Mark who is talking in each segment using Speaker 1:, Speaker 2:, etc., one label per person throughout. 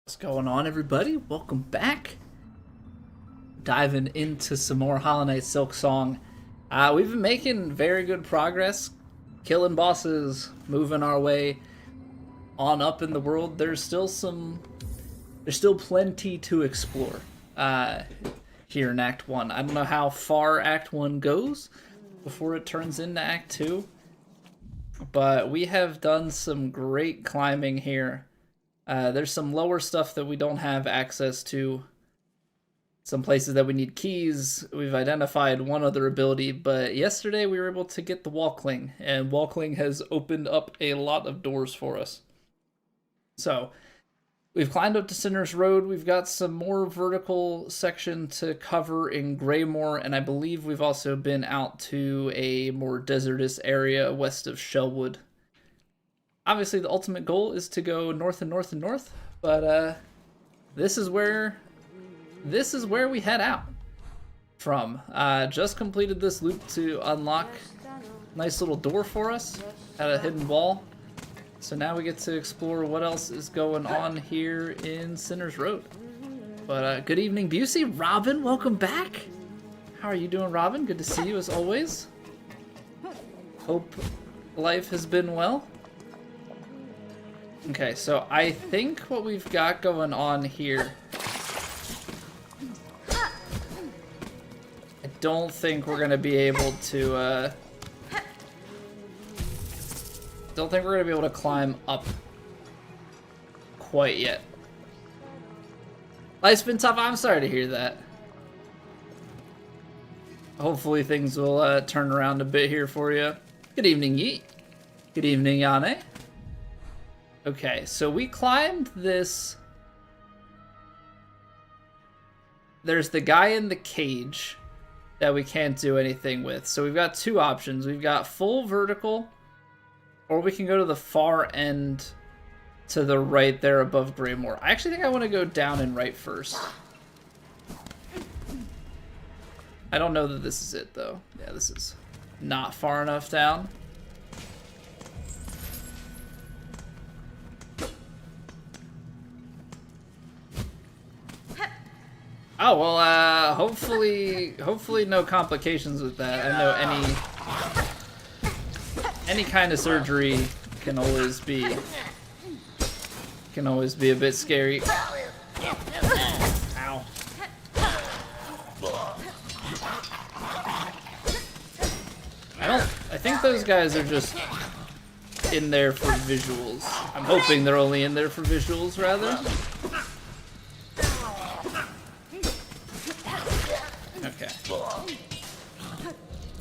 Speaker 1: What's going on, everybody? Welcome back. Diving into some more Hollow Knight Silksong. We've been making very good progress, killing bosses, moving our way on up in the world. There's still plenty to explore here in Act 1. I don't know how far Act 1 goes before it turns into Act 2, but we have done some great climbing here. There's some lower stuff that we don't have access to. Some places that we need keys. We've identified one other ability, but yesterday we were able to get the Walkling, and Walkling has opened up a lot of doors for us. So, we've climbed up to Sinner's Road. We've got some more vertical section to cover in Greymoor, and I believe we've also been out to a more desertous area west of Shellwood. Obviously, the ultimate goal is to go north and north and north, but this is where we head out from. Just completed this loop to unlock a nice little door for us at a hidden wall. So now we get to explore what else is going on here in Sinner's Road. But good evening, Busey. Robin, welcome back. How are you doing, Robin? Good to see you as always. Hope life has been well. Okay, so I think what we've got going on here, I don't think we're gonna be able to climb up quite yet. Life's been tough. I'm sorry to hear that. Hopefully things will turn around a bit here for you. Good evening, Yeet. Good evening, Yane. Okay, so we climbed this. There's the guy in the cage that we can't do anything with. So we've got two options. We've got full vertical, or we can go to the far end to the right there above Greymoor. I actually think I want to go down and right first. I don't know that this is it, though. Yeah, this is not far enough down. Oh, well, hopefully no complications with that. I know any kind of surgery can always be a bit scary. Ow. I think those guys are just in there for visuals. I'm hoping they're only in there for visuals, rather. Okay.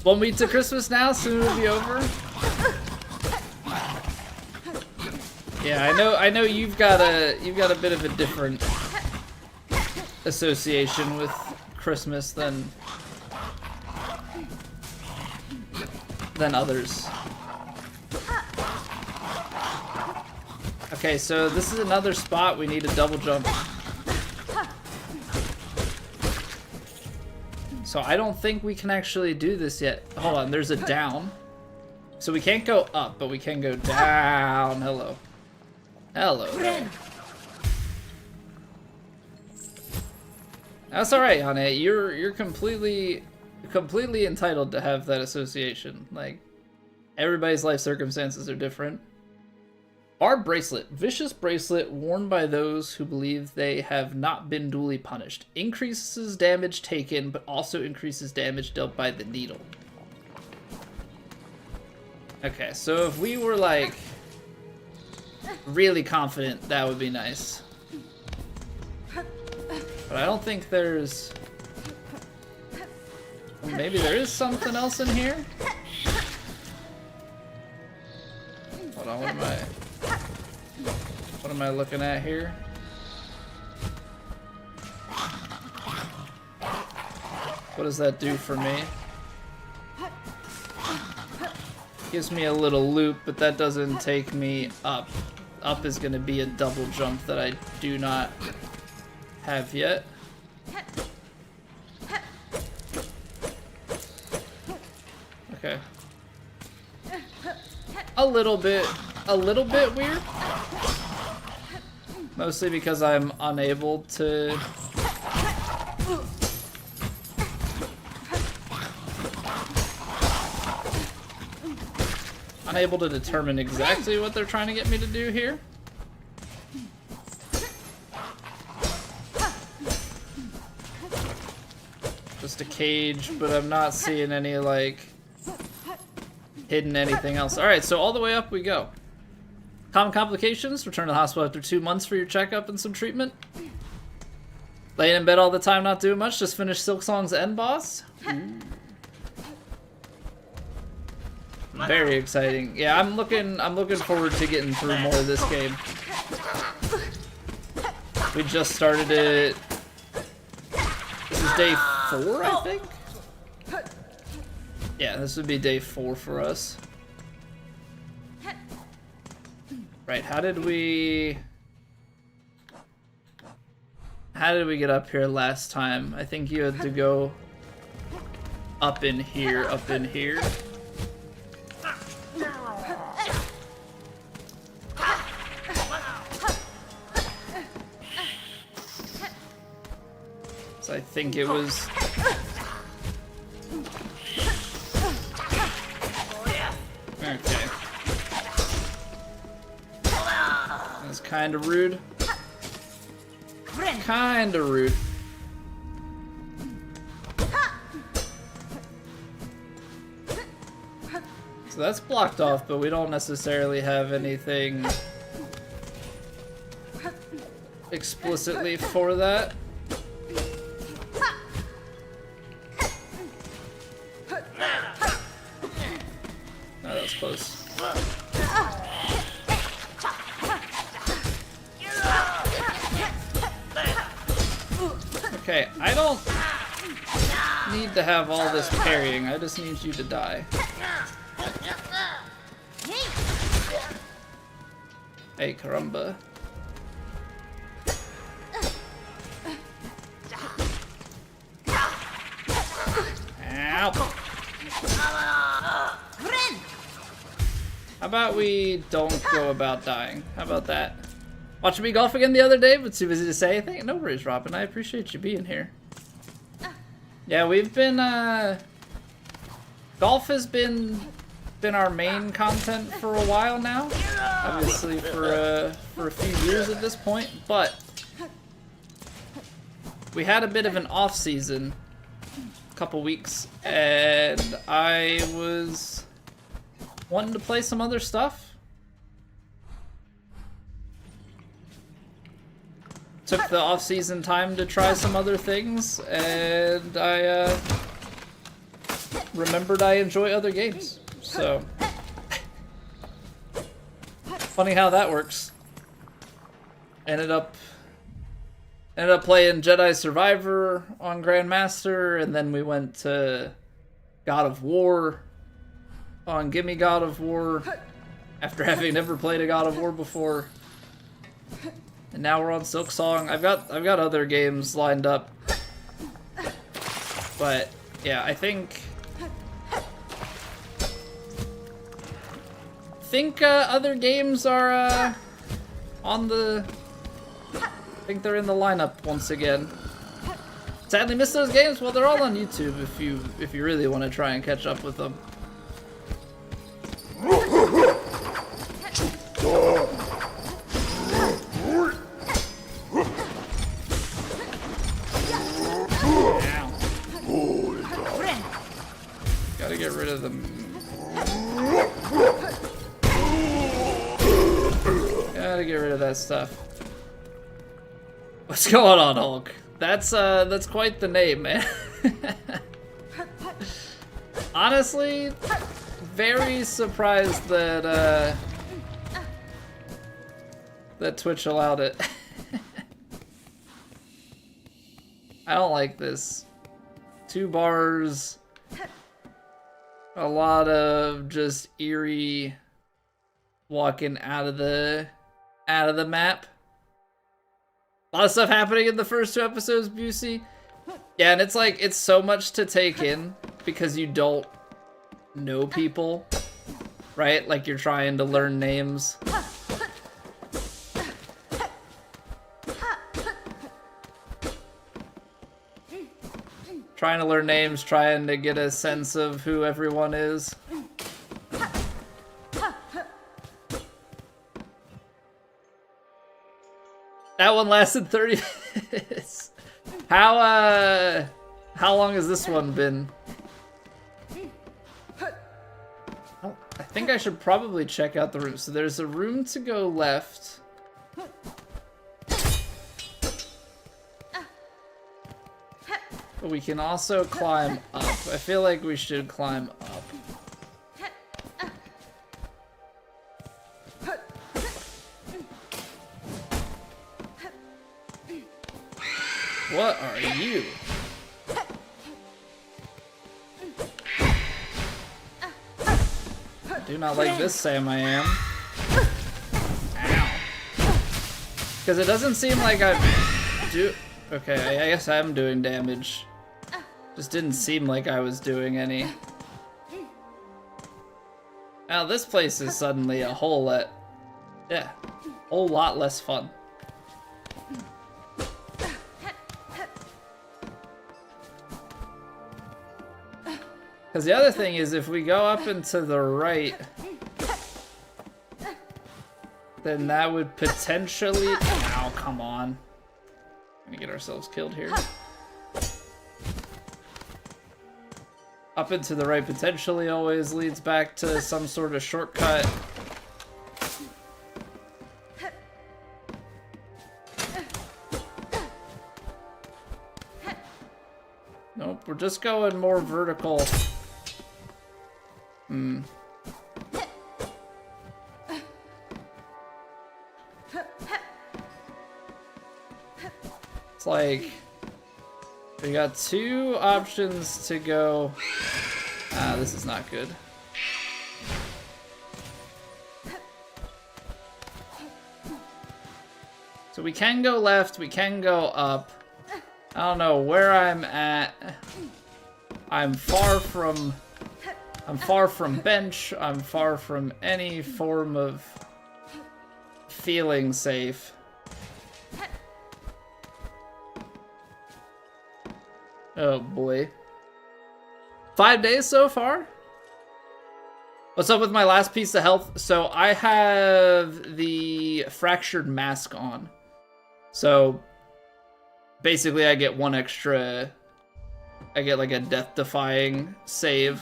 Speaker 1: One week to Christmas now, soon it'll be over. Yeah, I know you've got a bit of a different association with Christmas than others. Okay, so this is another spot we need a double jump. So I don't think we can actually do this yet. Hold on, there's a down. So we can't go up, but we can go down. Hello. Hello there. That's alright, Yane. You're completely entitled to have that association. Like, everybody's life circumstances are different. Barb bracelet. Vicious bracelet worn by those who believe they have not been duly punished. Increases damage taken, but also increases damage dealt by the needle. Okay, so if we were, like, really confident, that would be nice. But I don't think there's... Well, maybe there is something else in here? Hold on, what am I looking at here? What does that do for me? Gives me a little loop, but that doesn't take me up. Up is going to be a double jump that I do not have yet. Okay. A little bit weird. Mostly because I'm unable to... unable to determine exactly what they're trying to get me to do here. Just a cage, but I'm not seeing any, like, hidden anything else. Alright, so all the way up we go. Common complications, return to the hospital after 2 months for your checkup and some treatment. Laying in bed all the time, not doing much, just finished Silksong's end boss. Very exciting. Yeah, I'm looking forward to getting through more of this game. We just started it. This is day 4, I think? Yeah, this would be day 4 for us. Right, how did we get up here last time? I think you had to go up in here, up in here. So I think it was... Okay. That's kind of rude. Kind of rude. So that's blocked off, but we don't necessarily have anything explicitly for that. No, that was close. Okay, I don't need to have all this parrying, I just need you to die. Hey, caramba. Ow. How about we don't go about dying? How about that? Watching me golf again the other day, but too busy to say anything. No worries, Robin. I appreciate you being here. Yeah, we've been, golf has been our main content for a while now. Obviously for a few years at this point, but we had a bit of an off season, a couple weeks, and I was wanting to play some other stuff. Took the off-season time to try some other things, and I remembered I enjoy other games. So, funny how that works. Ended up playing Jedi Survivor on Grandmaster, and then we went to God of War on Gimme God of War after having never played a God of War before. And now we're on Silksong. I've got other games lined up. But yeah, I think other games are on the... I think they're in the lineup once again. Sadly missed those games. Well, they're all on YouTube if you really want to try and catch up with them. Gotta get rid of them. Gotta get rid of that stuff. What's going on, Hulk? That's quite the name, man. Honestly, very surprised that that Twitch allowed it. I don't like this. 2 bars. A lot of just eerie walking out of the map. A lot of stuff happening in the first 2 episodes, Busey. Yeah, and it's like, it's so much to take in because you don't know people, right? Like you're trying to learn names. Trying to learn names, trying to get a sense of who everyone is. That one lasted 30 minutes. How long has this one been? I think I should probably check out the room. So there's a room to go left. But we can also climb up. I feel like we should climb up. What are you? I do not like this Sam I am. Ow. Because it doesn't seem like I do. Okay, I guess I'm doing damage. Just didn't seem like I was doing any. Now this place is suddenly a whole lot, whole lot less fun. Because the other thing is, if we go up and to the right, then that would potentially... Ow, come on. We're gonna get ourselves killed here. Up and to the right potentially always leads back to some sort of shortcut. Nope, we're just going more vertical. It's like we got two options to go. This is not good. So we can go left, we can go up. I don't know where I'm at. I'm far from bench. I'm far from any form of feeling safe. Oh boy. 5 days so far? What's up with my last piece of health? So I have the fractured mask on. So basically I get one extra, I get like a death-defying save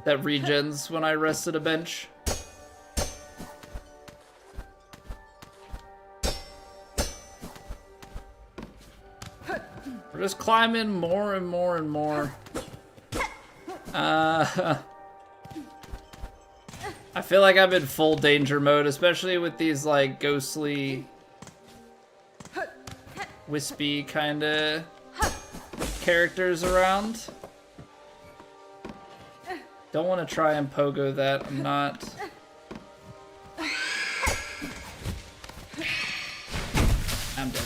Speaker 1: that regens when I rest at a bench. We're just climbing more and more and more. I feel like I'm in full danger mode, especially with these like ghostly, wispy kind of characters around. Don't want to try and pogo that. I'm not. I'm dead.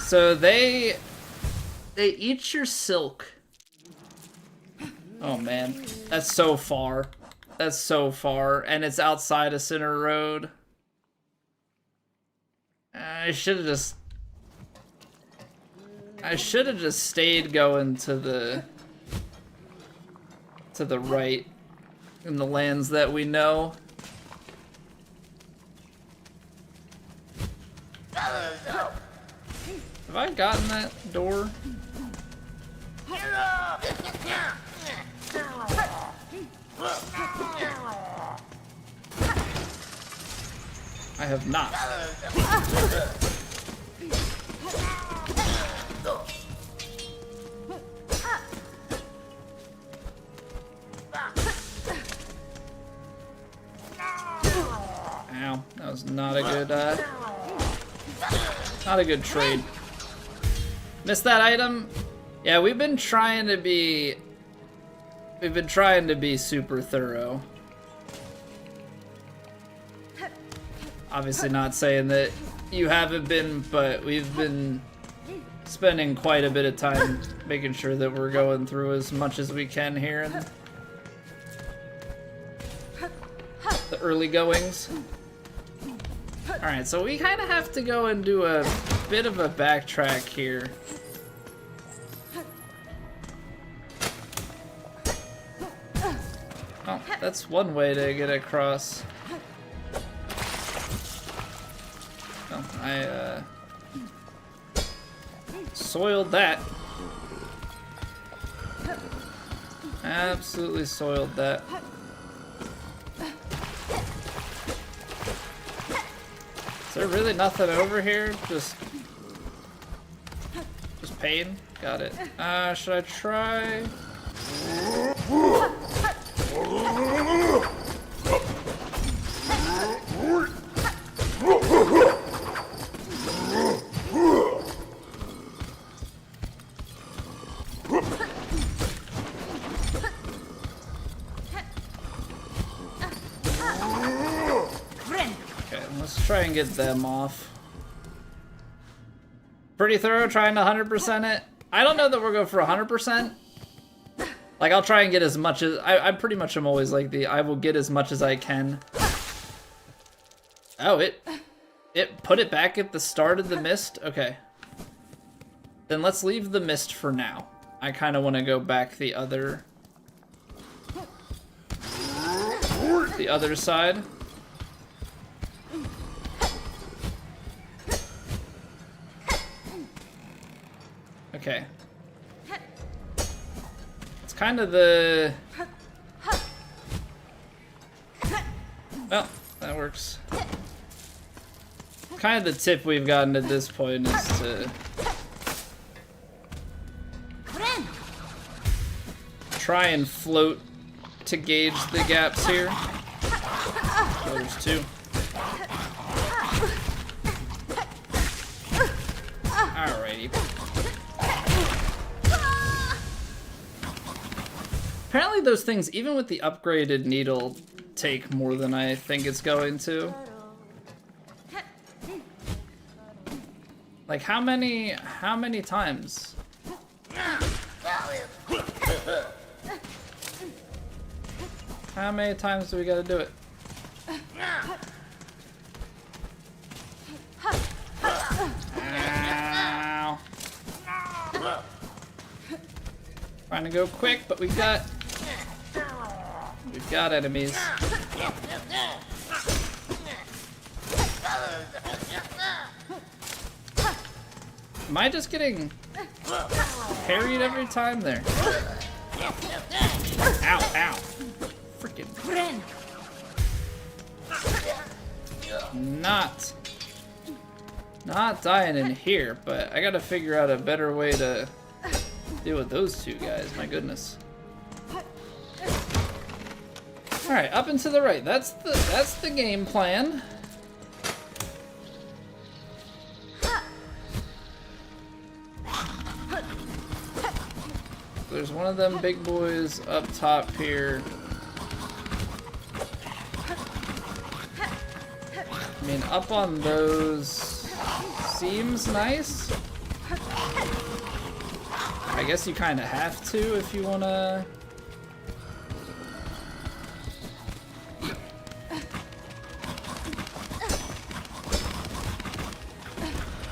Speaker 1: So they eat your silk. Oh man, that's so far. That's so far, and it's outside of Center Road. I should have just stayed going to the right in the lands that we know. Have I gotten that door? I have not. Ow, that was not a good trade. Missed that item? Yeah, we've been trying to be super thorough. Obviously not saying that you haven't been, but we've been spending quite a bit of time making sure that we're going through as much as we can here in the early goings. Alright, so we kind of have to go and do a bit of a backtrack here. That's one way to get across. Oh, I soiled that. Absolutely soiled that. Is there really nothing over here? Just pain? Got it. Should I try? Let's try and get them off. Pretty thorough, trying to 100% it. I don't know that we'll go for 100%. Like, I'll try and get as much as... I pretty much am always like I will get as much as I can. Oh, it put it back at the start of the mist? Okay. Then let's leave the mist for now. I kind of want to go back the other side. Okay. It's kind of the... Well, that works. Kind of the tip we've gotten at this point is to try and float to gauge the gaps here. Oh, there's two. Alrighty. Apparently those things, even with the upgraded needle, take more than I think it's going to. Like, how many times? How many times do we gotta do it? Ow. Trying to go quick, but we've got enemies. Am I just getting parried every time there? Ow, ow. Freaking. Not dying in here, but I gotta figure out a better way to deal with those two guys. My goodness. Alright, up and to the right. That's the game plan. There's one of them big boys up top here. I mean, up on those seems nice. I guess you kind of have to if you want to.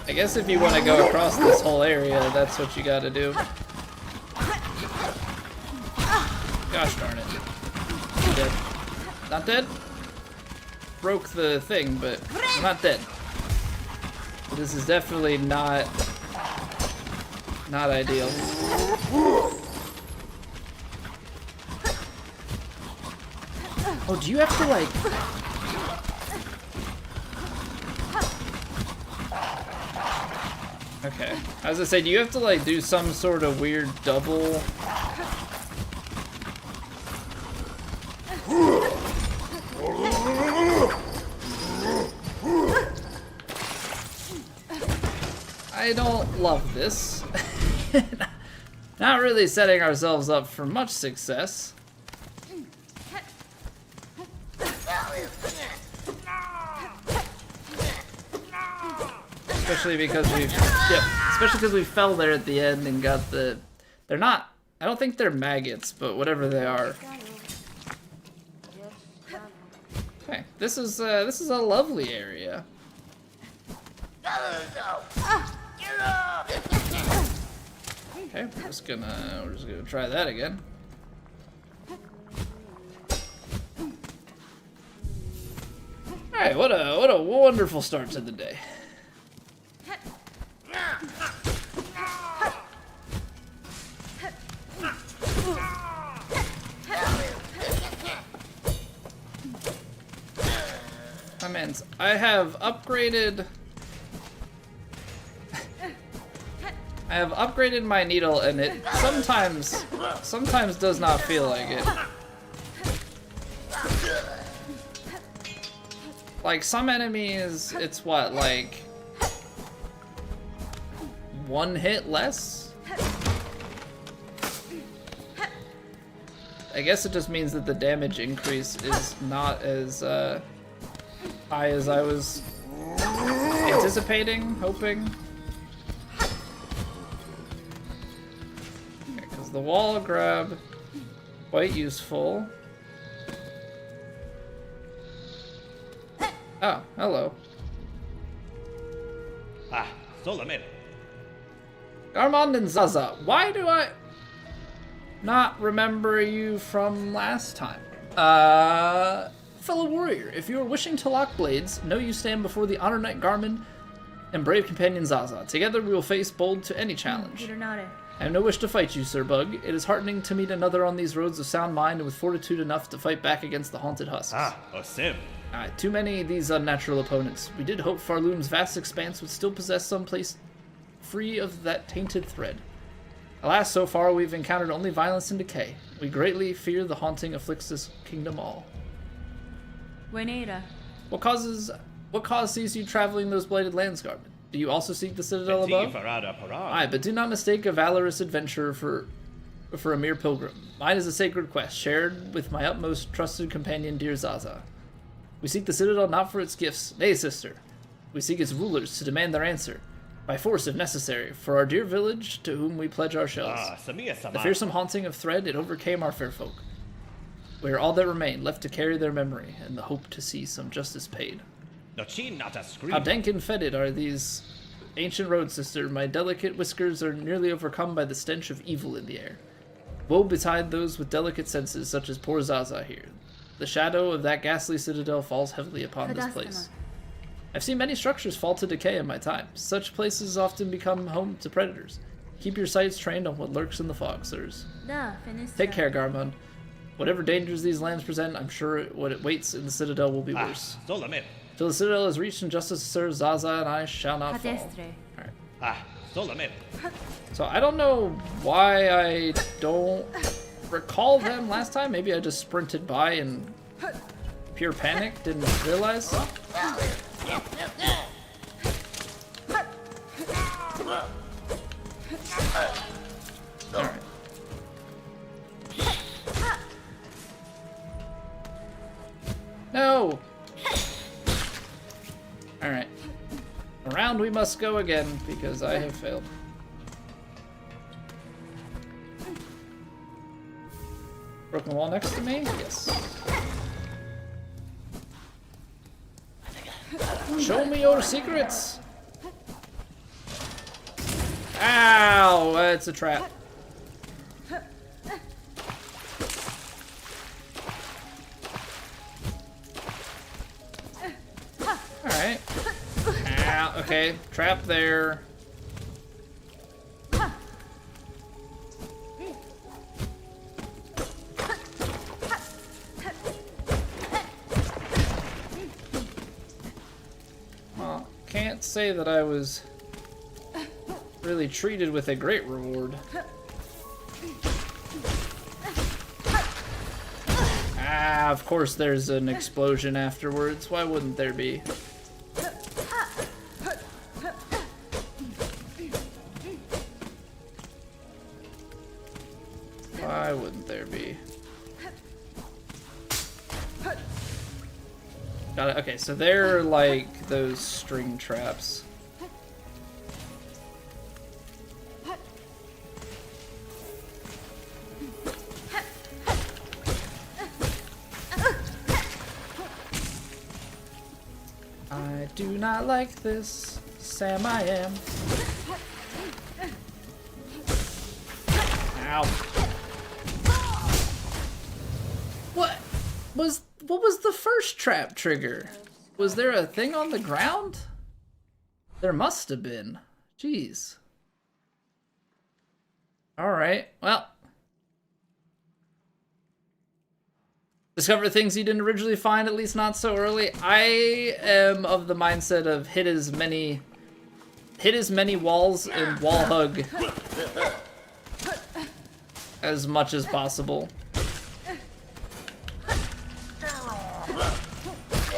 Speaker 1: I guess if you want to go across this whole area, that's what you got to do. Gosh darn it. Dead. Not dead? Broke the thing, but I'm not dead. This is definitely not ideal. Oh, do you have to like... Okay. I was gonna say, do you have to like do some sort of weird double... I don't love this. Not really setting ourselves up for much success. Especially because we fell there at the end and got the... They're not... I don't think they're maggots, but whatever they are. Okay, this is a lovely area. Okay, we're just gonna try that again. right, what a wonderful start to the day. My man's, I have upgraded my needle, and it sometimes does not feel like it. Like some enemies, it's what, like 1 hit less? I guess it just means that the damage increase is not as high as I was anticipating, hoping. Okay, because the wall grab, quite useful. Oh, hello.
Speaker 2: Ah, Solomon.
Speaker 1: Armand and Zaza, why do I not remember you from last time? Fellow warrior, if you are wishing to lock blades, know you stand before the Honor Knight Garmin and brave companion Zaza. Together we will face bold to any challenge. I have no wish to fight you, Sir Bug. It is heartening to meet another on these roads of sound mind and with fortitude enough to fight back against the haunted husks.
Speaker 2: Ah, Osim.
Speaker 1: Too many of these unnatural opponents. We did hope Farloom's vast expanse would still possess some place free of that tainted thread. Alas, so far we've encountered only violence and decay. We greatly fear the haunting afflicts this kingdom all. What cause sees you traveling those blighted lands, Garmin? Do you also seek the citadel above? Aye, but do not mistake a valorous adventurer for a mere pilgrim. Mine is a sacred quest, shared with my utmost trusted companion, dear Zaza. We seek the citadel not for its gifts, nay, sister. We seek its rulers to demand their answer, by force if necessary, for our dear village to whom we pledge our shells. The fearsome haunting of Thread, it overcame our fair folk. We are all that remain, left to carry their memory, and the hope to see some justice paid. How dank and fetid are these ancient roads, sister. My delicate whiskers are nearly overcome by the stench of evil in the air. Woe betide those with delicate senses, such as poor Zaza here. The shadow of that ghastly citadel falls heavily upon this place. I've seen many structures fall to decay in my time. Such places often become home to predators. Keep your sights trained on what lurks in the fog, sirs. Take care, Garmund. Whatever dangers these lands present, I'm sure what it waits in the citadel will be worse. Till the citadel is reached and justice serves, Zaza and I shall not fall. Alright. So I don't know why I don't recall them last time. Maybe I just sprinted by and pure panic, didn't realize. Alright. No! Alright. Around we must go again, because I have failed. Broken wall next to me? Yes. Show me your secrets! Ow! It's a trap. Alright. Ow, okay, trap there. Well, can't say that I was really treated with a great reward. Ah, of course there's an explosion afterwards. Why wouldn't there be? Why wouldn't there be? Got it. Okay, so they're like those string traps. I do not like this, Sam I am. Ow. What was the first trap trigger? Was there a thing on the ground? There must have been. Jeez. Alright, well. Discover things you didn't originally find, at least not so early. I am of the mindset of hit as many walls and wall hug as much as possible.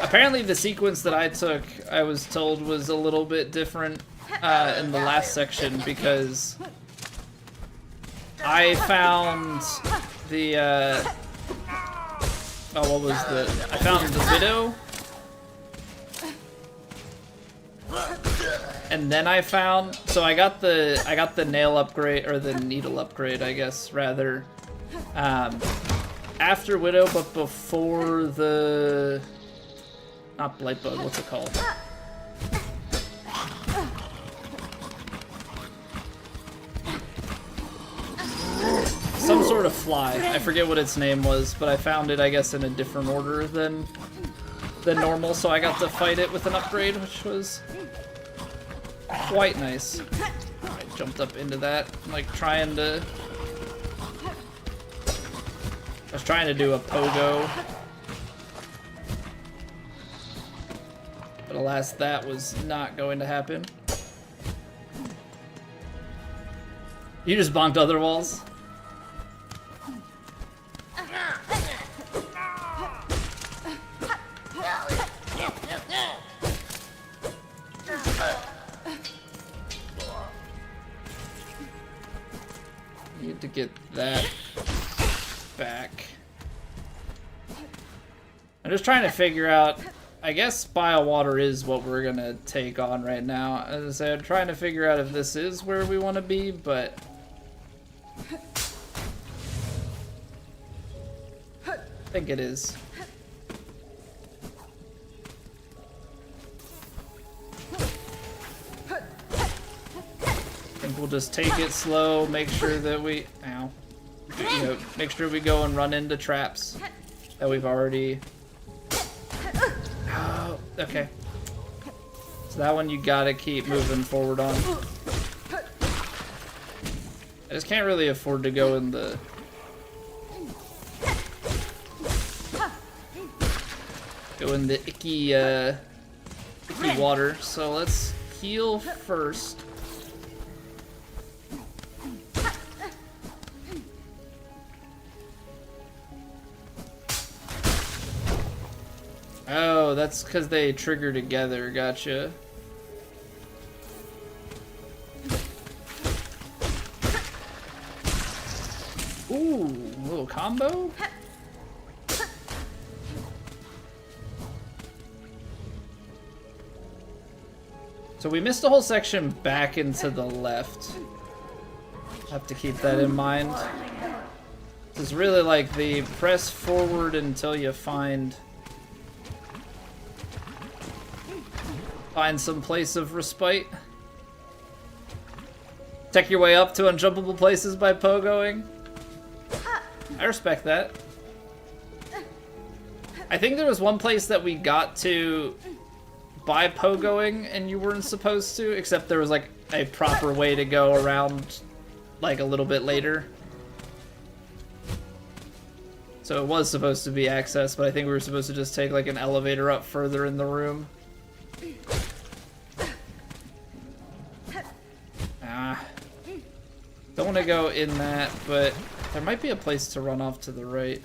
Speaker 1: Apparently the sequence that I took, I was told, was a little bit different in the last section because I found the, I found the widow, and then I found, so I got the nail upgrade, or the needle upgrade, I guess, rather, after widow, but before the, not blightbug, what's it called? Some sort of fly. I forget what its name was, but I found it, I guess, in a different order than normal, so I got to fight it with an upgrade, which was quite nice. I jumped up into that, like I was trying to do a pogo. But alas, that was not going to happen. You just bonked other walls? Need to get that back. I'm just trying to figure out, I guess biowater is what we're gonna take on right now. As I said, I'm trying to figure out if this is where we want to be, but I think it is. I think we'll just take it slow, make sure that we, make sure we go and run into traps that we've already. Oh, okay. So that one you gotta keep moving forward on. I just can't really afford to go in the icky water. So let's heal first. Oh, that's because they trigger together. Gotcha. Ooh, little combo. So we missed a whole section back into the left. Have to keep that in mind. This is really like the press forward until you find some place of respite. Tech your way up to unjumpable places by pogoing. I respect that. I think there was one place that we got to by pogoing and you weren't supposed to, except there was like a proper way to go around like a little bit later. So it was supposed to be access, but I think we were supposed to just take like an elevator up further in the room. Don't want to go in that, but there might be a place to run off to the right.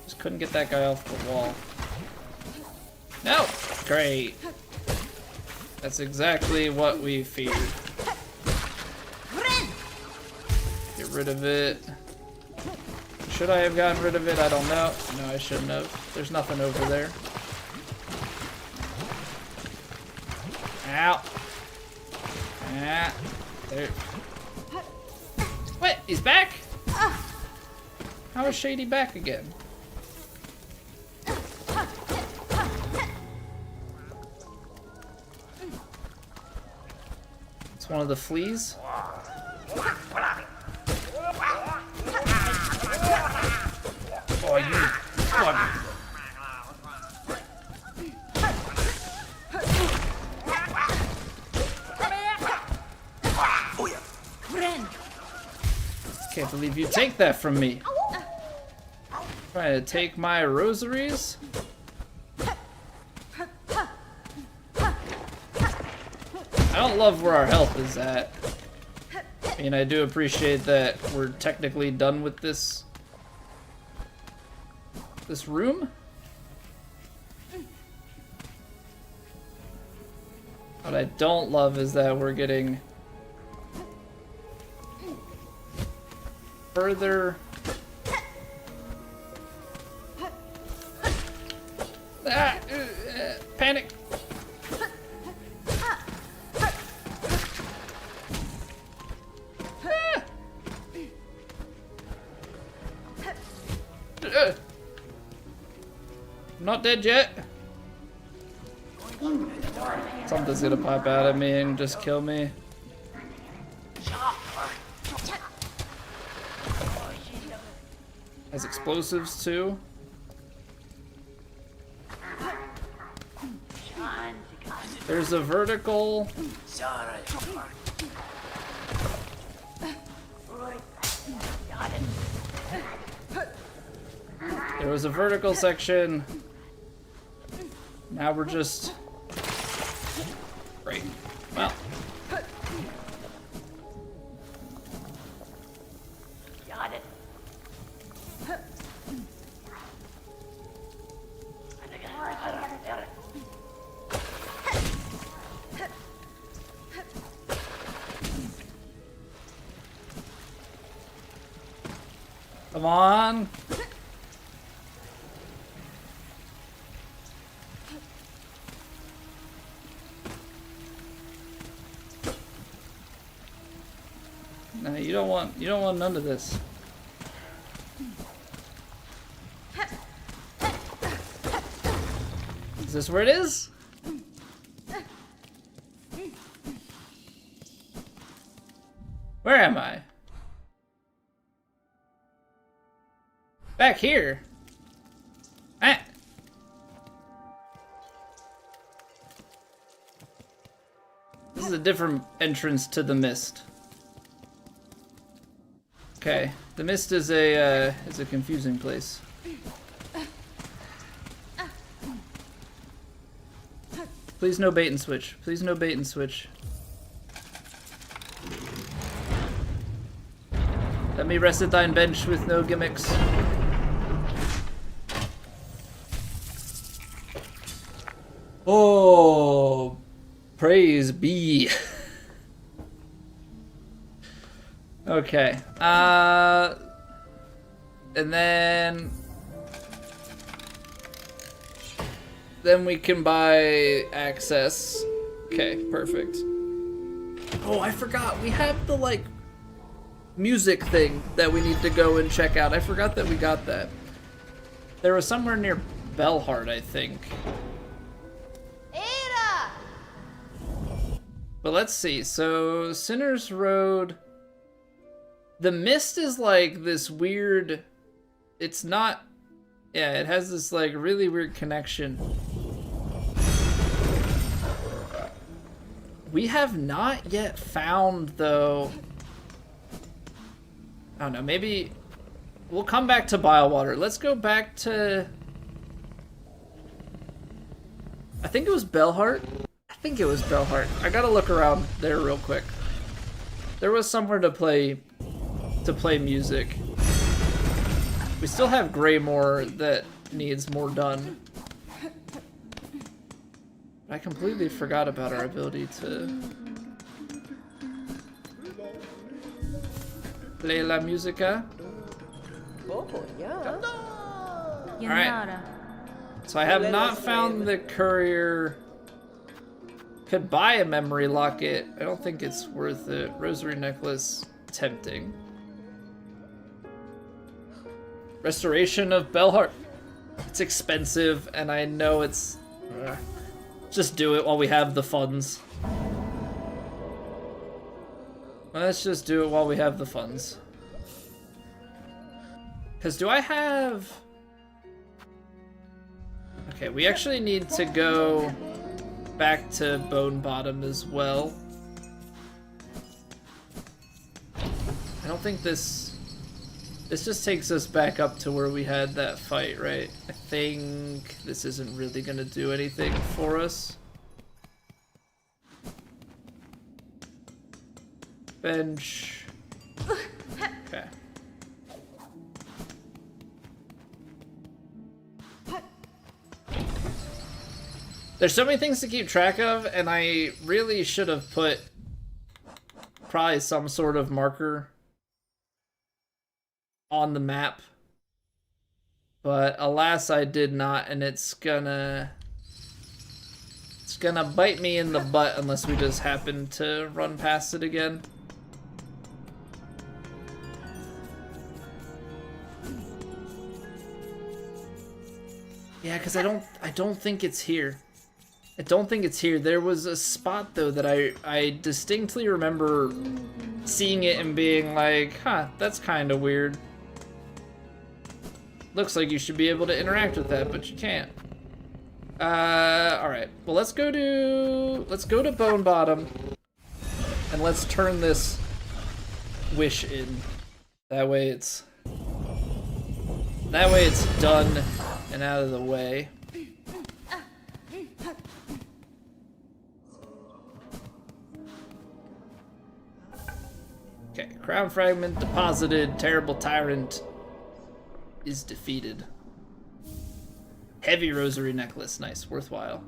Speaker 1: Just couldn't get that guy off the wall. No! Great. That's exactly what we feared. Get rid of it. Should I have gotten rid of it? I don't know. No, I shouldn't have. There's nothing over there. Ow. Ah. There. What? He's back? How is Shady back again? It's one of the fleas. Oh, you fuck. Can't believe you take that from me. Trying to take my rosaries? I don't love where our health is at. I mean, I do appreciate that we're technically done with this room. What I don't love is that we're getting further. Panic. I'm not dead yet. Something's gonna pop out at me and just kill me. Has explosives too. There's a vertical. There was a vertical section. Now we're just... Great. Well. Come on. No, you don't want none of this. Is this where it is? Where am I? Back here. Ah. This is a different entrance to the mist. Okay, the mist is a confusing place. Please no bait and switch. Please no bait and switch. Let me rest at thine bench with no gimmicks. Oh, praise be. Okay. And then we can buy access. Okay, perfect. Oh, I forgot. We have the like music thing that we need to go and check out. I forgot that we got that. There was somewhere near Bellheart, I think. Ada! But let's see. So, Sinner's Road. The mist is like this weird... It's not... Yeah, it has this like really weird connection. We have not yet found, though... I don't know, maybe... We'll come back to Bilewater. Let's go back to... I think it was Bellheart. I think it was Bellheart. I gotta look around there real quick. There was somewhere to play music. We still have Greymore that needs more done. I completely forgot about our ability to play la musica.
Speaker 3: Oh, yeah.
Speaker 1: Alright. So I have not found the courier. Could buy a memory locket. I don't think it's worth it. Rosary necklace, tempting. Restoration of Bellheart. It's expensive, and I know it's... just do it while we have the funds. Let's just do it while we have the funds. Because do I have... Okay, we actually need to go back to Bone Bottom as well. I don't think this just takes us back up to where we had that fight, right? I think this isn't really gonna do anything for us. Bench. Okay. There's so many things to keep track of, and I really should have put probably some sort of marker on the map. But alas, I did not, and it's gonna bite me in the butt unless we just happen to run past it again. Yeah, because I don't think it's here. I don't think it's here. There was a spot though that I distinctly remember seeing it and being like, huh, that's kind of weird. Looks like you should be able to interact with that, but you can't. All right. Well, let's go to Bone Bottom, and let's turn this wish in. That way it's done and out of the way. Okay, crown fragment deposited. Terrible tyrant is defeated. Heavy rosary necklace, nice, worthwhile.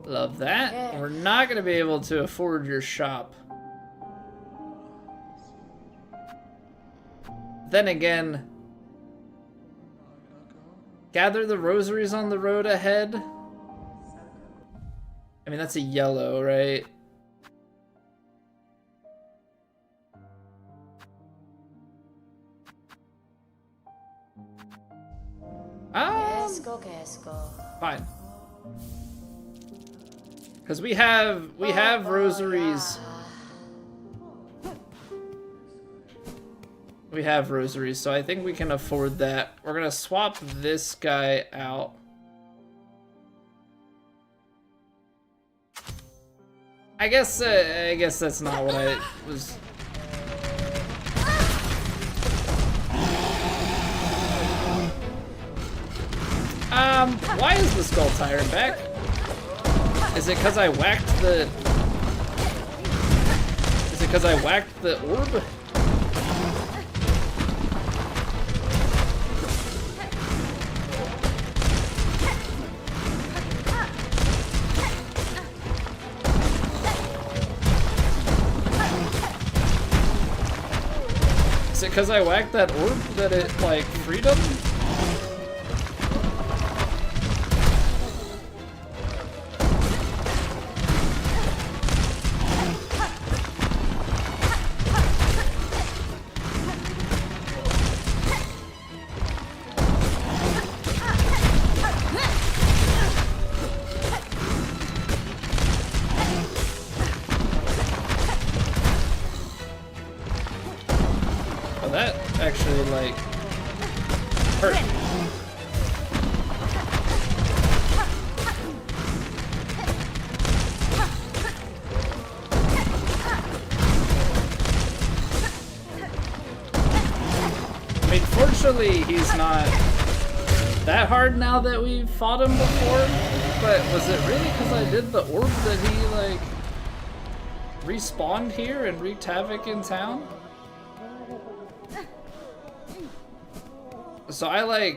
Speaker 1: Love that.
Speaker 3: Yeah.
Speaker 1: We're not gonna be able to afford your shop. Then again, gather the rosaries on the road ahead. I mean, that's a yellow, right? Fine. Because we have rosaries. We have rosaries, so I think we can afford that. We're gonna swap this guy out. I guess that's not what I was. Why is the skull tyrant back? Is it because I whacked the? Is it because I whacked the orb? Is it because I whacked that orb that it like freed him? That actually, like, hurt. I mean, fortunately, he's not that hard now that we've fought him before, but was it really because I did the orb that he, like, respawned here and wreaked havoc in town? So I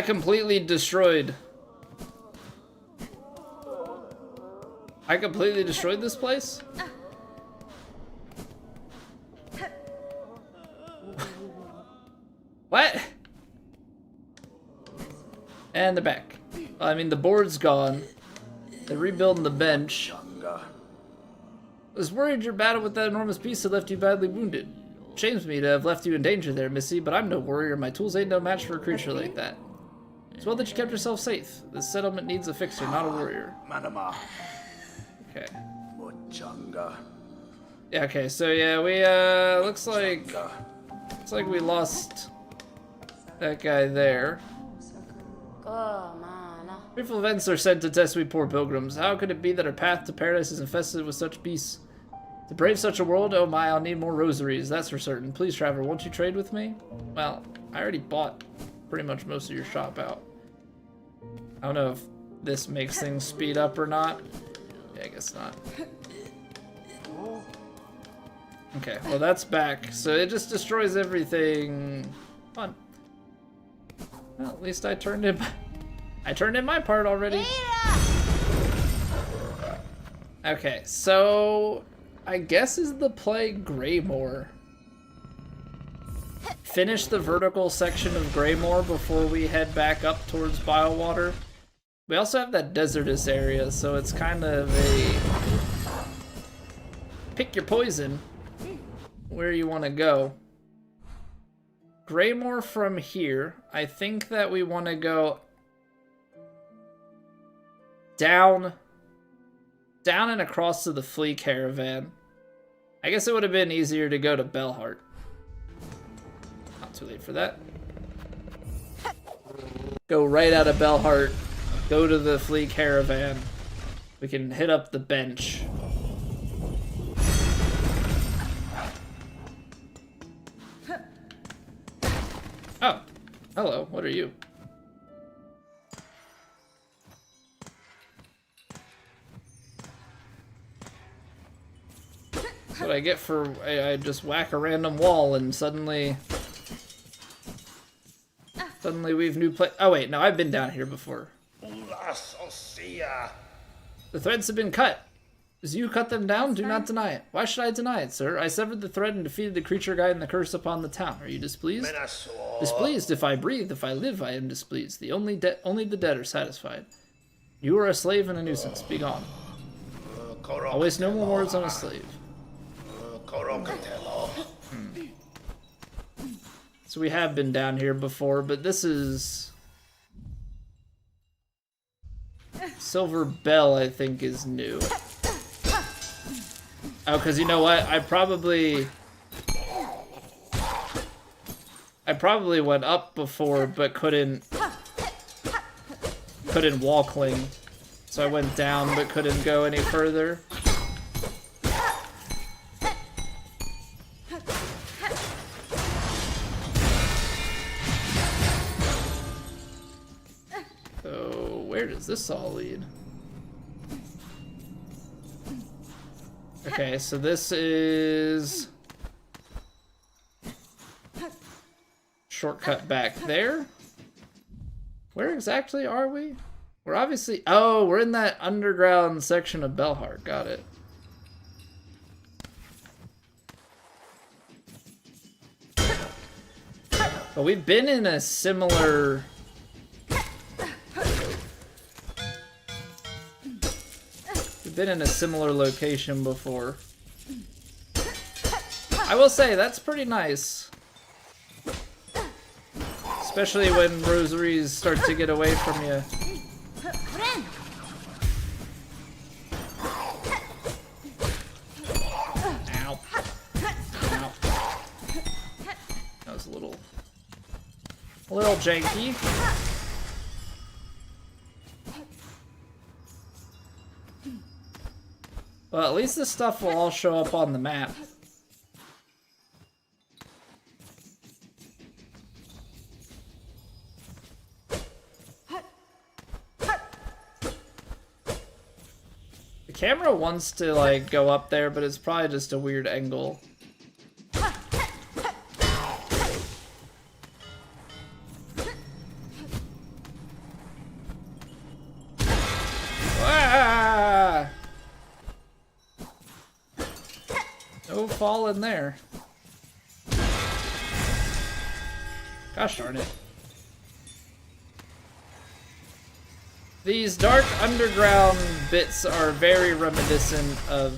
Speaker 1: completely destroyed. I completely destroyed this place? What? And they're back. I mean, the board's gone. They're rebuilding the bench. I was worried your battle with that enormous beast had left you badly wounded. Shames me to have left you in danger there, Missy, but I'm no warrior. My tools ain't no match for a creature like that. It's well that you kept yourself safe. This settlement needs a fixer, not a warrior. Okay. Yeah, okay, so yeah, we, looks like we lost that guy there. Fearful events are sent to test we poor pilgrims. How could it be that our path to paradise is infested with such beasts? To brave such a world, oh my, I'll need more rosaries, that's for certain. Please, traveler, won't you trade with me? Well, I already bought pretty much most of your shop out. I don't know if this makes things speed up or not. Yeah, I guess not. Okay, well that's back. So it just destroys everything. Fun. Well, at least I turned in my part already. Okay, so I guess is the play Greymoor. Finish the vertical section of Greymoor before we head back up towards Biowater. We also have that desertous area, so it's kind of a pick your poison where you want to go. Greymoor from here, I think that we want to go down and across to the Flea Caravan. I guess it would have been easier to go to Bellheart. Not too late for that. Go right out of Bellheart, go to the Flea Caravan. We can hit up the bench. Oh, hello, what are you? What I get for I just whack a random wall and suddenly we've new play. Oh wait, no, I've been down here before. The threads have been cut. As you cut them down, do not deny it. Why should I deny it, sir? I severed the thread and defeated the creature guiding the curse upon the town. Are you displeased? Displeased? If I breathe, if I live, I am displeased. Only the dead are satisfied. You are a slave and a nuisance. Be gone. I'll waste no more words on a slave. So we have been down here before, but this is... Silver Bell, I think, is new. Oh, because you know what? I probably went up before, but couldn't wall cling. So I went down, but couldn't go any further. So where does this all lead? Okay, so this is shortcut back there. Where exactly are we? We're obviously, oh, we're in that underground section of Bellheart. Got it. But we've been in a similar... been in a similar location before. I will say, that's pretty nice. Especially when rosaries start to get away from you. Ow. Ow. That was a little janky. Well, at least this stuff will all show up on the map. The camera wants to, like, go up there, but it's probably just a weird angle. No fall in there. Gosh darn it. These dark underground bits are very reminiscent of,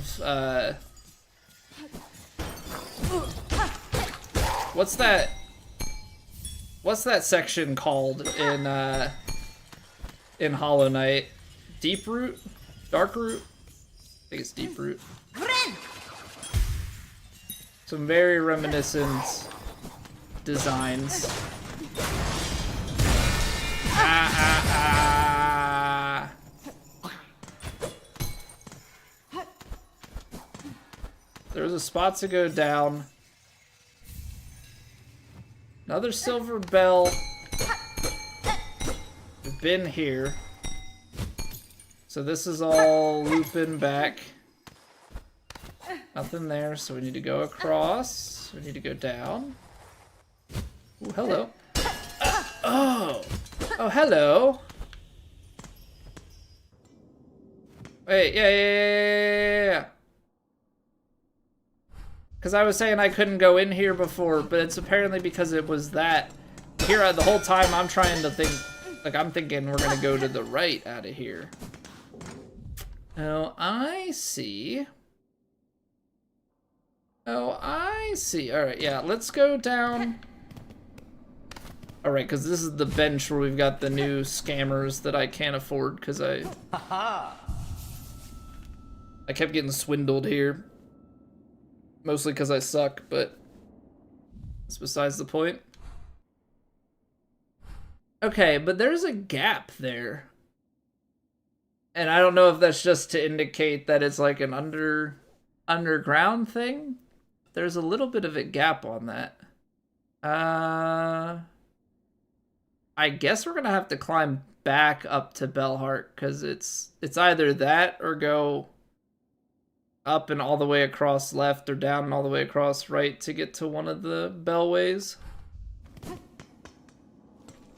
Speaker 1: what's that section called in Hollow Knight? Deep Root? Dark Root? I think it's Deep Root. Some very reminiscent designs. Ah, ah. a spot to go down. Another silver bell. We've been here. So this is all looping back. Nothing there, so we need to go across. We need to go down. Ooh, hello. Oh! Oh, hello! Wait, yeah. Because I was saying I couldn't go in here before, but it's apparently because it was that. Here, the whole time I'm trying to think, like I'm thinking we're gonna go to the right out of here. Oh, I see. Oh, I see. Alright, yeah, let's go down. Alright, because this is the bench where we've got the new scammers that I can't afford because I kept getting swindled here. Mostly because I suck, but that's besides the point. Okay, but there's a gap there. And I don't know if that's just to indicate that it's like an underground thing. There's a little bit of a gap on that. I guess we're gonna have to climb back up to Bellheart because it's either that or go up and all the way across left or down and all the way across right to get to one of the bellways.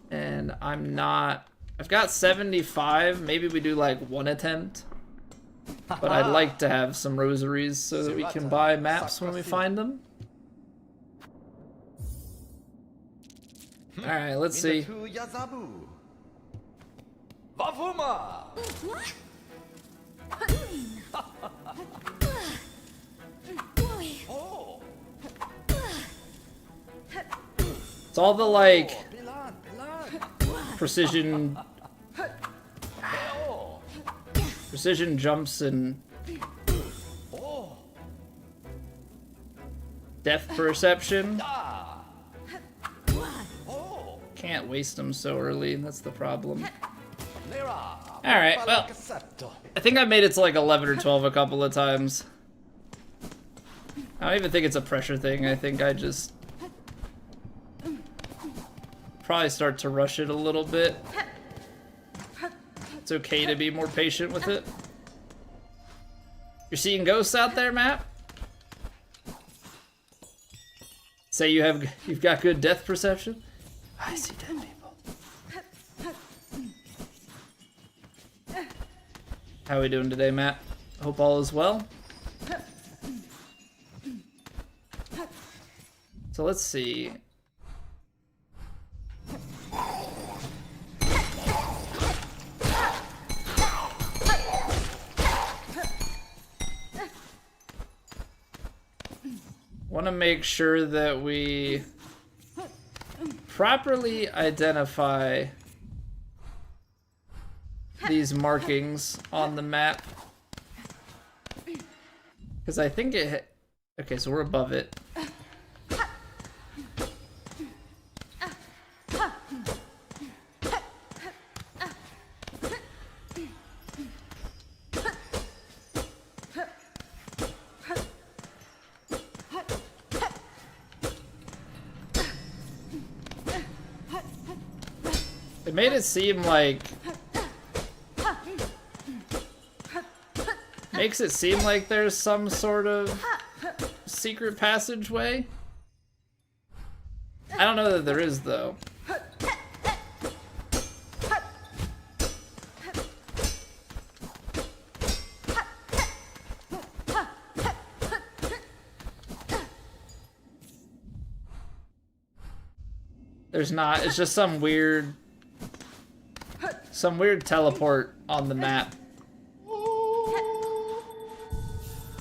Speaker 1: And I've got 75. Maybe we do like one attempt. But I'd like to have some rosaries so that we can buy maps when we find them. Alright, let's see. It's all the like precision jumps and depth perception. Can't waste them so early, that's the problem. Alright, well, I think I made it to like 11 or 12 a couple of times. I don't even think it's a pressure thing, I think I just probably start to rush it a little bit. It's okay to be more patient with it. You're seeing ghosts out there, Matt? Say you've got good depth perception? I see dead people. How are we doing today, Matt? Hope all is well. So let's see. Want to make sure that we properly identify these markings on the map. Because I think it... Okay, so we're above it. It made it seem like... Makes it seem like there's some sort of secret passageway. I don't know that there is, though. There's not. It's just some weird teleport on the map.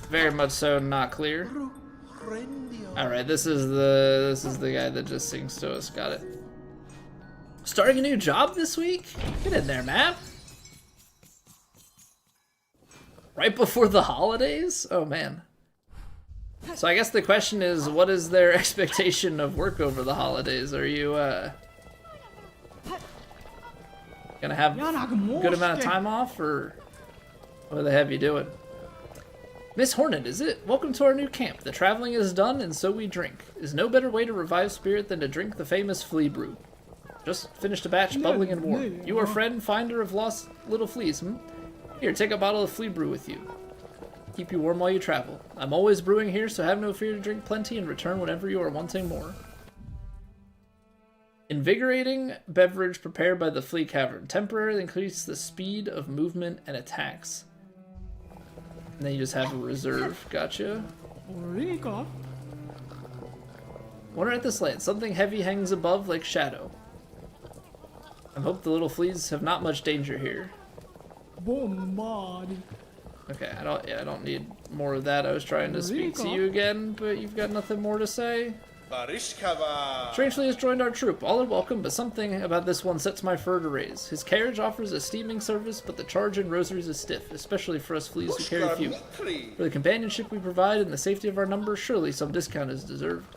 Speaker 1: Very much so not clear. Alright, this is the guy that just sings to us. Got it. Starting a new job this week? Get in there, map. Right before the holidays? Oh man. So I guess the question is, what is their expectation of work over the holidays? Are you gonna have a good amount of time off, or what do they have you doing? Miss Hornet, is it? Welcome to our new camp. The traveling is done, and so we drink. Is no better way to revive spirit than to drink the famous flea brew. Just finished a batch, bubbling and warm. You are friend, finder of lost little fleas, hmm? Here, take a bottle of flea brew with you. Keep you warm while you travel. I'm always brewing here, so have no fear to drink plenty and return whenever you are wanting more. Invigorating beverage prepared by the flea cavern. Temporarily increase the speed of movement and attacks. And then you just have a reserve. Gotcha. Wonder at this land. Something heavy hangs above like shadow. I hope the little fleas have not much danger here. Okay, I don't need more of that. I was trying to speak to you again, but you've got nothing more to say. Strangely has joined our troop. All are welcome, but something about this one sets my fur to raise. His carriage offers a steaming service, but the charge in rosaries is stiff, especially for us fleas who carry few. For the companionship we provide and the safety of our numbers, surely some discount is deserved.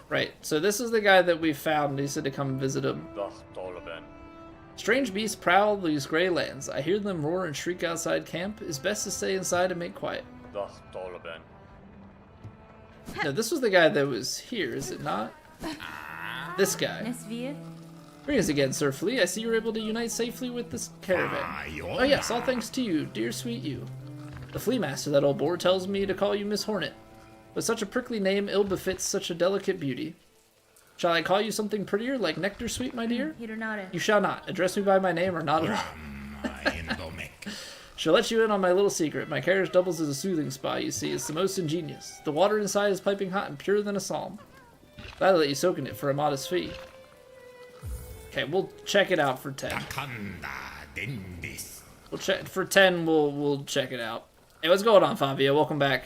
Speaker 1: Right, so this is the guy that we found. He said to come visit him. Strange beasts prowl these gray lands. I hear them roar and shriek outside camp. It's best to stay inside and make quiet. No, this was the guy that was here, is it not? This guy. Greetings again, Sir Flea. I see you're able to unite safely with this caravan. Oh yes, all thanks to you, dear sweet you. The Flea Master, that old boar, tells me to call you Miss Hornet. But such a prickly name ill befits such a delicate beauty. Shall I call you something prettier, like Nectar Sweet, my dear? You shall not. Address me by my name or not at all. She'll let you in on my little secret. My carriage doubles as a soothing spa, you see. It's the most ingenious. The water inside is piping hot and purer than a psalm. Glad to let you soak in it for a modest fee. Okay, we'll check it out for 10. We'll check for 10. We'll check it out. Hey, what's going on, Fabio? Welcome back.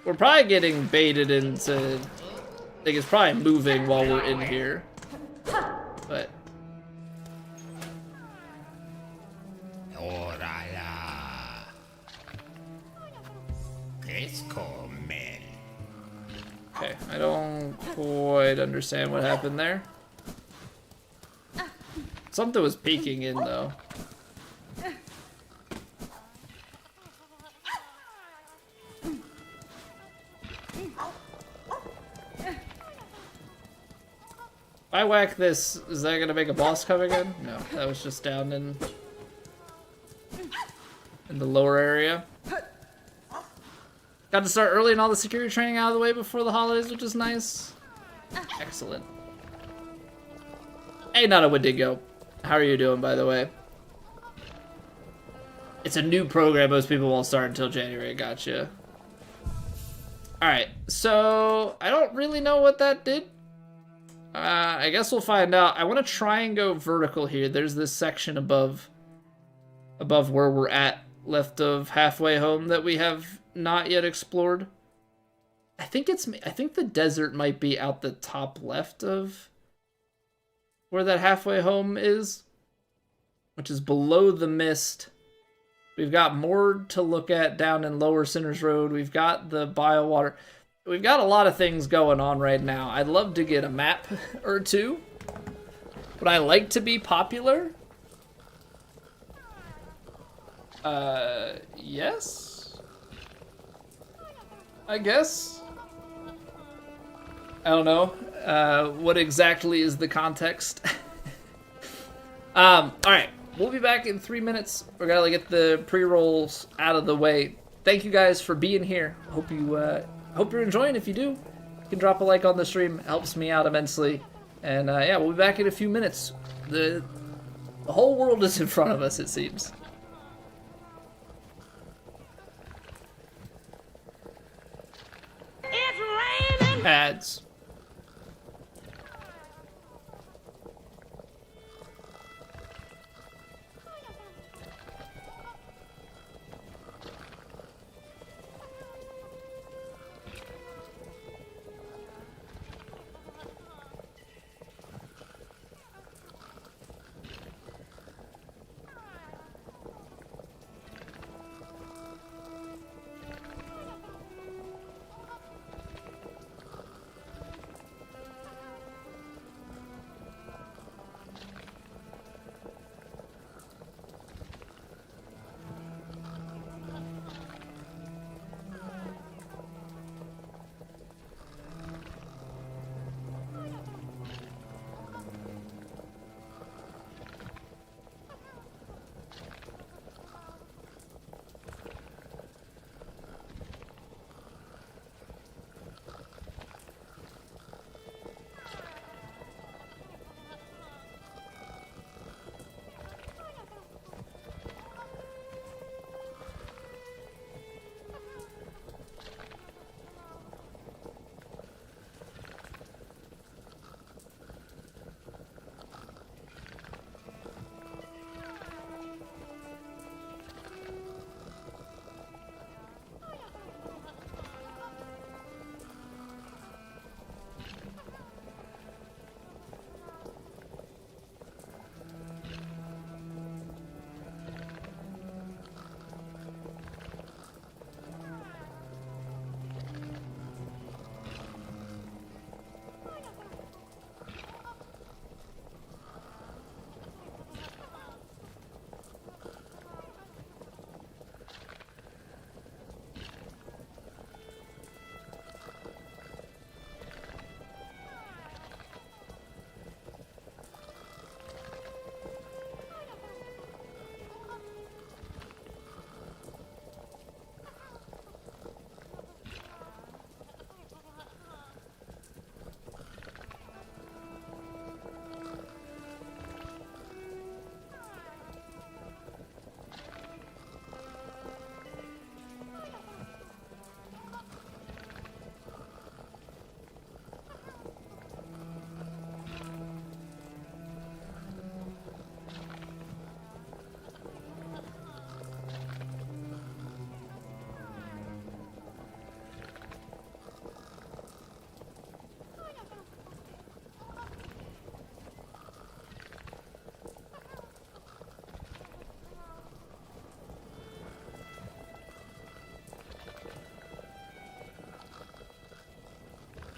Speaker 1: We're probably getting baited into... Like, it's probably moving while we're in here. But... Okay, I don't quite understand what happened there. Something was peeking in, though. If I whack this, is that gonna make a boss come again? No, that was just down in the lower area. Got to start early and all the security training out of the way before the holidays, which is nice. Excellent. Hey, Nana Wendigo. How are you doing, by the way? It's a new program. Most people won't start until January. Gotcha. Alright, so I don't really know what that did. I guess we'll find out. I want to try and go vertical here. There's this section above where we're at, left of halfway home, that we have not yet explored. I think the desert might be out the top left of where that halfway home is, which is below the mist. We've got more to look at down in Lower Sinners Road. We've got the biowater. We've got a lot of things going on right now. I'd love to get a map or two. Would I like to be popular? Yes? I guess? I don't know. What exactly is the context? Alright. We'll be back in 3 minutes. We're gonna get the pre-rolls out of the way. Thank you guys for being here. Hope you're enjoying. If you do, you can drop a like on the stream. It helps me out immensely. And yeah, we'll be back in a few minutes. The whole world is in front of us, it seems.
Speaker 3: It's raining!
Speaker 1: Ads.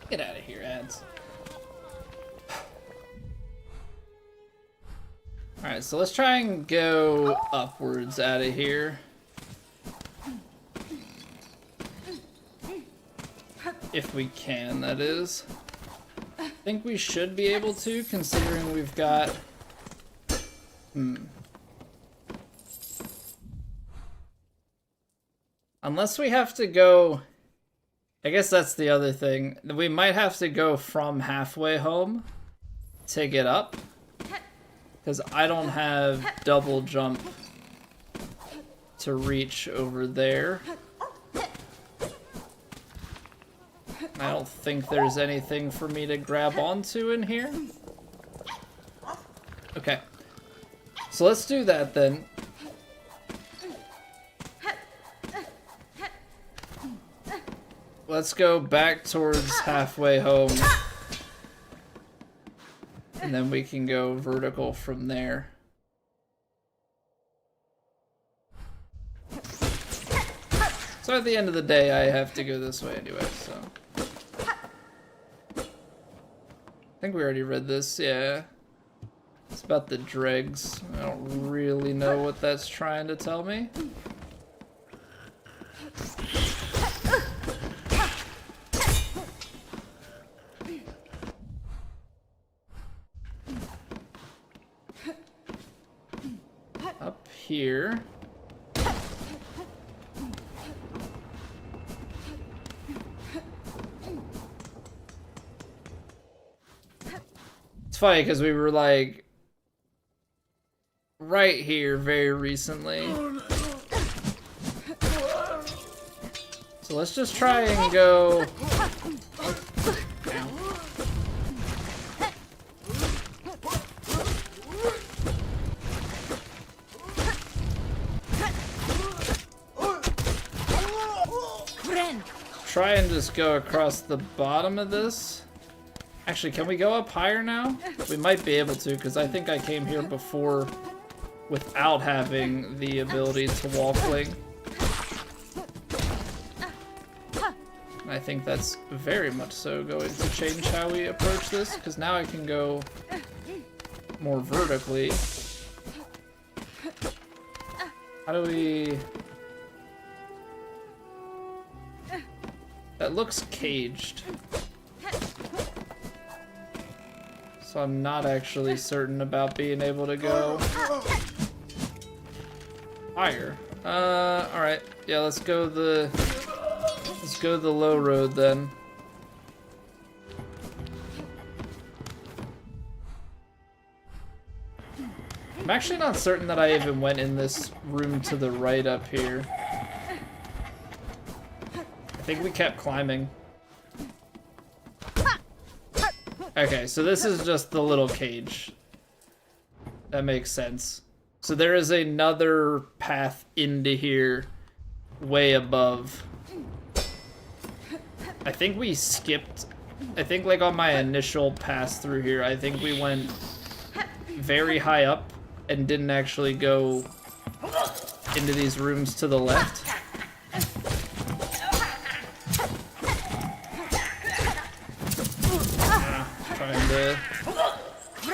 Speaker 1: Get out of here, ads. Alright, so let's try and go upwards out of here. If we can, that is. I think we should be able to, considering we've got... Unless we have to go... I guess that's the other thing. We might have to go from halfway home to get up. Because I don't have double jump to reach over there. I don't think there's anything for me to grab onto in here. Okay. So let's do that then. Let's go back towards halfway home. And then we can go vertical from there. So at the end of the day, I have to go this way anyway, so. I think we already read this, yeah. It's about the dregs. I don't really know what that's trying to tell me. Up here. It's funny because we were like right here very recently. So let's just try and go. Try and just go across the bottom of this. Actually, can we go up higher now? We might be able to, because I think I came here before without having the ability to walkling. And I think that's very much so going to change how we approach this, because now I can go more vertically. How do we... That looks caged. So I'm not actually certain about being able to go higher. Alright. Yeah, let's go the low road then. I'm actually not certain that I even went in this room to the right up here. I think we kept climbing. Okay, so this is just the little cage. That makes sense. So there is another path into here way above. I think we skipped... I think like on my initial pass through here, I think we went very high up and didn't actually go into these rooms to the left.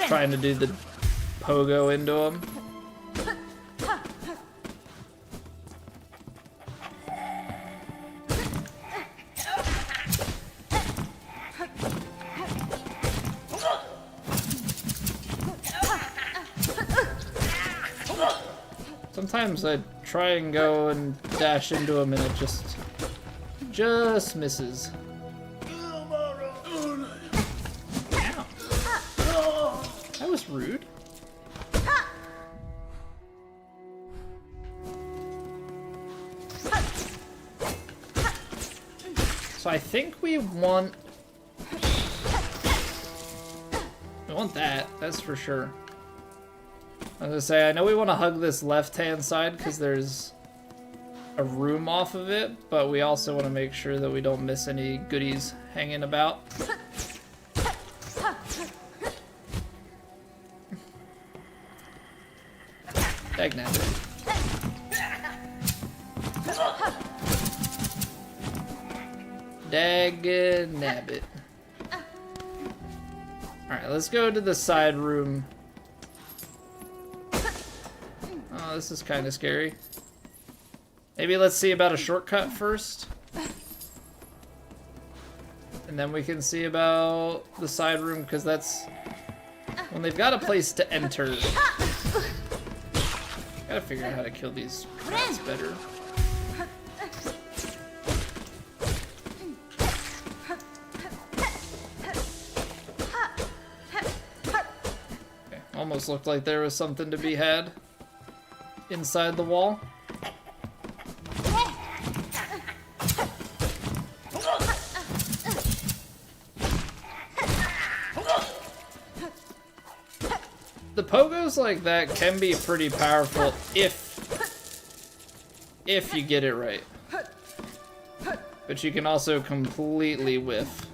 Speaker 1: Trying to do the pogo into him. Sometimes I try and go and dash into him and it just misses. That was rude. So I think we want that, that's for sure. I was gonna say, I know we want to hug this left-hand side because there's a room off of it, but we also want to make sure that we don't miss any goodies hanging about. Dagnabbit. Dagnabbit. Alright, let's go to the side room. Oh, this is kind of scary. Maybe let's see about a shortcut first. And then we can see about the side room, because that's when they've got a place to enter. Gotta figure out how to kill these rats better. Okay, almost looked like there was something to be had inside the wall. The pogos like that can be pretty powerful if you get it right. But you can also completely whiff.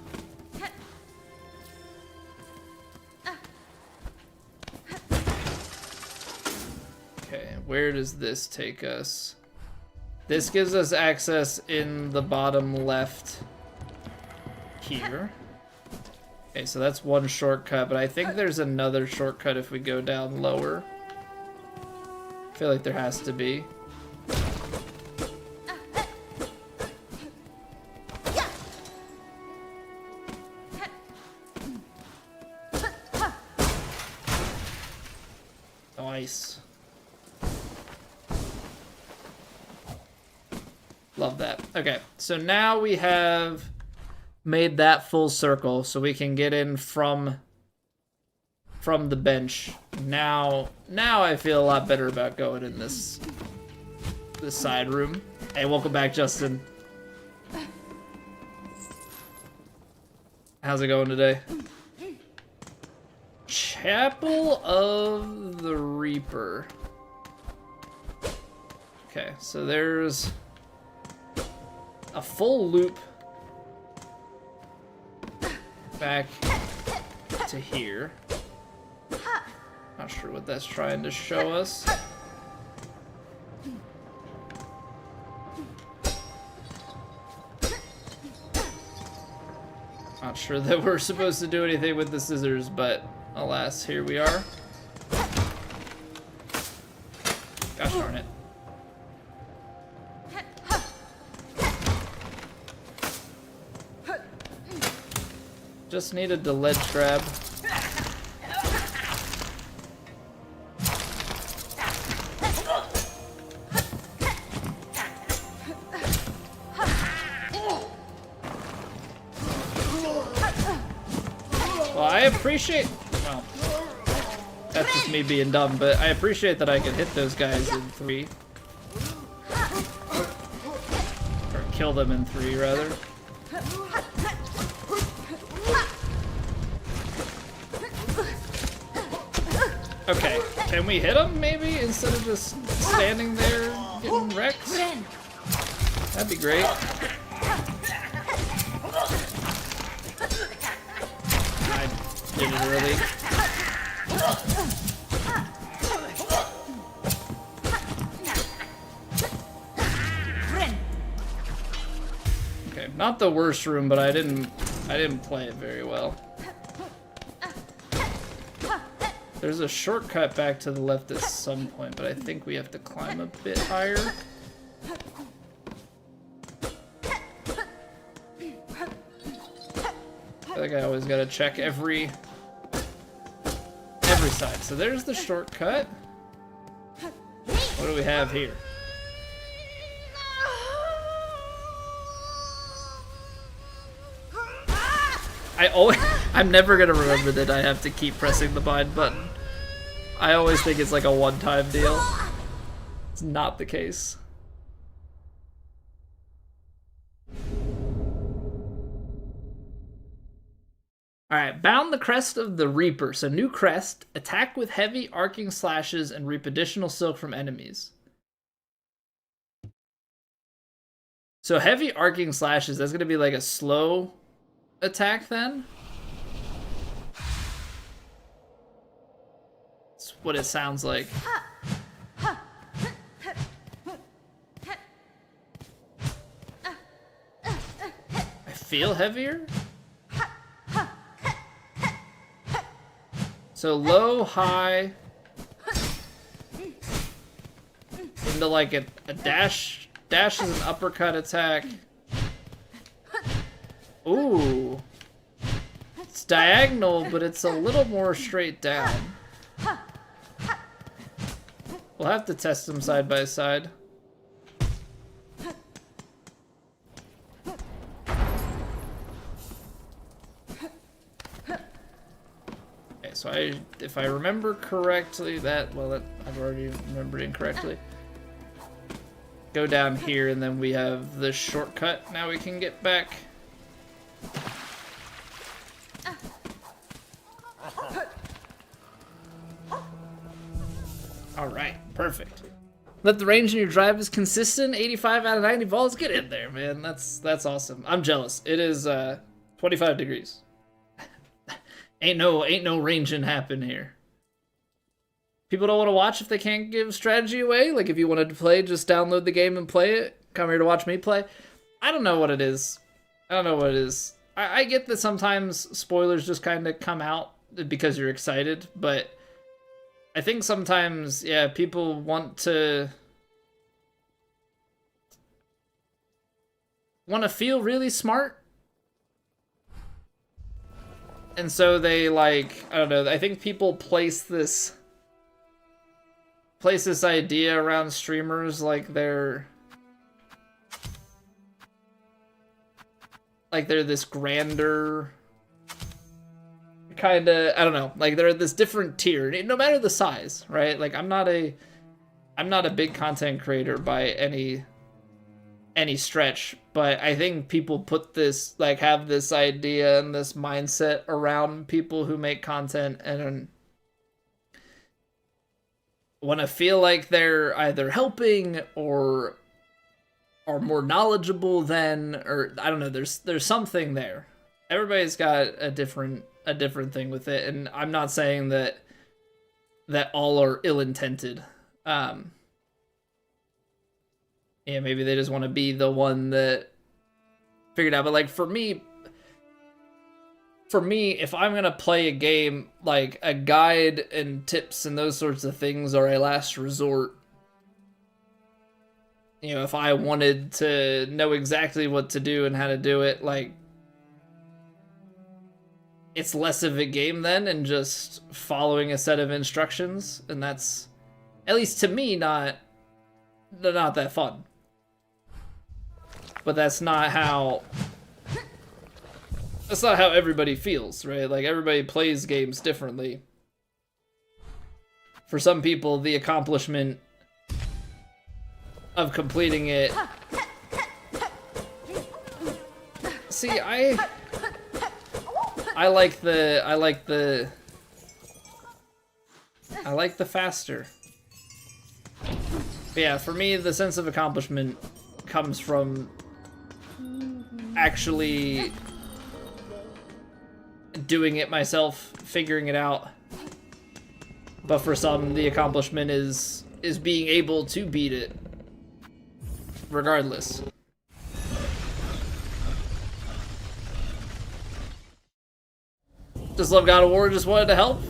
Speaker 1: Okay, where does this take us? This gives us access in the bottom left here. Okay, so that's one shortcut, but I think there's another shortcut if we go down lower. I feel like there has to be. Nice. Love that. Okay, so now we have made that full circle so we can get in from the bench. Now I feel a lot better about going in this side room. Hey, welcome back, Justin. How's it going today? Chapel of the Reaper. Okay, so there's a full loop back to here. Not sure what that's trying to show us. Not sure that we're supposed to do anything with the scissors, but alas, here we are. Gosh darn it. Just needed the ledge grab. Well, I appreciate... Well, that's just me being dumb, but I appreciate that I can hit those guys in 3. Or kill them in 3, rather. Okay, can we hit him, maybe, instead of just standing there getting wrecked? That'd be great. I did it early. Okay, not the worst room, but I didn't play it very well. There's a shortcut back to the left at some point, but I think we have to climb a bit higher. I think I always gotta check every side. So there's the shortcut. What do we have here? I'm never gonna remember that I have to keep pressing the bind button. I always think it's like a one-time deal. It's not the case. Alright, bound the crest of the Reaper. So new crest, attack with heavy arcing slashes and reap additional silk from enemies. So heavy arcing slashes, that's gonna be like a slow attack then? That's what it sounds like. I feel heavier? So low, high, into like a dash. Dash is an uppercut attack. Ooh. It's diagonal, but it's a little more straight down. We'll have to test them side by side. Okay, so if I remember correctly, I've already remembered incorrectly. Go down here, and then we have the shortcut. Now we can get back. Alright, perfect. Let the range in your drive is consistent. 85 out of 90 balls. Get in there, man. That's awesome. I'm jealous. It is 25 degrees. ain't no ranging happen here. People don't want to watch if they can't give strategy away. Like, if you wanted to play, just download the game and play it. Come here to watch me play. I don't know what it is. I get that sometimes spoilers just kind of come out because you're excited, but I think sometimes, yeah, people want to feel really smart. And so they, like, I don't know, I think people place this idea around streamers like they're this grander kind of, I don't know, like they're this different tier, no matter the size, right? Like I'm not a big content creator by any stretch, but I think people put this, like, have this idea and this mindset around people who make content and want to feel like they're either helping or are more knowledgeable than, or I don't know, there's something there. Everybody's got a different thing with it, and I'm not saying that all are ill-intended. Yeah, maybe they just want to be the one that figured out, but like for me, if I'm gonna play a game, like a guide and tips and those sorts of things are a last resort. You know, if I wanted to know exactly what to do and how to do it, like, it's less of a game then and just following a set of instructions, and that's, at least to me, not that fun. But that's not how everybody feels, right? Like, everybody plays games differently. For some people, the accomplishment of completing it. See, I like the faster. But yeah, for me, the sense of accomplishment comes from actually doing it myself, figuring it out. But for some, the accomplishment is being able to beat it regardless. Just love God of War, just wanted to help.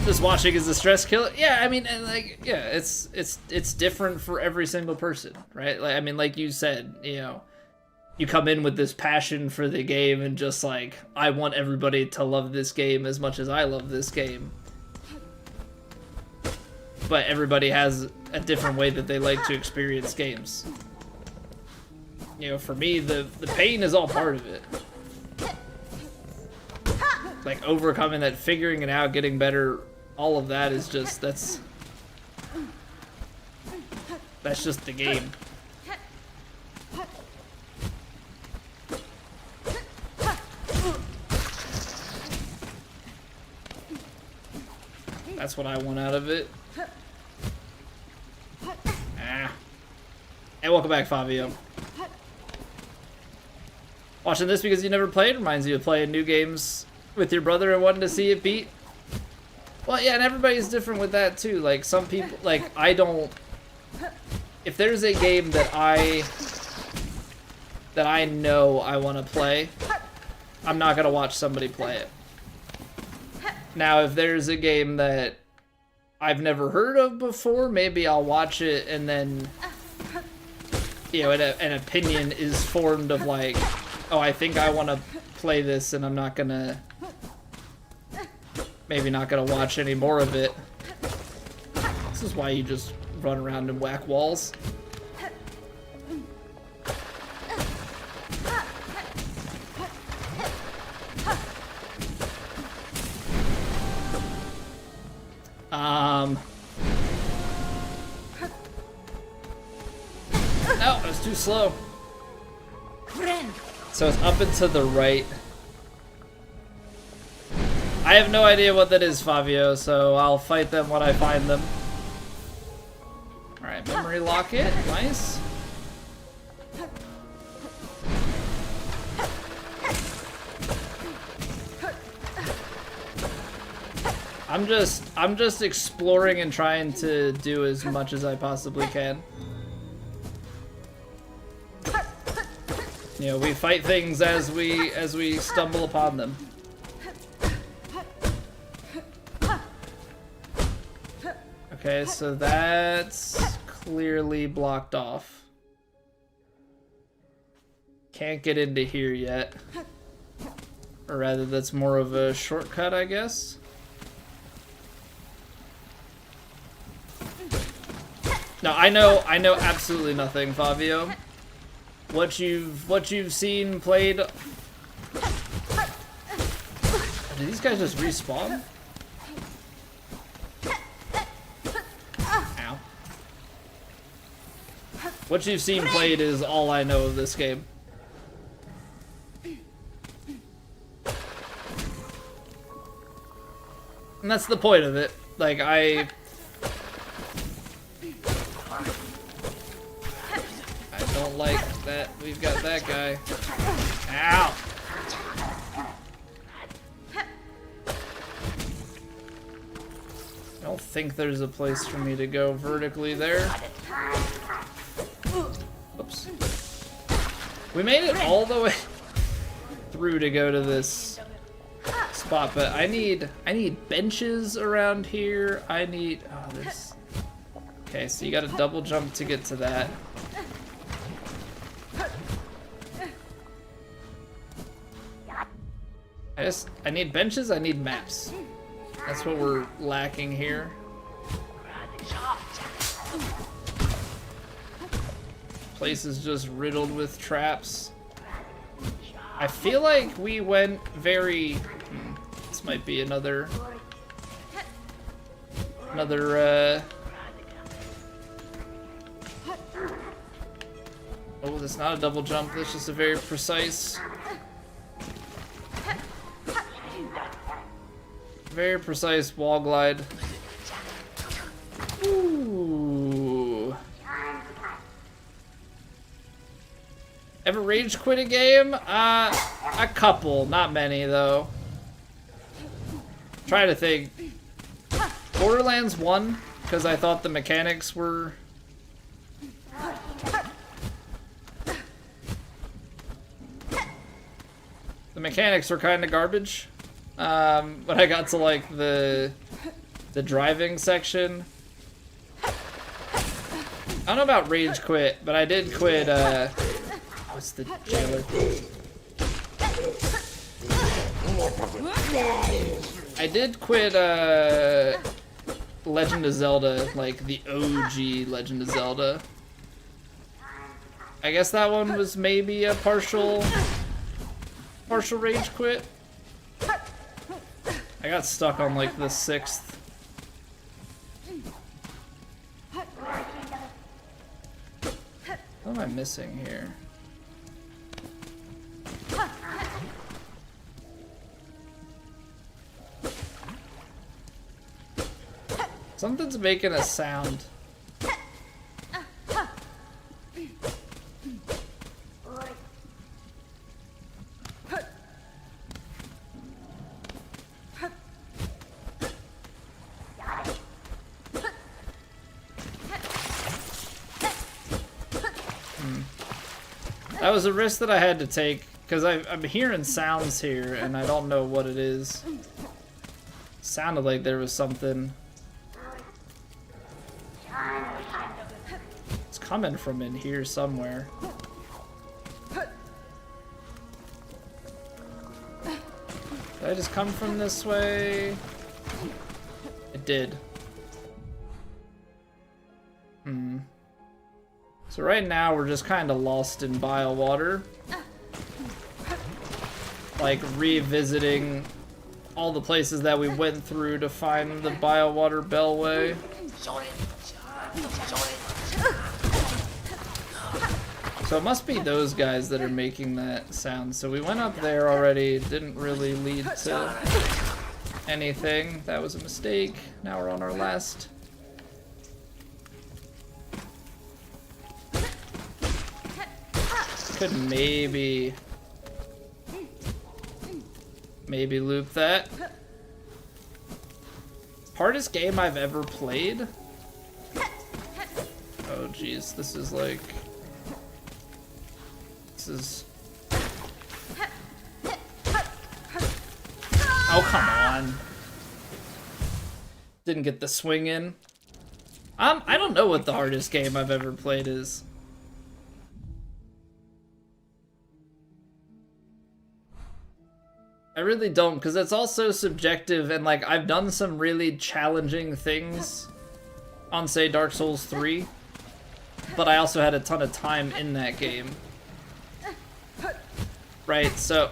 Speaker 1: Just watching is a stress killer. Yeah, I mean, and like, yeah, it's different for every single person, right? Like, I mean, like you said, you know, you come in with this passion for the game and just like, I want everybody to love this game as much as I love this game. But everybody has a different way that they like to experience games. You know, for me, the pain is all part of it. Like, overcoming that, figuring it out, getting better, all of that is just, that's just the game. That's what I want out of it. Ah. And welcome back, Fabio. Watching this because you never played reminds you of playing new games with your brother and wanting to see it beat. Well, yeah, and everybody's different with that too. Like, some people, like, I don't, if there's a game that I know I want to play, I'm not gonna watch somebody play it. Now, if there's a game that I've never heard of before, maybe I'll watch it and then, you know, an opinion is formed of like, oh, I think I want to play this and I'm not gonna, maybe not gonna watch any more of it. This is why you just run around and whack walls. No, it was too slow. So it's up and to the right. I have no idea what that is, Fabio, so I'll fight them when I find them. Alright, memory lock it. Nice. I'm just exploring and trying to do as much as I possibly can. You know, we fight things as we stumble upon them. Okay, so that's clearly blocked off. Can't get into here yet. Or rather, that's more of a shortcut, I guess. No, I know absolutely nothing, Fabio. What you've seen, played. Did these guys just respawn? Ow. What you've seen played is all I know of this game. And that's the point of it. Like, I don't like that we've got that guy. Ow! I don't think there's a place for me to go vertically there. Oops. We made it all the way through to go to this spot, but I need benches around here. I need there's. Okay, so you got to double jump to get to that. I need benches, I need maps. That's what we're lacking here. Place is just riddled with traps. I feel like we went very... this might be another... Oh, that's not a double jump, that's just a very precise... Very precise wall glide. Ooh. Ever rage quit a game? A couple, not many though. Try to think. Borderlands 1, because I thought the mechanics were... The mechanics were kind of garbage. When I got to like the driving section, I don't know about rage quit, but I did quit. What's the jailer? I did quit. Legend of Zelda, like the OG Legend of Zelda. I guess that one was maybe a partial rage quit. I got stuck on like the 6th. What am I missing here? Something's making a sound. That was a risk that I had to take, because I'm hearing sounds here, and I don't know what it is. Sounded like there was something. It's coming from in here somewhere. Did I just come from this way? It did. So right now we're just kind of lost in biowater. Like revisiting all the places that we went through to find the biowater bellway. So it must be those guys that are making that sound. So we went up there already, didn't really lead to anything. That was a mistake. Now we're on our last. Could maybe loop that. Hardest game I've ever played? Oh geez, this is like... This is... Oh, come on. Didn't get the swing in. I don't know what the hardest game I've ever played is. I really don't, because it's also subjective, and like I've done some really challenging things on, say, Dark Souls 3, but I also had a ton of time in that game. Right, so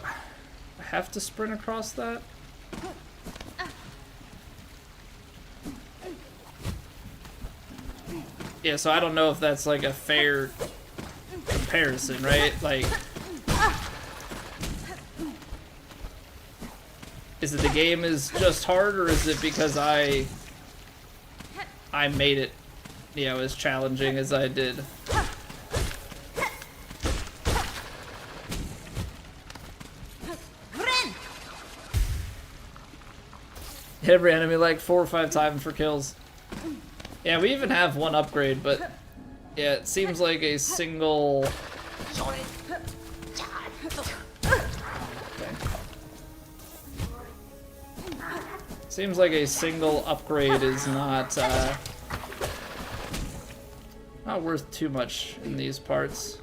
Speaker 1: I have to sprint across that? Yeah, so I don't know if that's like a fair comparison, right? Like, is it the game is just hard, or is it because I made it, you know, as challenging as I did? Hit every enemy like 4 or 5 times for kills. Yeah, we even have one upgrade, but yeah, it seems like a single... Seems like a single upgrade is not worth too much in these parts.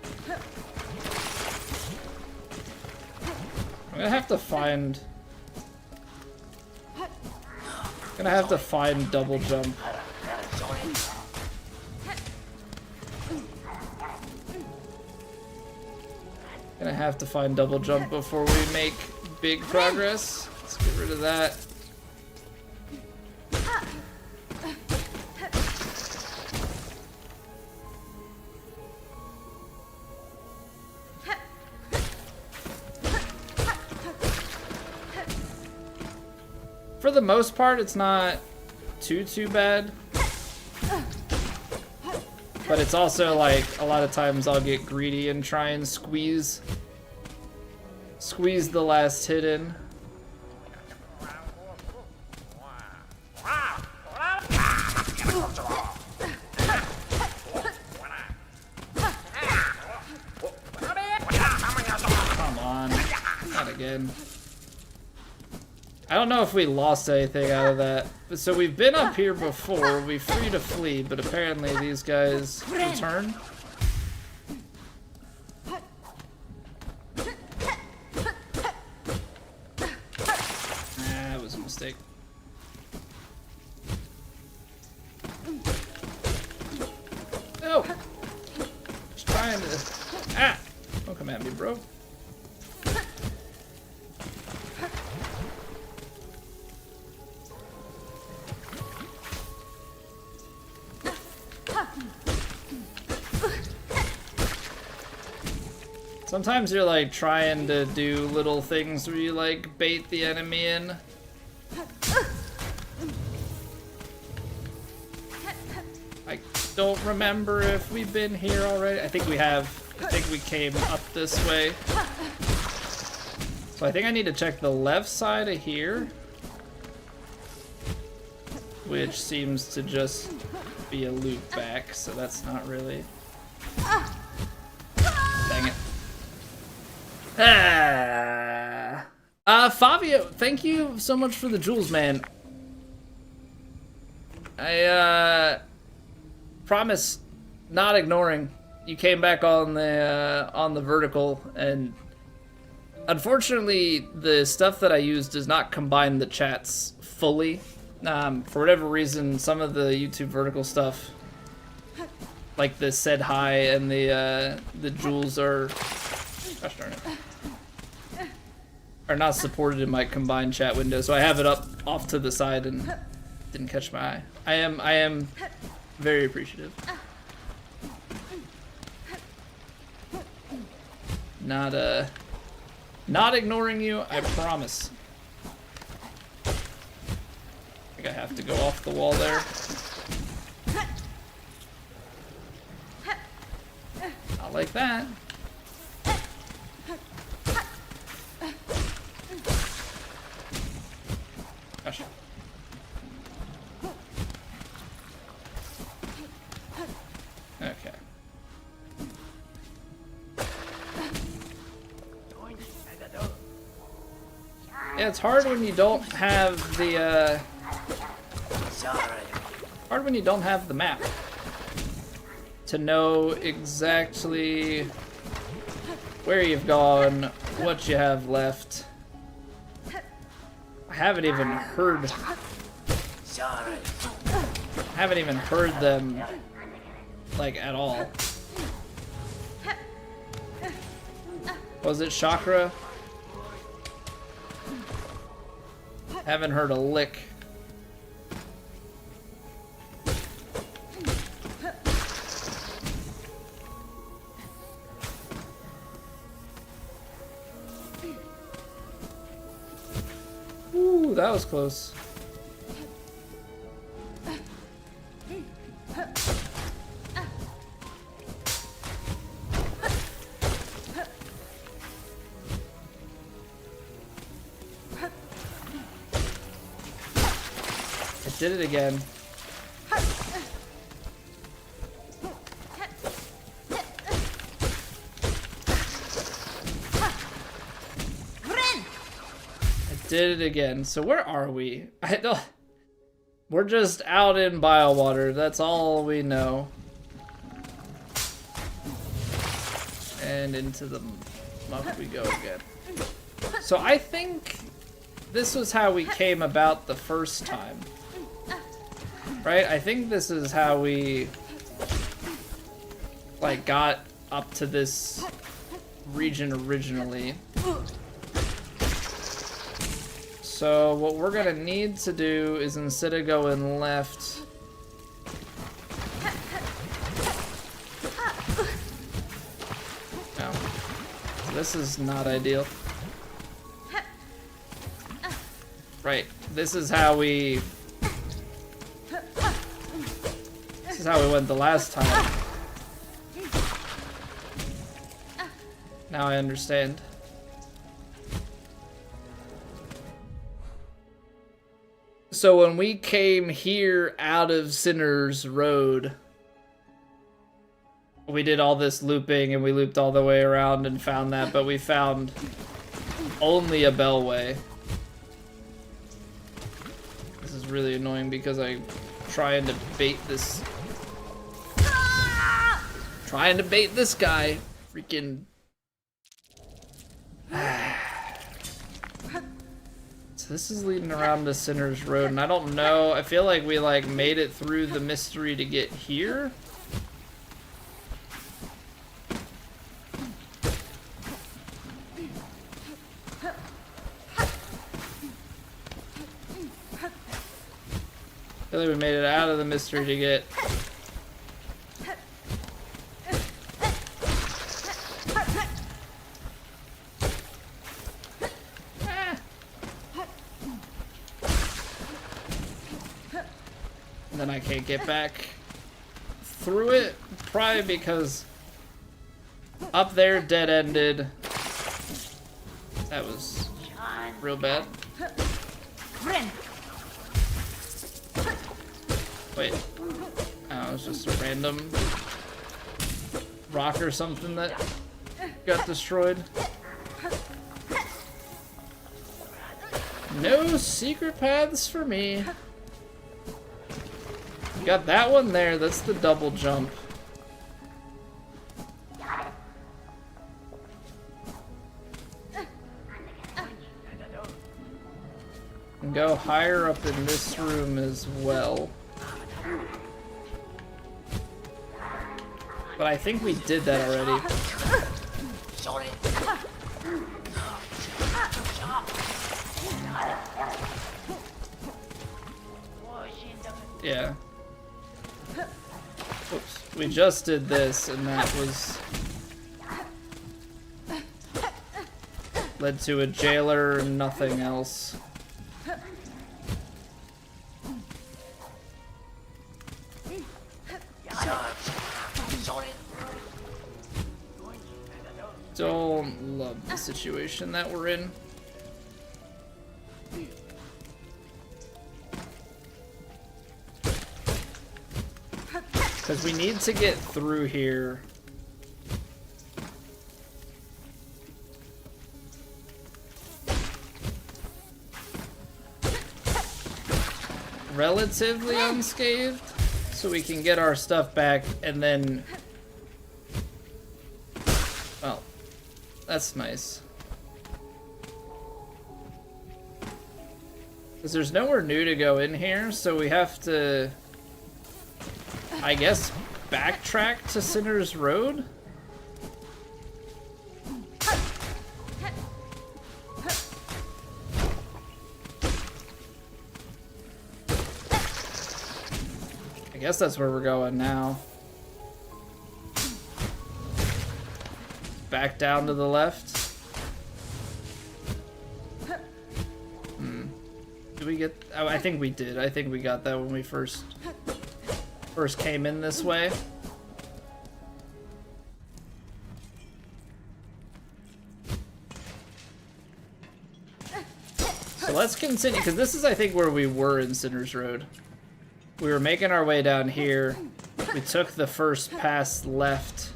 Speaker 1: I'm gonna have to find double jump. Gonna have to find double jump before we make big progress. Let's get rid of that. For the most part, it's not too bad. But it's also like, a lot of times I'll get greedy and try and squeeze the last hit in. Come on, not again. I don't know if we lost anything out of that. But so we've been up here before, we freed a flea, but apparently these guys return. That was a mistake. No! Just trying to... Ah! Don't come at me, bro. Sometimes you're like trying to do little things where you like bait the enemy in. I don't remember if we've been here already. I think we have. I think we came up this way. So I think I need to check the left side of here, which seems to just be a loop back, so that's not really... Dang it. Fabio, thank you so much for the jewels, man. I promise not ignoring. You came back on the vertical, and unfortunately the stuff that I use does not combine the chats fully. For whatever reason, some of the YouTube vertical stuff, like the said hi and the jewels are, gosh darn it, are not supported in my combined chat window. So I have it up off to the side and didn't catch my eye. I am very appreciative. Not ignoring you, I promise. I think I have to go off the wall there. Not like that. Gosh. Okay. Yeah, it's hard when you don't have the hard when you don't have the map to know exactly where you've gone, what you have left. I haven't even heard them like at all. Was it chakra? Haven't heard a lick. Ooh, that was close. Did it again. I did it again. So where are we? I don't. We're just out in Biowater. That's all we know. And into the muck we go again. So I think this was how we came about the first time. Right? I think this is how we like got up to this region originally. So what we're gonna need to do is, instead of going left, no, this is not ideal. Right, this is how we went the last time. Now I understand. So when we came here out of Sinner's Road, we did all this looping and we looped all the way around and found that, but we found only a bellway. This is really annoying because I'm trying to bait this guy. Freaking. So this is leading around to Sinner's Road, and I don't know. I feel like we like made it through the mystery to get here. I feel like we made it out of the mystery to get. And then I can't get back through it, probably because up there dead-ended. That was real bad. Wait, oh, it was just a random rock or something that got destroyed. No secret paths for me. got that one there. That's the double jump. And go higher up in this room as well. But I think we did that already. Yeah. Oops. We just did this, and that was... led to a jailer and nothing else. Don't love the situation that we're in. Because we need to get through here. Relatively unscathed, so we can get our stuff back and then... well, that's nice. Because there's nowhere new to go in here, so we have to... I guess backtrack to Sinner's Road? I guess that's where we're going now. Back down to the left. Did we get... oh, I think we did. I think we got that when we first came in this way. So let's continue, because this is, I think, where we were in Sinner's Road. We were making our way down here. We took the first pass left.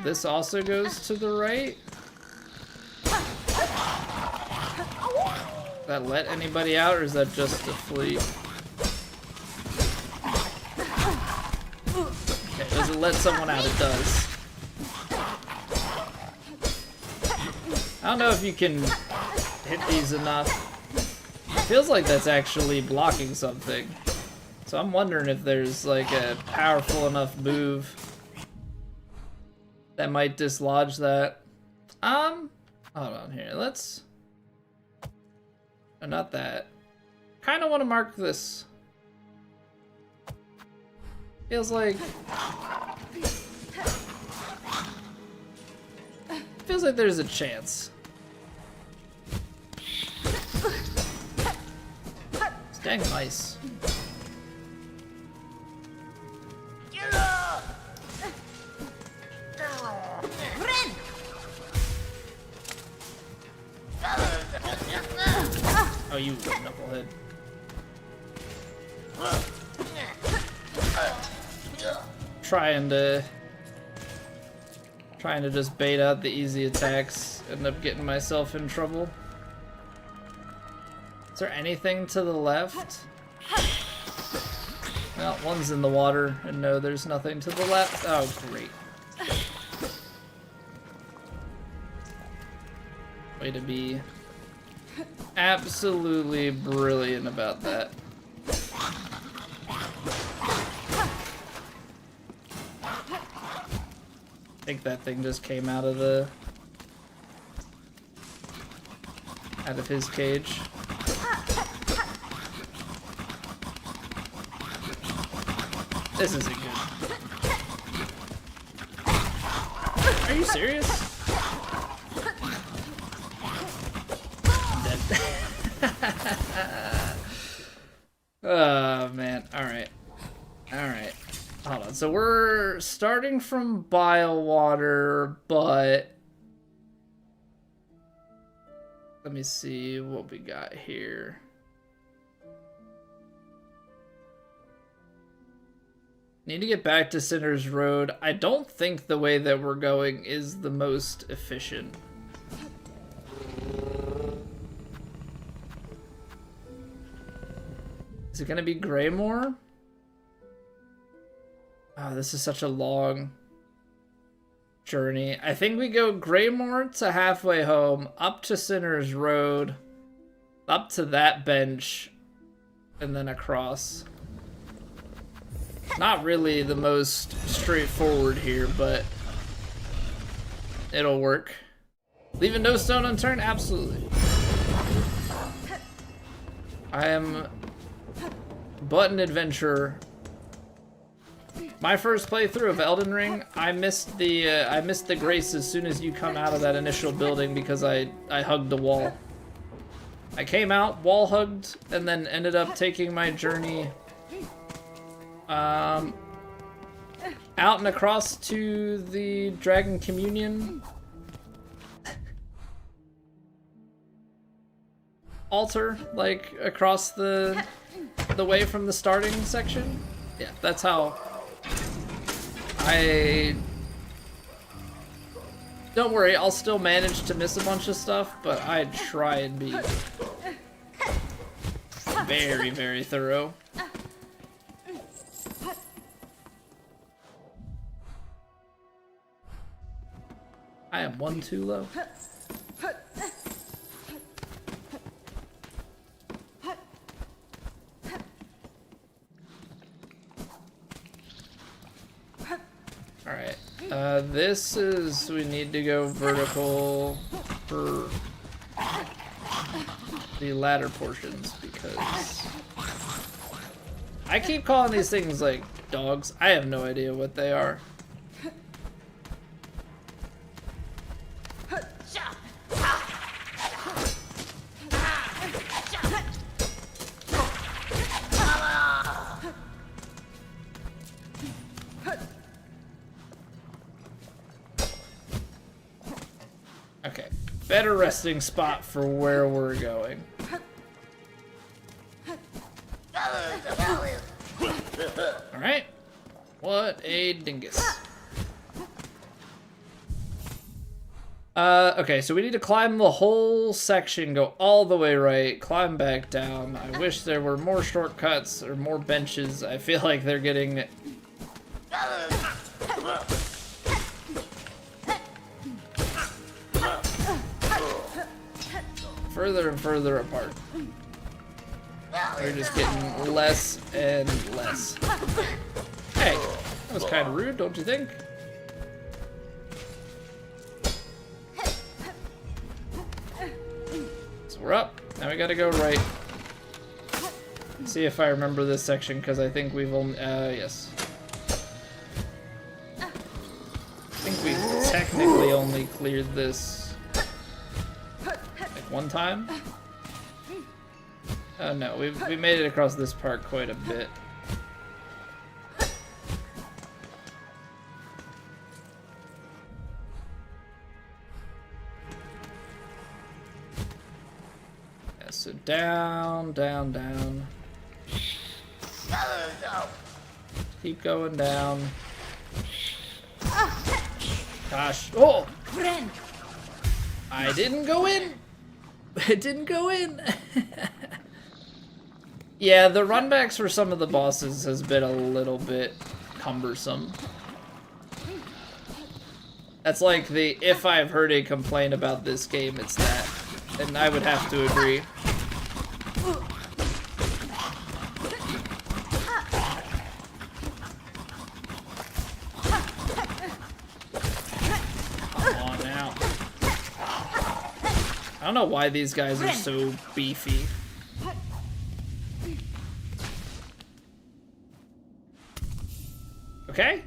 Speaker 1: This also goes to the right. That let anybody out, or is that just a fleet? Okay, does it let someone out? It does. I don't know if you can hit these enough. It feels like that's actually blocking something. So I'm wondering if there's like a powerful enough move that might dislodge that. Hold on here. Let's... oh, not that. Kind of want to mark this. Feels like... feels like there's a chance. It's dang nice. Oh, you knucklehead. Trying to just bait out the easy attacks, end up getting myself in trouble. Is there anything to the left? Well, one's in the water, and no, there's nothing to the left. Oh, great. Way to be absolutely brilliant about that. I think that thing just came out of his cage. This isn't good. Are you serious? Oh man, alright. Alright. Hold on. So we're starting from bile water, but let me see what we got here. Need to get back to Sinner's Road. I don't think the way that we're going is the most efficient. Is it gonna be Greymore? Oh, this is such a long journey. I think we go Greymore to Halfway Home, up to Sinner's Road, up to that bench, and then across. Not really the most straightforward here, but it'll work. Leaving no stone unturned? Absolutely. I am but an adventurer. My first playthrough of Elden Ring, I missed the grace as soon as you come out of that initial building because I hugged the wall. I came out, wall hugged, and then ended up taking my journey out and across to the Dragon Communion altar, like across the way from the starting section. Yeah, that's how don't worry, I'll still manage to miss a bunch of stuff, but I try and be very, very thorough. I am one too low. Alright, this is, we need to go vertical for the latter portions because I keep calling these things like dogs. I have no idea what they are. Okay, better resting spot for where we're going. Alright, what a dingus. Okay, so we need to climb the whole section, go all the way right, climb back down. I wish there were more shortcuts or more benches. I feel like they're getting further and further apart. We're just getting less and less. Hey, that was kind of rude, don't you think? So we're up. Now we gotta go right. See if I remember this section, because I think we've only... yes. I think we technically only cleared this one time? Oh no, we made it across this part quite a bit. Yeah, so down, down, down. Keep going down. Gosh, oh! I didn't go in! It didn't go in! Yeah, the runbacks for some of the bosses has been a little bit cumbersome. That's like the, if I've heard a complaint about this game, it's that. And I would have to agree. Come on now. I don't know why these guys are so beefy. Okay.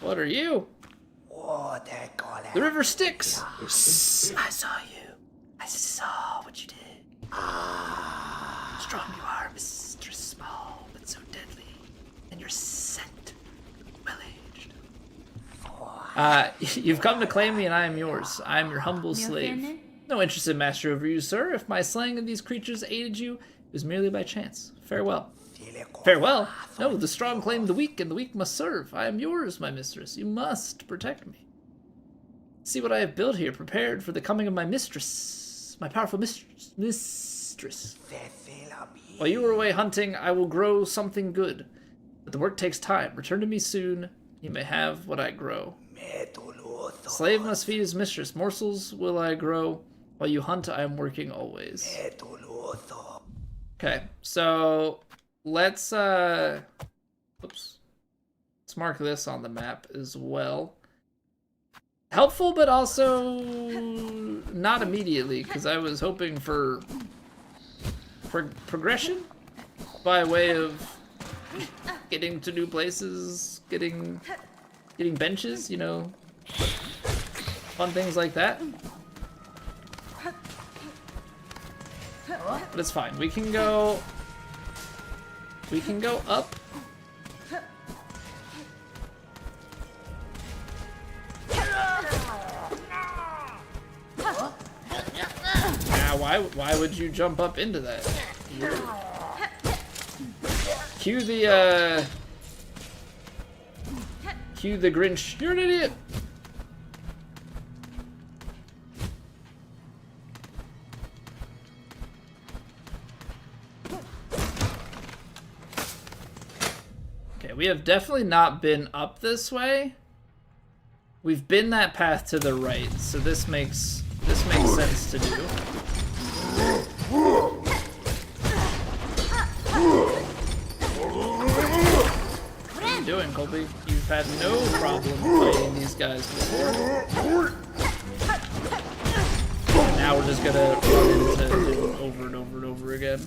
Speaker 1: What are you? The river Styx. I saw you. I saw what you did. Strong you are, mistress, small but so deadly, and your scent well-aged. You've come to claim me, and I am yours. I am your humble slave. No interest in master over you, sir. If my slaying of these creatures aided you, it was merely by chance. Farewell. Farewell? No, the strong claim the weak, and the weak must serve. I am yours, my mistress. You must protect me. See what I have built here, prepared for the coming of my mistress. my powerful mistress. While you were away hunting, I will grow something good. But the work takes time. Return to me soon. You may have what I grow. Slave must feed his mistress. Morsels will I grow. While you hunt, I am working always. Okay, so let's oops. Let's mark this on the map as well. Helpful, but also not immediately, because I was hoping for progression by way of getting to new places, getting benches, you know, fun things like that. But it's fine. We can go up. Now, why would you jump up into that? Cue the Grinch. You're an idiot. Okay, we have definitely not been up this way. We've been that path to the right, so this makes sense to do. What are you doing, Colby? You've had no problem fighting these guys before. And now we're just gonna run into it over and over and over again.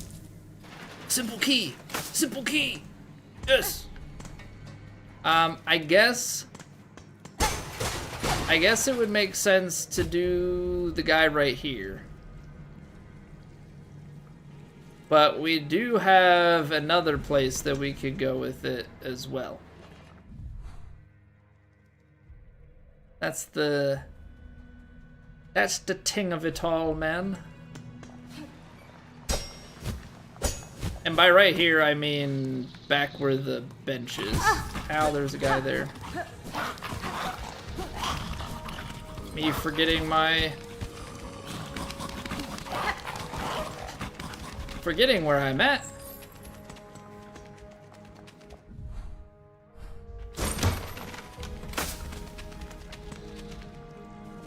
Speaker 1: Simple key! Simple key! Yes! I guess it would make sense to do the guy right here. But we do have another place that we could go with it as well. That's the ting of it all, man. And by right here, I mean back where the bench is. Ow, there's a guy there. Me forgetting where I'm at.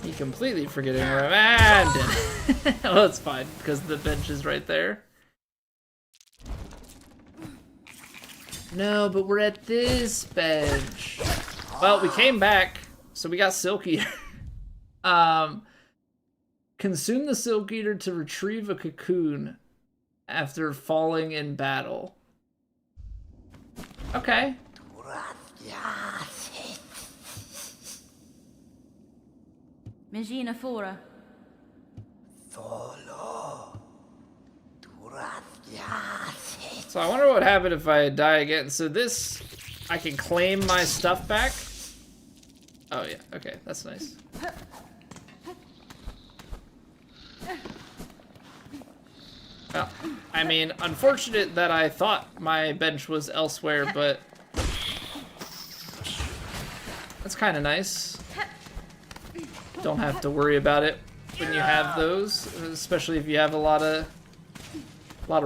Speaker 1: Me completely forgetting where I'm at. Well, it's fine because the bench is right there. No, but we're at this bench. Well, we came back, so we got Silk Eater. Consume the Silk Eater to retrieve a cocoon after falling in battle. Okay.
Speaker 4: Megina Fora.
Speaker 1: So I wonder what would happen if I die again. So this, I can claim my stuff back. Oh yeah, okay, that's nice. Well, I mean, unfortunate that I thought my bench was elsewhere, but that's kind of nice. Don't have to worry about it when you have those, especially if you have a lot of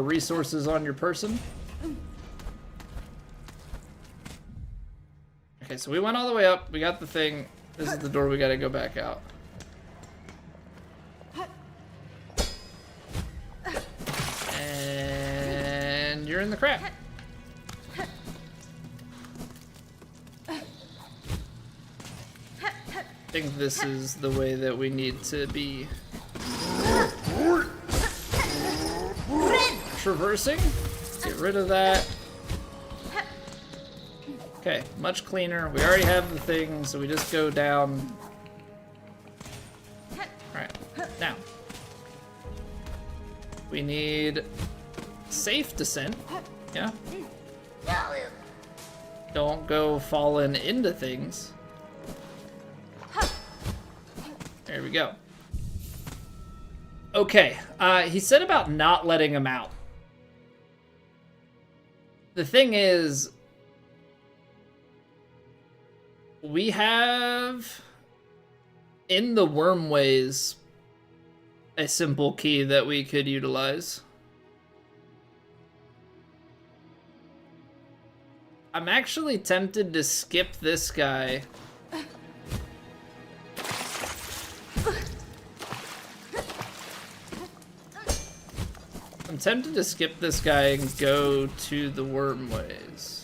Speaker 1: resources on your person. Okay, so we went all the way up. We got the thing. This is the door we gotta go back out. And you're in the crap. I think this is the way that we need to be traversing. Get rid of that. Okay, much cleaner. We already have the thing, so we just go down. Alright, now. We need safe descent. Yeah. Don't go falling into things. There we go. Okay, he said about not letting him out. The thing is, we have in the wormways a simple key that we could utilize. I'm actually tempted to skip this guy. I'm tempted to skip this guy and go to the wormways.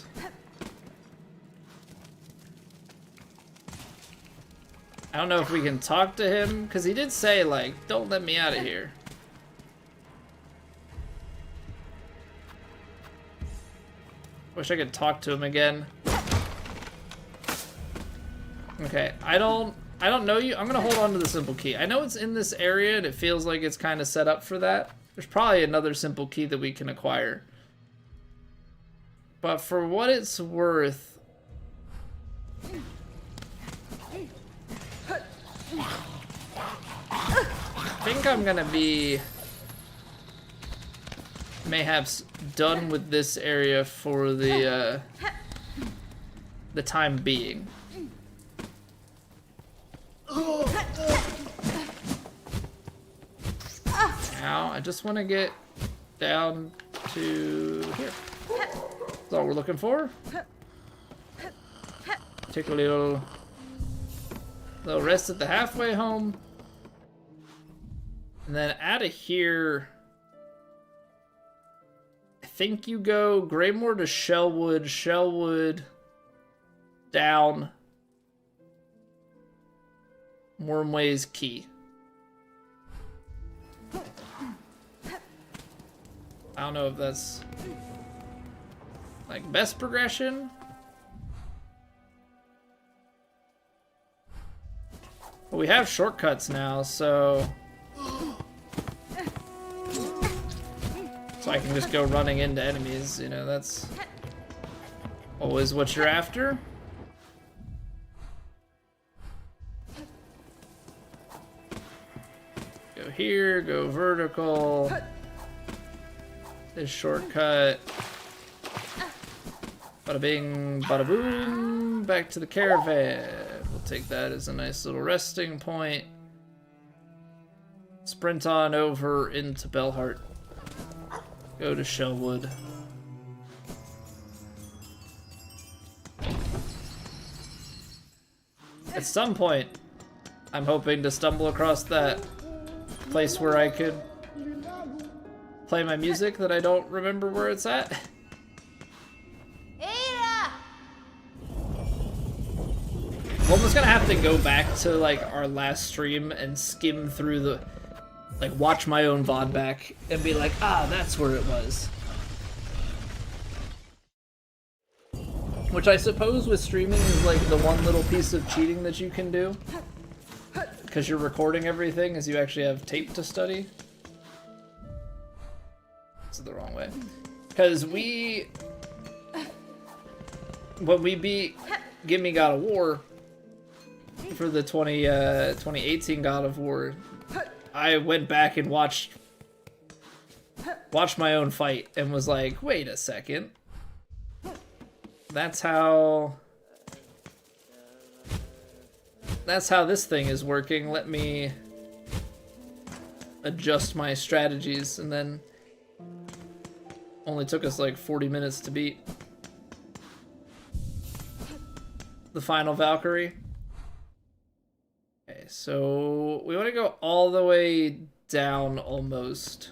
Speaker 1: I don't know if we can talk to him, because he did say, like, don't let me out of here. Wish I could talk to him again. Okay, I don't know you. I'm gonna hold on to the simple key. I know it's in this area and it feels like it's kind of set up for that. There's probably another simple key that we can acquire. But for what it's worth, I think I'm gonna be mayhaps done with this area for the time being. Now, I just want to get down to here. That's all we're looking for. Take a little rest at the halfway home. And then out of here, I think you go Greymore to Shellwood, Shellwood down, Wormways Key. I don't know if that's like best progression. But we have shortcuts now, so I can just go running into enemies, you know, that's always what you're after. Go here, go vertical. This shortcut. Bada bing, bada boom. Back to the caravan. We'll take that as a nice little resting point. Sprint on over into Bellheart. Go to Shellwood. At some point, I'm hoping to stumble across that place where I could play my music that I don't remember where it's at. I'm almost gonna have to go back to like our last stream and skim through the, like, watch my own VOD back and be like, ah, that's where it was. Which I suppose with streaming is like the one little piece of cheating that you can do, because you're recording everything as you actually have tape to study. This is the wrong way. Because when we beat Gimme God of War for the 2018 God of War, I went back and watched my own fight and was like, wait a second. That's how this thing is working. Let me adjust my strategies, and then only took us like 40 minutes to beat the final Valkyrie. Okay, so we want to go all the way down almost.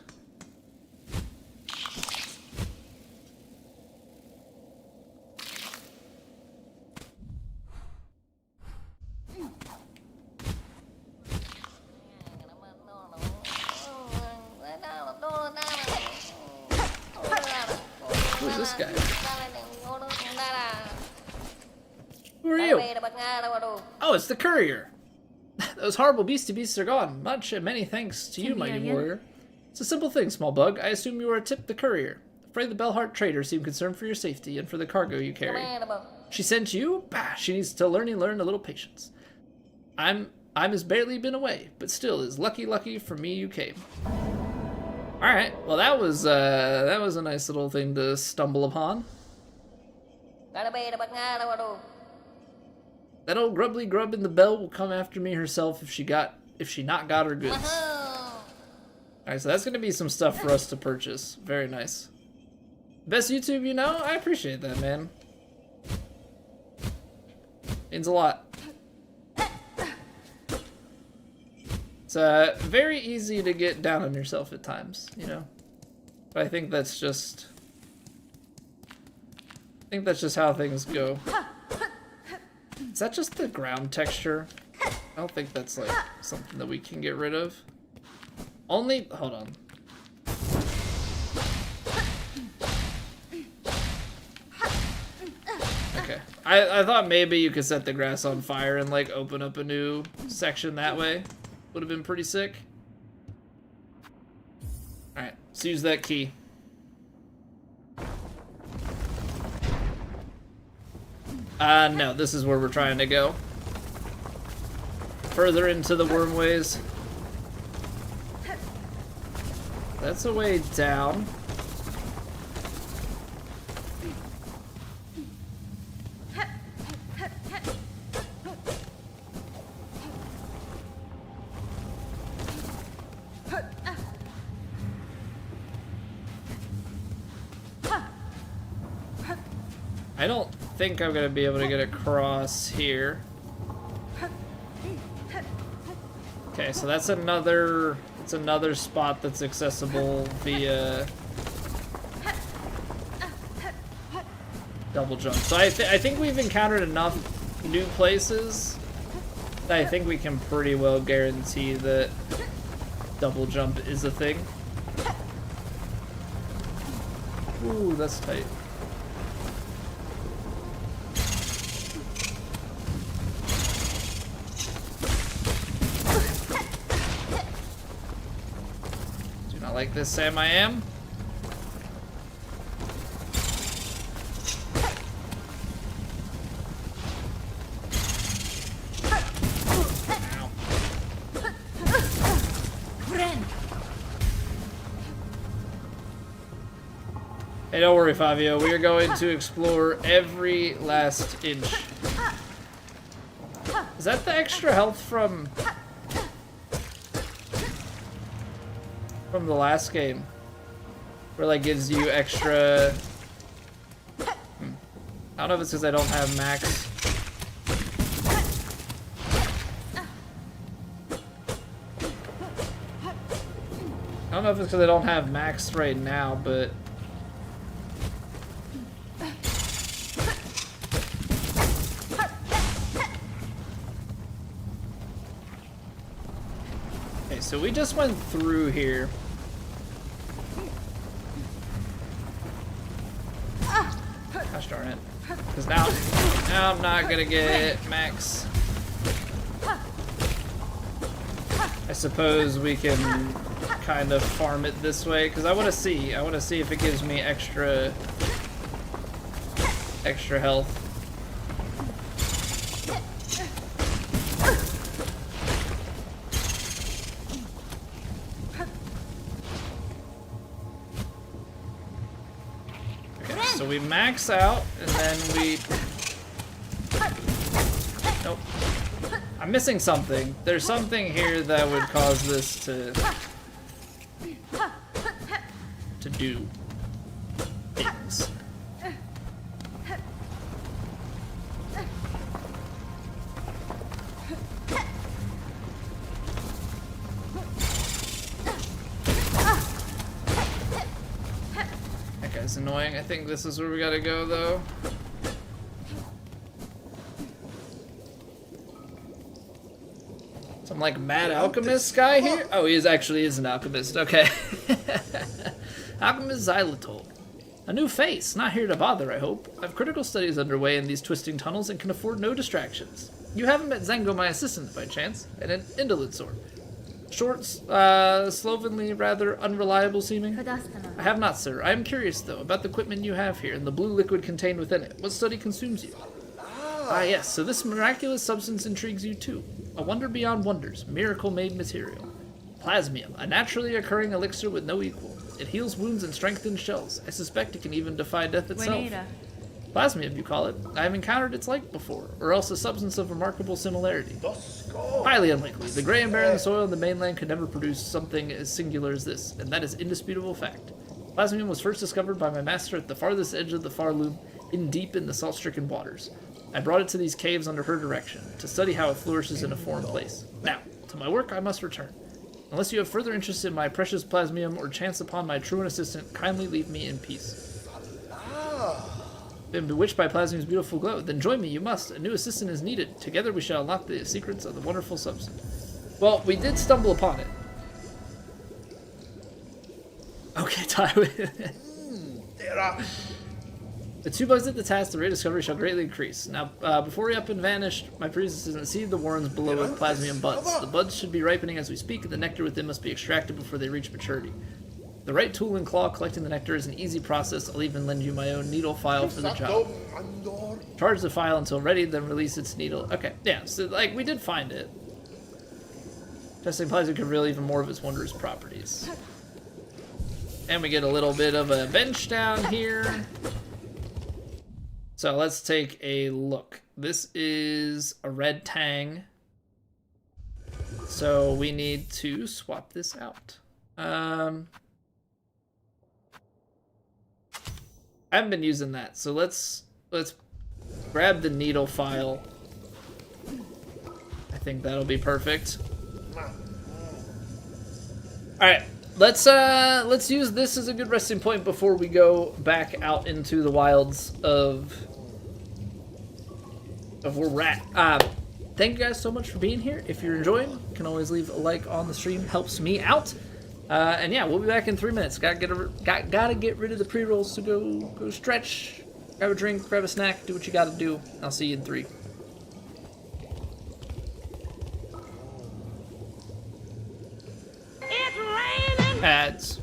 Speaker 1: Who's this guy? Who are you? Oh, it's the courier. Those horrible beasts are gone. Many thanks to you, mighty warrior. It's a simple thing, small bug. I assume you are Tip the courier. Afraid the Bellheart trader seemed concerned for your safety and for the cargo you carry. She sent you? Bah, she needs to learn a little patience. I'm has barely been away, but still is lucky for me you came. Alright, well that was a nice little thing to stumble upon. That old grubbly grub in the bell will come after me herself if she not got her goods. Alright, so that's gonna be some stuff for us to purchase. Very nice. Best YouTube you know? I appreciate that, man. Means a lot. It's very easy to get down on yourself at times, you know? But I think that's just... how things go. Is that just the ground texture? I don't think that's like something that we can get rid of. Only... hold on. Okay. I thought maybe you could set the grass on fire and like open up a new section that way. Would have been pretty sick. Alright, let's use that key. No, this is where we're trying to go. Further into the wormways. That's a way down. I don't think I'm gonna be able to get across here. Okay, so that's another spot that's accessible via double jump. So I think we've encountered enough new places that I think we can pretty well guarantee that double jump is a thing. Ooh, that's tight. Like this, Sam, I am. Ow. Hey, don't worry, Fabio. We are going to explore every last inch. Is that the extra health from the last game, where like gives you extra? I don't know if it's because I don't have max. I don't know if it's because I don't have max right now, but okay. So we just went through here. Gosh darn it. Because now I'm not gonna get max. I suppose we can kind of farm it this way, because I want to see if it gives me extra health. So we max out, and then we... Nope. I'm missing something. There's something here that would cause this to do things. It's annoying. I think this is where we gotta go, though. Some like mad alchemist guy here? Oh, he actually is an alchemist. Okay. Alchemist Xylitol. A new face. Not here to bother, I hope. I have critical studies underway in these twisting tunnels and can afford no distractions. You haven't met Zengo, my assistant, by chance? An indolent sort. Short, slovenly, rather unreliable seeming? I have not, sir. I am curious, though, about the equipment you have here and the blue liquid contained within it. What study consumes you? Ah, yes, so this miraculous substance intrigues you, too. A wonder beyond wonders, miracle-made material. Plasmium, a naturally occurring elixir with no equal. It heals wounds and strengthens shells. I suspect it can even defy death itself. Plasmium, you call it. I have encountered its like before, or else a substance of remarkable similarity. Highly unlikely. The gray and barren soil in the mainland could never produce something as singular as this, and that is indisputable fact. Plasmium was first discovered by my master at the farthest edge of the Farloom, deep in the salt-stricken waters. I brought it to these caves under her direction, to study how it flourishes in a foreign place. Now, to my work I must return. Unless you have further interest in my precious plasmium or chance upon my truant assistant, kindly leave me in peace. Been bewitched by plasmium's beautiful glow? Then join me, you must. A new assistant is needed. Together we shall unlock the secrets of the wonderful substance. Well, we did stumble upon it. Okay, Tywin. The 2 bugs at the task, the rate of discovery shall greatly increase. Now, before we up and vanished, my previous assistant seeded the warrens below with plasmium buds. The buds should be ripening as we speak, and the nectar within must be extracted before they reach maturity. The right tool and claw collecting the nectar is an easy process. I'll even lend you my own needle file for the job. Charge the file until ready, then release its needle. Okay, yeah, so, like, we did find it. Testing plasmium can reveal even more of its wondrous properties. And we get a little bit of a bench down here. So let's take a look. This is a red tang. So we need to swap this out. I haven't been using that, so let's grab the needle file. I think that'll be perfect. All right. Let's use this as a good resting point before we go back out into the wilds of where we're at. Thank you guys so much for being here. If you're enjoying, you can always leave a like on the stream. Helps me out. And yeah, we'll be back in 3 minutes. Gotta get rid of the pre-rolls, so go stretch, grab a drink, grab a snack, do what you gotta do. I'll see you in 3.
Speaker 3: It's raining!
Speaker 1: Ads.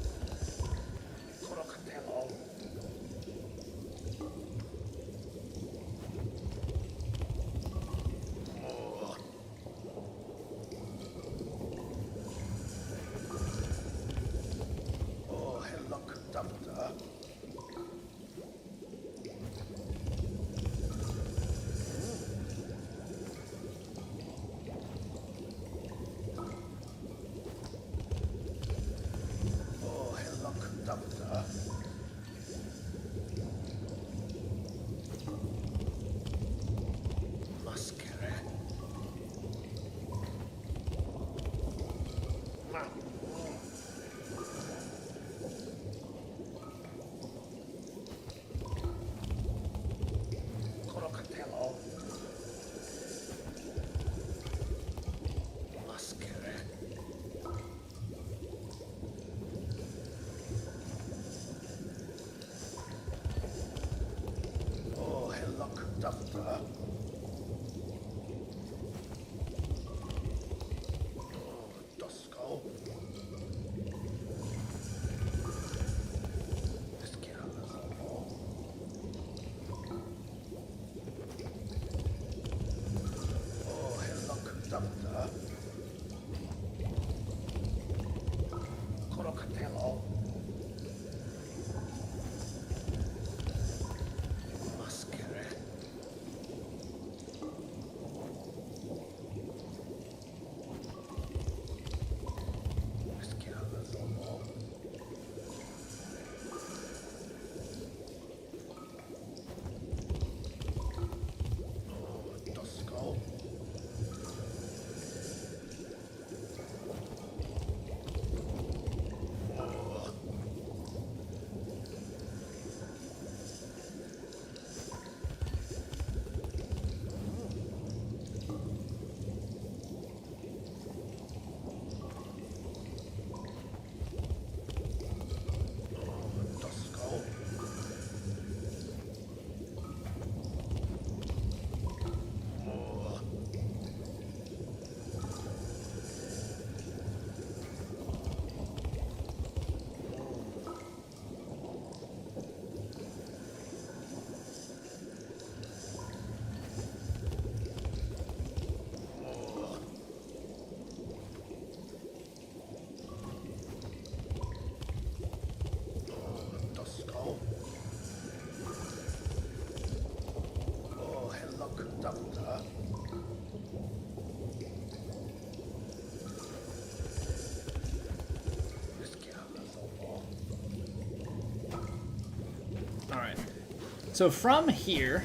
Speaker 1: So from here,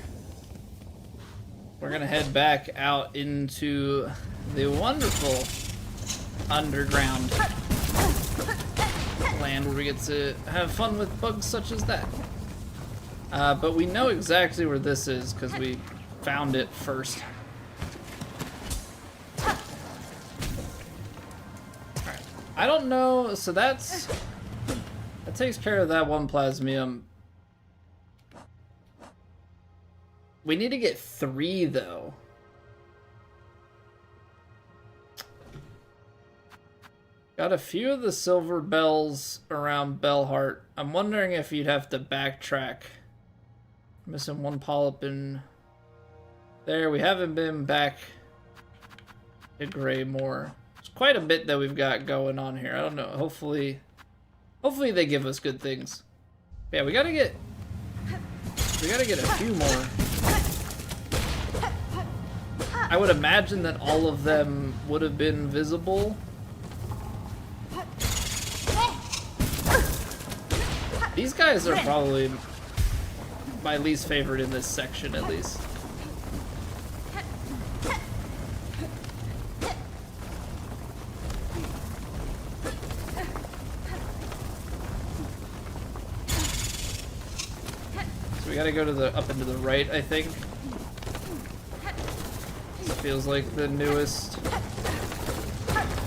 Speaker 1: we're gonna head back out into the wonderful underground land where we get to have fun with bugs such as that. But we know exactly where this is because we found it first. Alright. I don't know, so that takes care of that one plasmium. We need to get 3 though. Got a few of the silver bells around Bellheart. I'm wondering if you'd have to backtrack. Missing 1 polyp in there. We haven't been back to Greymore. It's quite a bit that we've got going on here. I don't know. Hopefully they give us good things. Yeah, we gotta get a few more. I would imagine that all of them would have been visible. These guys are probably my least favorite in this section, at least. So we gotta go to the up and to the right, I think. This feels like the newest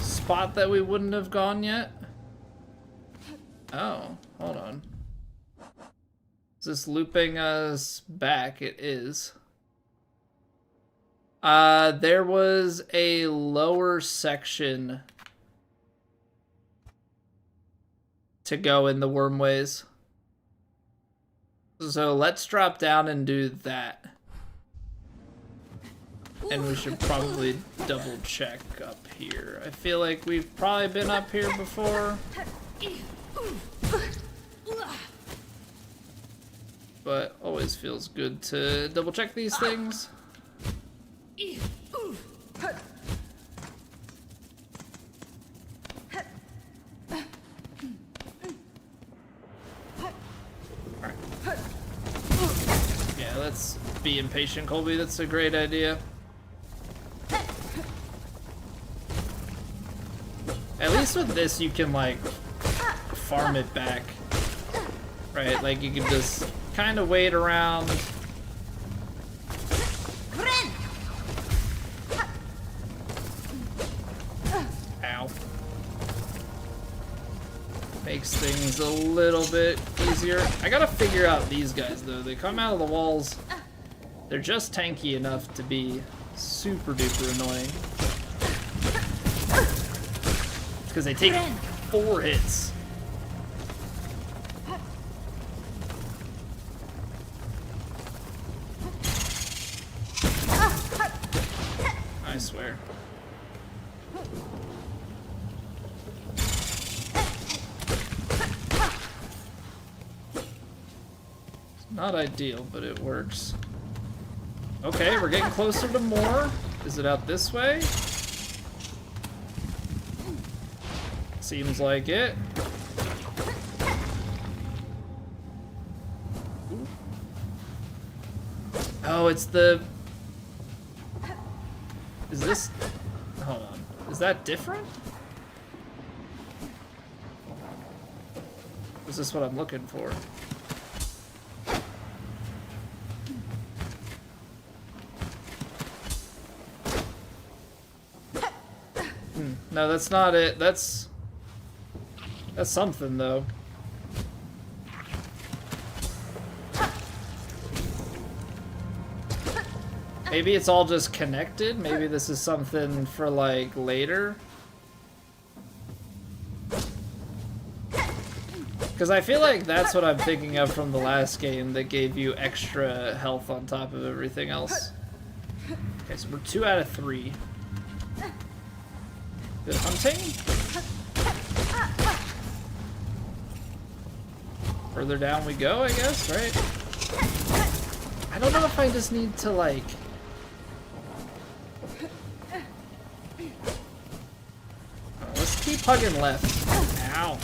Speaker 1: spot that we wouldn't have gone yet. Oh, hold on. Is this looping us back? It is. There was a lower section to go in the wormways. So let's drop down and do that. And we should probably double check up here. I feel like we've probably been up here before. But always feels good to double check these things. Alright. Yeah, let's be impatient, Colby. That's a great idea. At least with this, you can, like, farm it back. Right? Like, you can just kind of wait around. Ow. Makes things a little bit easier. I gotta figure out these guys, though. They come out of the walls. They're just tanky enough to be super duper annoying. Because they take 4 hits. I swear. It's not ideal, but it works. Okay, we're getting closer to more. Is it out this way? Seems like it. Oh, it's the... Is this... Hold on. Is that different? Is this what I'm looking for? No, that's not it. That's something, though. Maybe it's all just connected? Maybe this is something for, like, later? Because I feel like that's what I'm thinking of from the last game that gave you extra health on top of everything else. Okay, so we're 2 out of 3. Good hunting? Further down we go, I guess, right? I don't know if I just need to, like... Let's keep hugging left. Ow.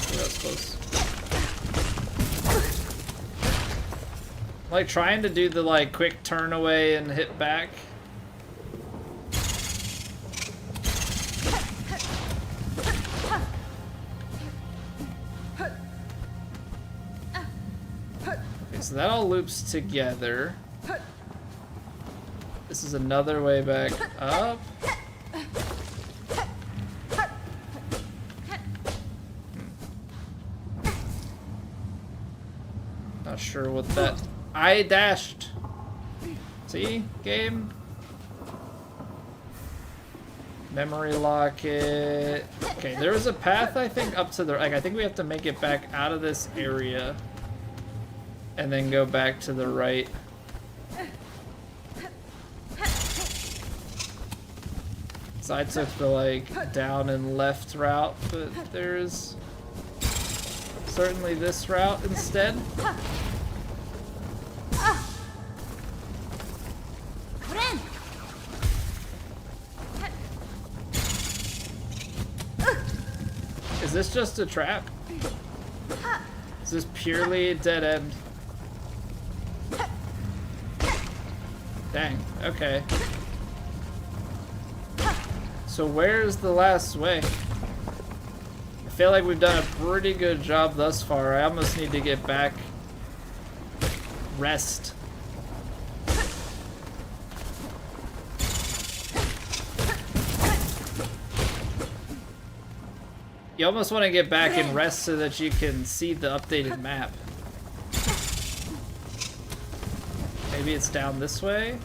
Speaker 1: What else close. Like trying to do the like quick turn away and hit back. Okay, so that all loops together. This is another way back up. Not sure what that... I dashed. See? Game. Memory lock it. Okay, there was a path, I think, up to the... Like, I think we have to make it back out of this area. And then go back to the right. So I took the, like, down and left route, but there's... certainly this route instead. Is this just a trap? Is this purely a dead end? Dang, okay. So where's the last way? I feel like we've done a pretty good job thus far. I almost need to get back. Rest. You almost want to get back and rest so that you can see the updated map. Maybe it's down this way?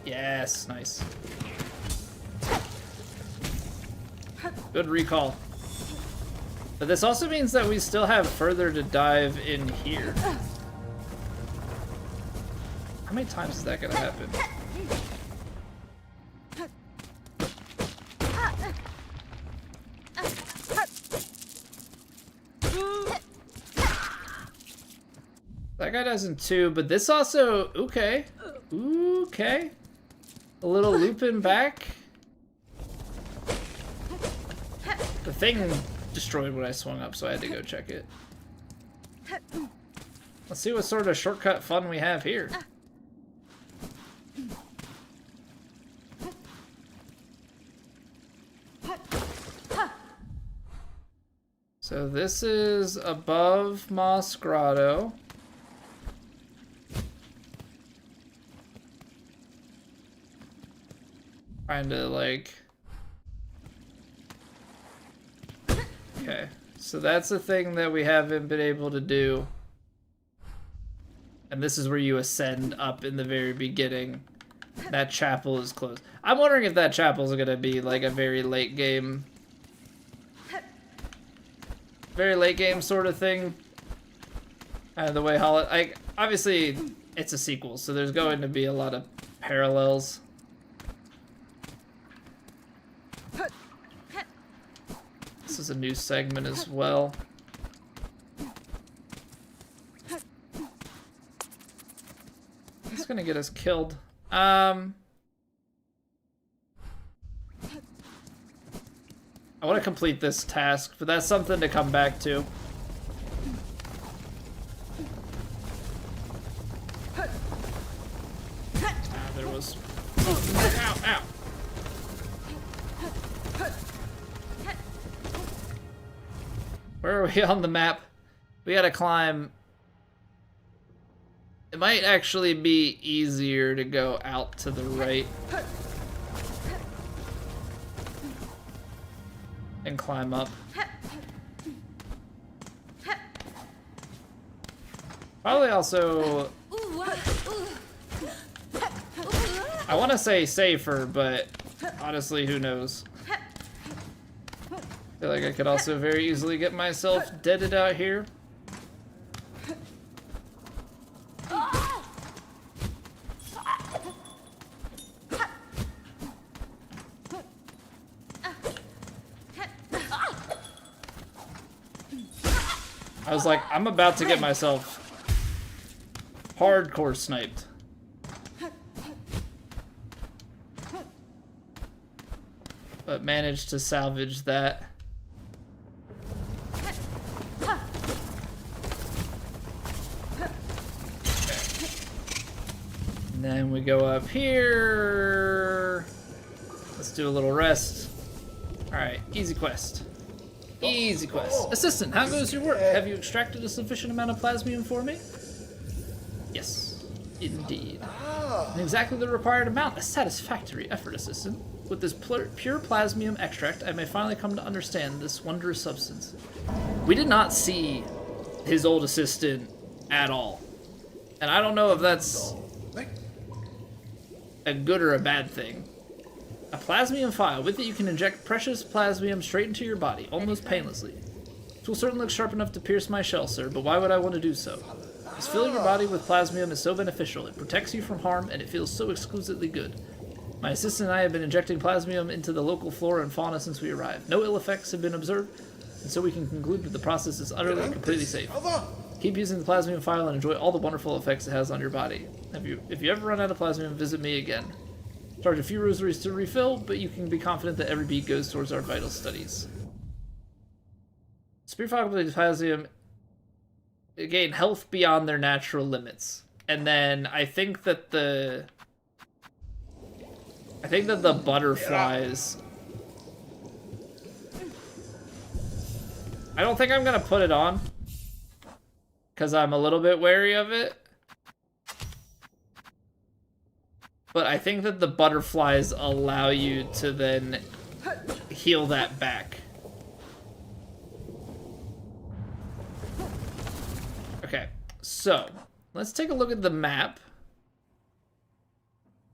Speaker 1: Yes, nice. Good recall. But this also means that we still have further to dive in here. How many times is that gonna happen? That guy doesn't too, but this also, okay. Okay. A little looping back. The thing destroyed when I swung up, so I had to go check it. Let's see what sort of shortcut fun we have here. So this is above Moss Grotto. Trying to like... Okay, so that's the thing that we haven't been able to do. And this is where you ascend up in the very beginning. That chapel is closed. I'm wondering if that chapel is gonna be like a very late game sort of thing. The way like obviously it's a sequel, so there's going to be a lot of parallels. This is a new segment as well. It's gonna get us killed. I want to complete this task, but that's something to come back to. There was... Ow, ow. Where are we on the map? We gotta climb. It might actually be easier to go out to the right and climb up. Probably also... I want to say safer, but honestly, who knows? I feel like I could also very easily get myself deaded out here. I was like, I'm about to get myself hardcore sniped. But managed to salvage that. then we go up here. Let's do a little rest. Alright, easy quest. Easy quest. Assistant, how goes your work? Have you extracted a sufficient amount of plasmium for me? Yes, indeed. And exactly the required amount. A satisfactory effort, Assistant. With this pure plasmium extract, I may finally come to understand this wondrous substance. We did not see his old assistant at all. And I don't know if that's a good or a bad thing. A plasmium vial. With it you can inject precious plasmium straight into your body, almost painlessly. This will certainly look sharp enough to pierce my shell, sir, but why would I want to do so? Because filling your body with plasmium is so beneficial. It protects you from harm, and it feels so exquisitely good. My assistant and I have been injecting plasmium into the local flora and fauna since we arrived. No ill effects have been observed, and so we can conclude that the process is utterly and completely safe. Keep using the plasmium vial and enjoy all the wonderful effects it has on your body. If you ever run out of plasmium, visit me again. Charge a few rosaries to refill, but you can be confident that every bead goes towards our vital studies. Spear faculty plasmium gain health beyond their natural limits. And then I think that the butterflies, I don't think I'm gonna put it on because I'm a little bit wary of it. But I think that the butterflies allow you to then heal that back. Okay, so let's take a look at the map.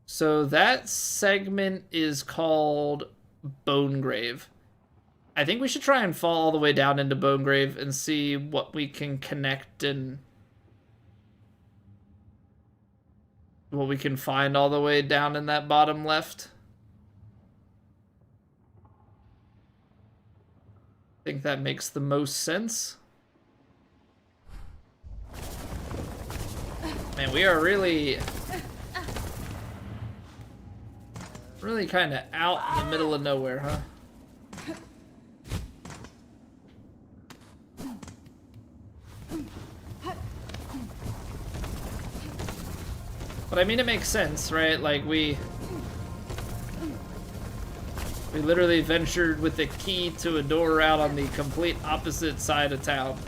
Speaker 1: So that segment is called Bone Grave. I think we should try and fall all the way down into Bone Grave and see what we can connect and what we can find all the way down in that bottom left. I think that makes the most sense. Man, we are really kind of out in the middle of nowhere, huh? But I mean, it makes sense, right? Like, we literally ventured with the key to a door out on the complete opposite side of town.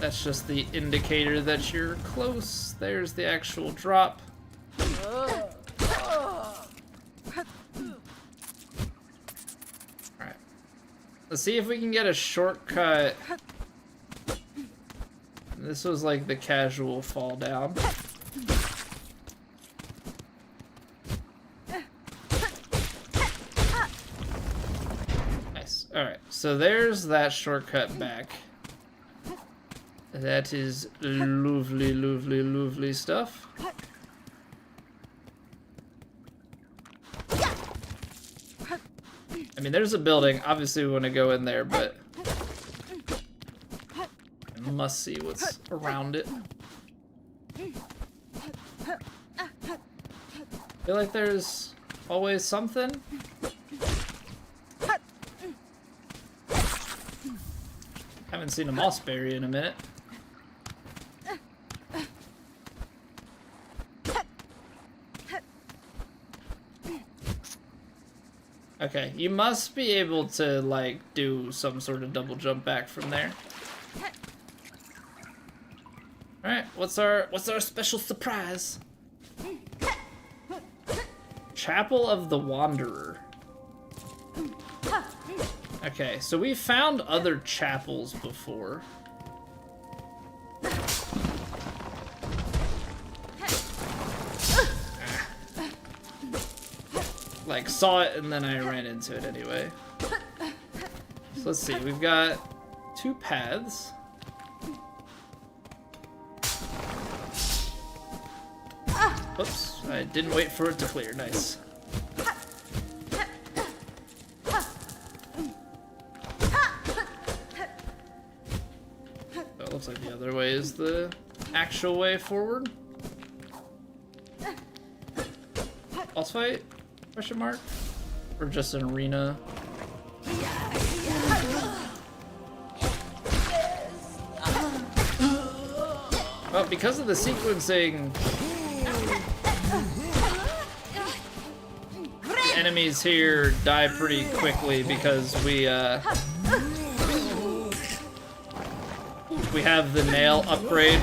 Speaker 1: That's just the indicator that you're close. There's the actual drop. Alright. Let's see if we can get a shortcut. This was like the casual fall down. Nice. Alright, so there's that shortcut back. That is lovely, lovely, lovely stuff. I mean, there's a building. Obviously, we want to go in there, but I must see what's around it. I feel like there's always something. Haven't seen a mossberry in a minute. Okay, you must be able to, like, do some sort of double jump back from there. Alright, what's our special surprise? Chapel of the Wanderer. Okay, so we found other chapels before. Like, saw it and then I ran into it anyway. So let's see, we've got 2 paths. Oops, I didn't wait for it to clear. Nice. So it looks like the other way is the actual way forward. Boss fight? Question mark? Or just an arena? But because of the sequencing, the enemies here die pretty quickly because we have the nail upgrade.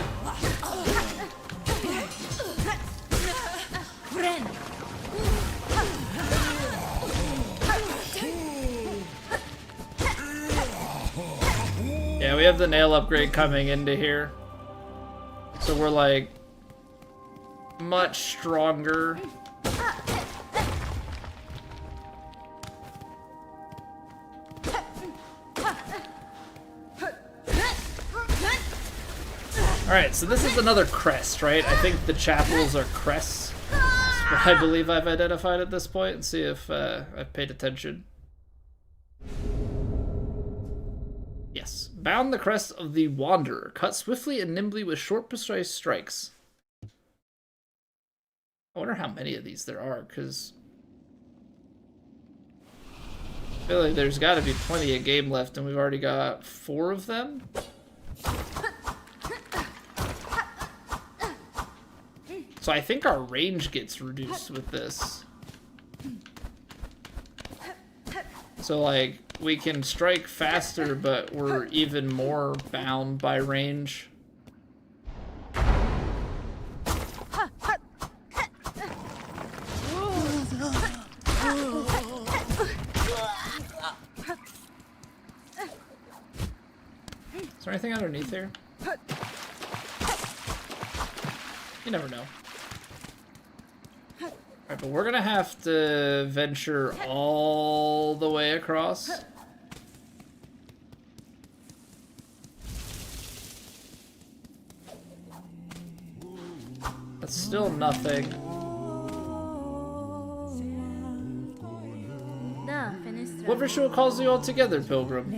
Speaker 1: Yeah, we have the nail upgrade coming into here. So we're like much stronger. Alright, so this is another crest, right? I think the chapels are crests. That's what I believe I've identified at this point, and see if I've paid attention. Yes. Bound the crest of the Wanderer. Cut swiftly and nimbly with short, precise strikes. I wonder how many of these there are, because I feel like there's got to be plenty of game left, and we've already got 4 of them. So I think our range gets reduced with this. So like, we can strike faster, but we're even more bound by range. Is there anything underneath here? You never know. Alright, but we're gonna have to venture all the way across. That's still nothing. What ritual calls you all together, pilgrim?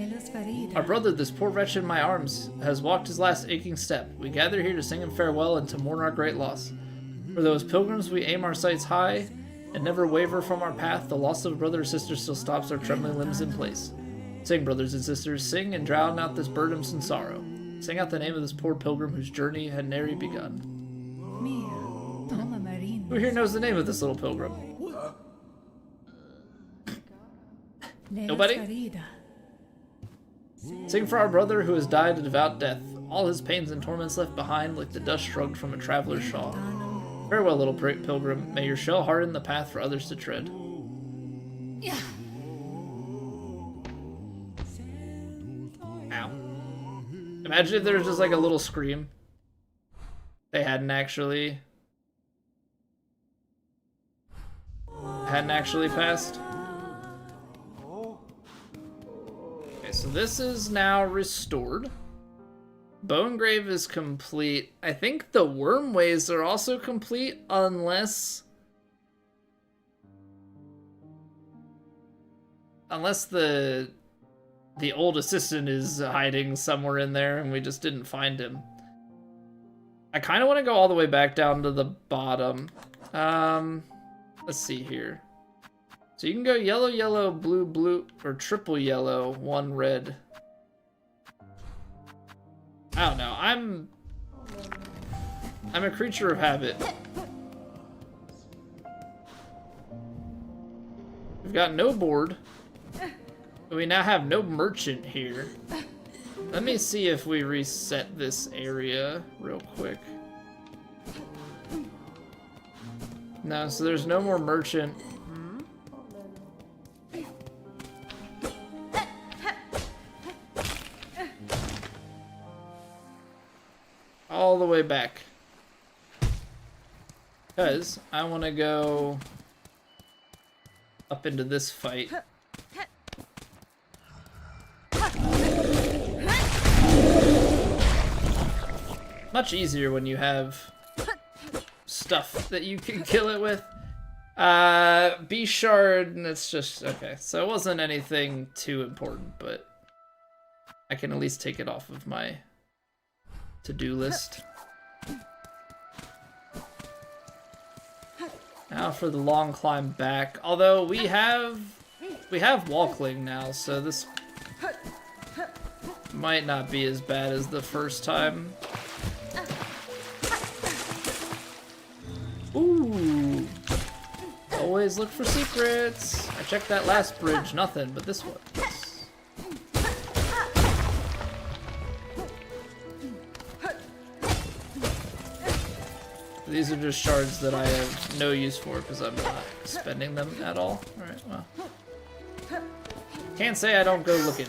Speaker 1: Our brother, this poor wretch in my arms, has walked his last aching step. We gather here to sing him farewell and to mourn our great loss. For those pilgrims, we aim our sights high and never waver from our path. The loss of a brother or sister still stops our trembling limbs in place. Sing, brothers and sisters, sing and drown out this burdensome sorrow. Sing out the name of this poor pilgrim whose journey had nary begun. Who here knows the name of this little pilgrim? Nobody? Sing for our brother who has died a devout death, all his pains and torments left behind like the dust shrugged from a traveler's shawl. Farewell, little pilgrim. May your shell harden the path for others to tread. Ow. Imagine if there was just like a little scream. They hadn't actually passed. Okay, so this is now restored. Bonegrave is complete. I think the Wormways are also complete, unless the old assistant is hiding somewhere in there and we just didn't find him. I kind of want to go all the way back down to the bottom. Let's see here. So you can go yellow, yellow, blue, blue, or triple yellow, 1 red. I don't know. I'm a creature of habit. We've got no board. We now have no merchant here. Let me see if we reset this area real quick. No, so there's no more merchant. All the way back. Because I want to go up into this fight. Much easier when you have stuff that you can kill it with. B shard, and it's just okay. So it wasn't anything too important, but I can at least take it off of my to-do list. Now for the long climb back. Although we have Walkling now, so this might not be as bad as the first time. Ooh. Always look for secrets. I checked that last bridge, nothing, but this one. These are just shards that I have no use for because I'm not spending them at all. Alright, well. Can't say I don't go looking.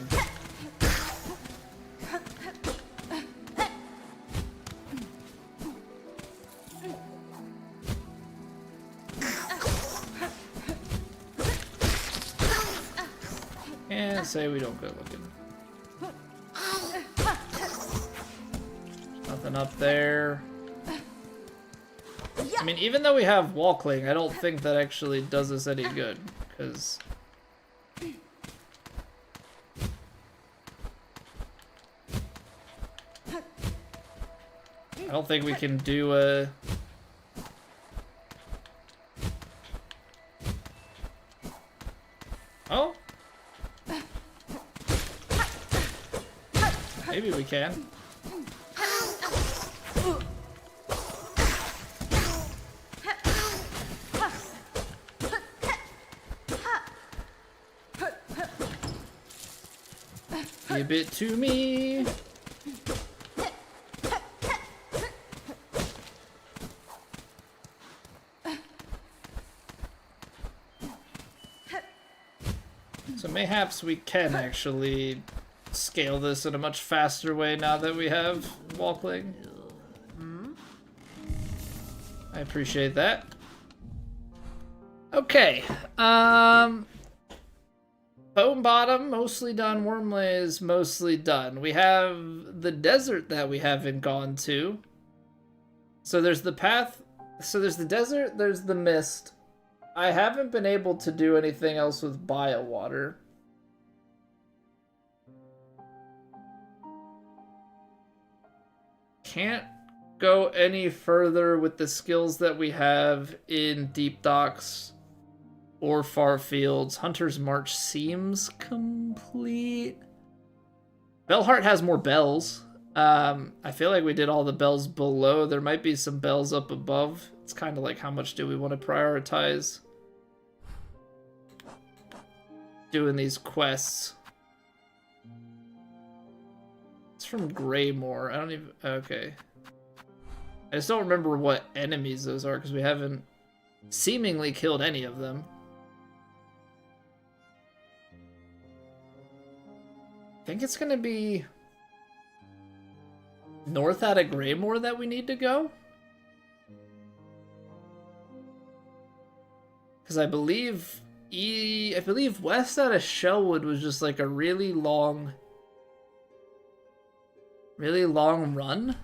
Speaker 1: Can't say we don't go looking. Nothing up there. I mean, even though we have wall cling, I don't think that actually does us any good, because I don't think we can do a... Oh? Maybe we can. Give it to me. So mayhaps we can actually scale this in a much faster way now that we have Walkling. I appreciate that. Okay. Bone Bottom, mostly done. Wormlay is mostly done. We have the desert that we haven't gone to. So there's the path. So there's the desert, there's the mist. I haven't been able to do anything else with biowater. Can't go any further with the skills that we have in Deep Docks or Far Fields. Hunter's March seems complete. Bellheart has more bells. I feel like we did all the bells below. There might be some bells up above. It's kind of like, how much do we want to prioritize doing these quests? It's from Greymore. I don't even... Okay. I just don't remember what enemies those are, because we haven't seemingly killed any of them. I think it's going to be north out of Greymore that we need to go. Because I believe west out of Shellwood was just like a really long run.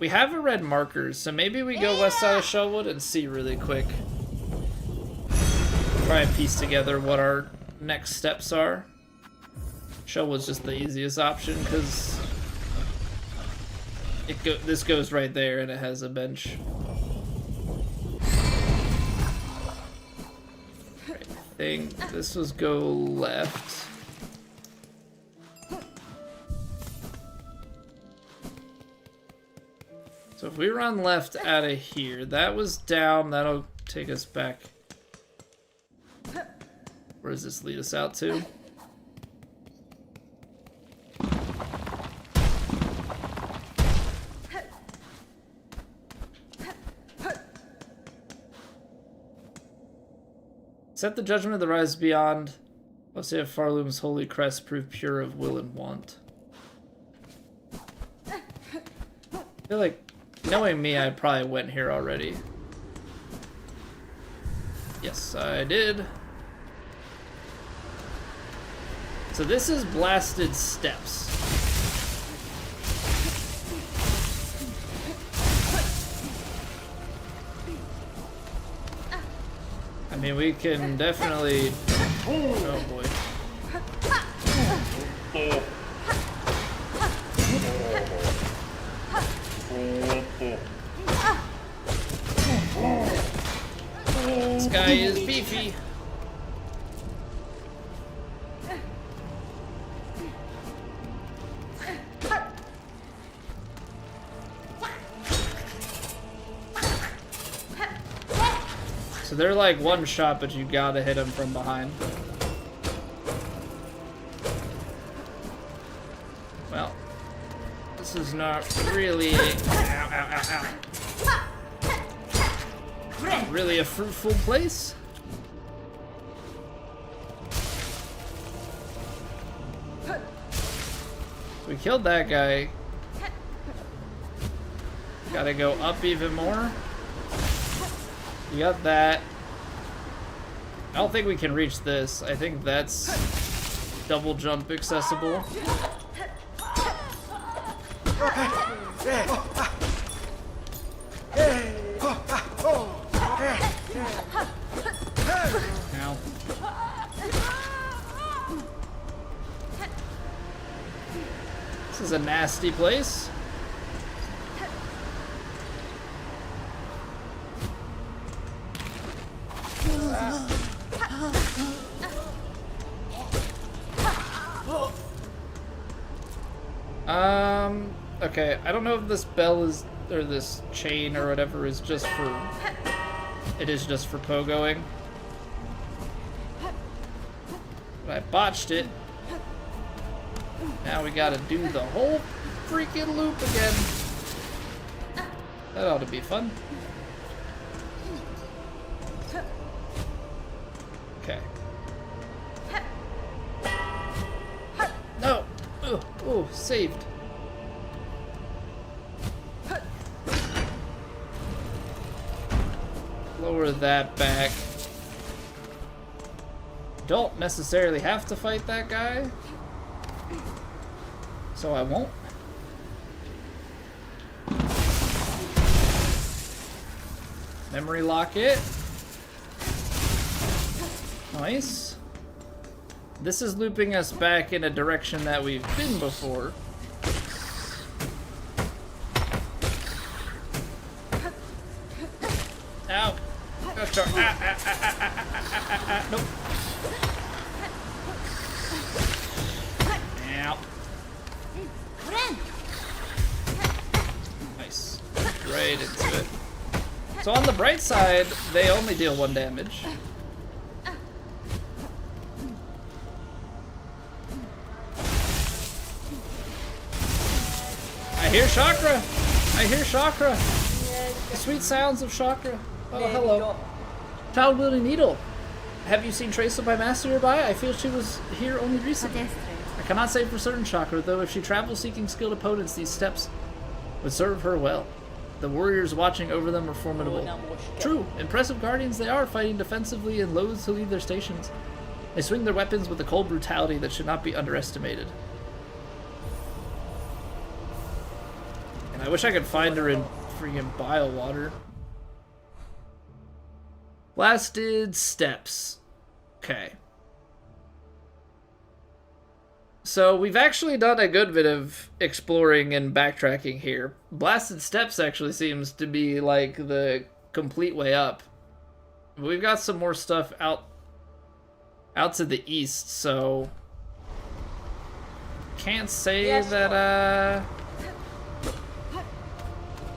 Speaker 1: We have a red marker, so maybe we go west side of Shellwood and see really quick. Try and piece together what our next steps are. Shellwood's just the easiest option because this goes right there and it has a bench. Right, I think this was go left. So if we run left out of here, that was down, that'll take us back. Where does this lead us out to? Set the judgment of the rise beyond. Let's say if Farloom's holy crest prove pure of will and want. I feel like, knowing me, I probably went here already. Yes, I did. So this is Blasted Steps. I mean, we can definitely... Oh boy. This guy is beefy. So they're like one shot, but you gotta hit them from behind. Well, this is not really... Ow, ow, ow, ow. Not really a fruitful place. We killed that guy. Gotta go up even more. You got that. I don't think we can reach this. I think that's double jump accessible. Ow. This is a nasty place. Okay, I don't know if this bell is, or this chain or whatever is just for, it is just for pogoing. But I botched it. Now we gotta do the whole freaking loop again. That ought to be fun. Okay. No! Oh, saved. Lower that back. Don't necessarily have to fight that guy, so I won't. Memory lock it. Nice. This is looping us back in a direction that we've been before. Ow. Nope. Ow. Nice. Right into it. So on the bright side, they only deal 1 damage. I hear chakra! I hear chakra! The sweet sounds of chakra. Oh, hello. Child wielding needle. Have you seen Tracer by Master nearby? I feel she was here only recently. I cannot say for certain Chakra, though if she travels seeking skilled opponents, these steps would serve her well. The warriors watching over them are formidable. True, impressive guardians they are, fighting defensively and loath to leave their stations. They swing their weapons with a cold brutality that should not be underestimated. And I wish I could find her in freaking bile water. Blasted steps. Okay. So we've actually done a good bit of exploring and backtracking here. Blasted steps actually seems to be like the complete way up. We've got some more stuff out to the east, so can't say that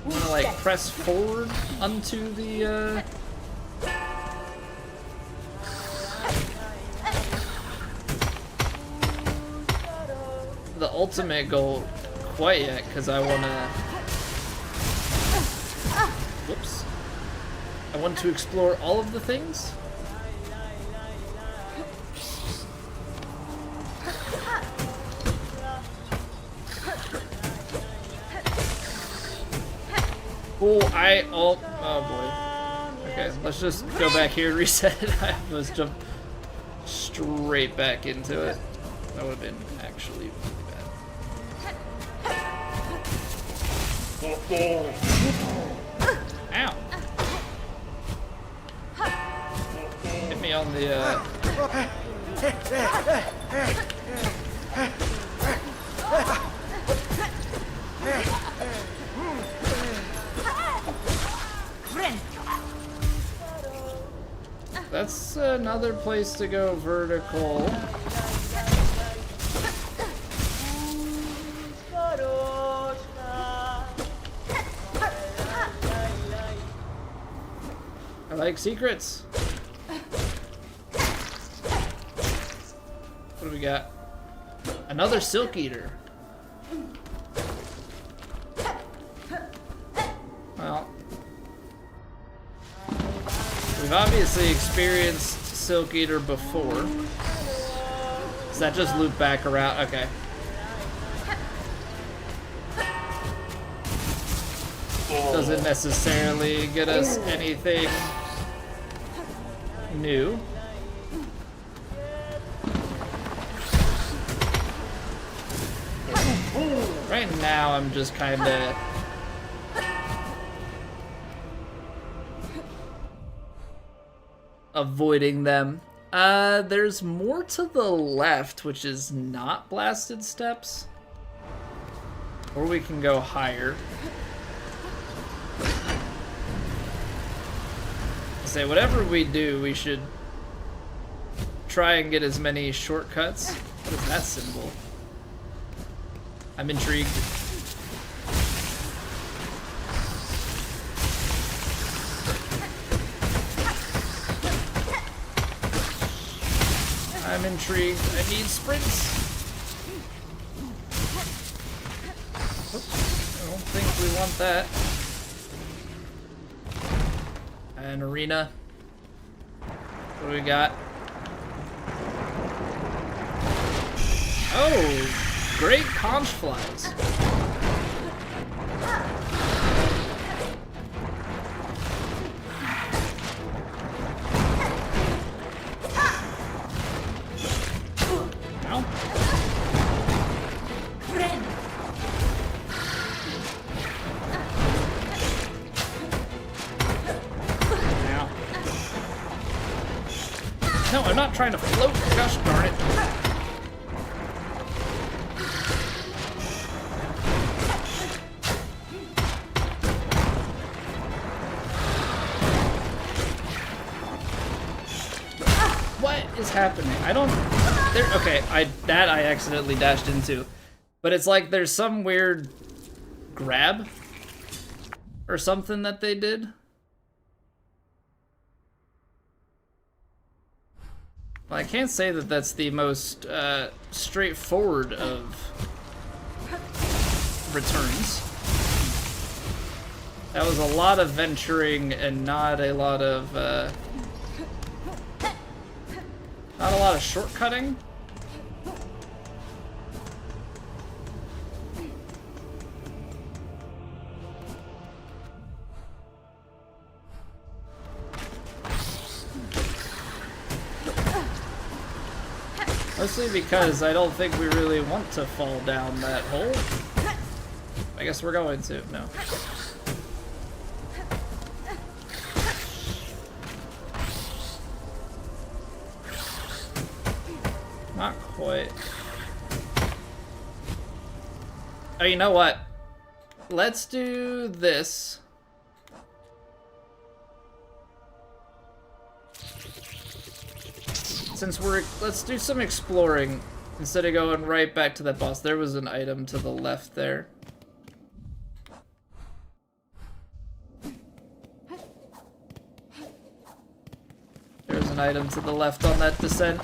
Speaker 1: I'm gonna like press forward onto the ultimate goal quite yet, because I want to... Whoops. I want to explore all of the things. Cool, oh boy. Okay, let's just go back here and reset it. I was jumped straight back into it. That would have been actually really bad. Ow. Hit me on the That's another place to go vertical. I like secrets. What do we got? Another Silk Eater. Well, we've obviously experienced Silk Eater before. Does that just loop back around? Okay. Doesn't necessarily get us anything new. Right now, I'm just kind of avoiding them. There's more to the left, which is not blasted steps. Or we can go higher. Say whatever we do, we should try and get as many shortcuts. What is that symbol? I'm intrigued. I'm intrigued. I need sprints. Oops, I don't think we want that. An arena. What do we got? Oh, great conch flies. Ow. No, I'm not trying to float. Gosh darn it. What is happening? I don't... There, okay, I accidentally dashed into. But it's like there's some weird grab or something that they did. Well, I can't say that that's the most straightforward of returns. That was a lot of venturing and not a lot of shortcutting. Mostly because I don't think we really want to fall down that hole. I guess we're going to. No. Not quite. Oh, you know what? Let's do this. Since let's do some exploring instead of going right back to that boss. There was an item to the left there. There's an item to the left on that descent.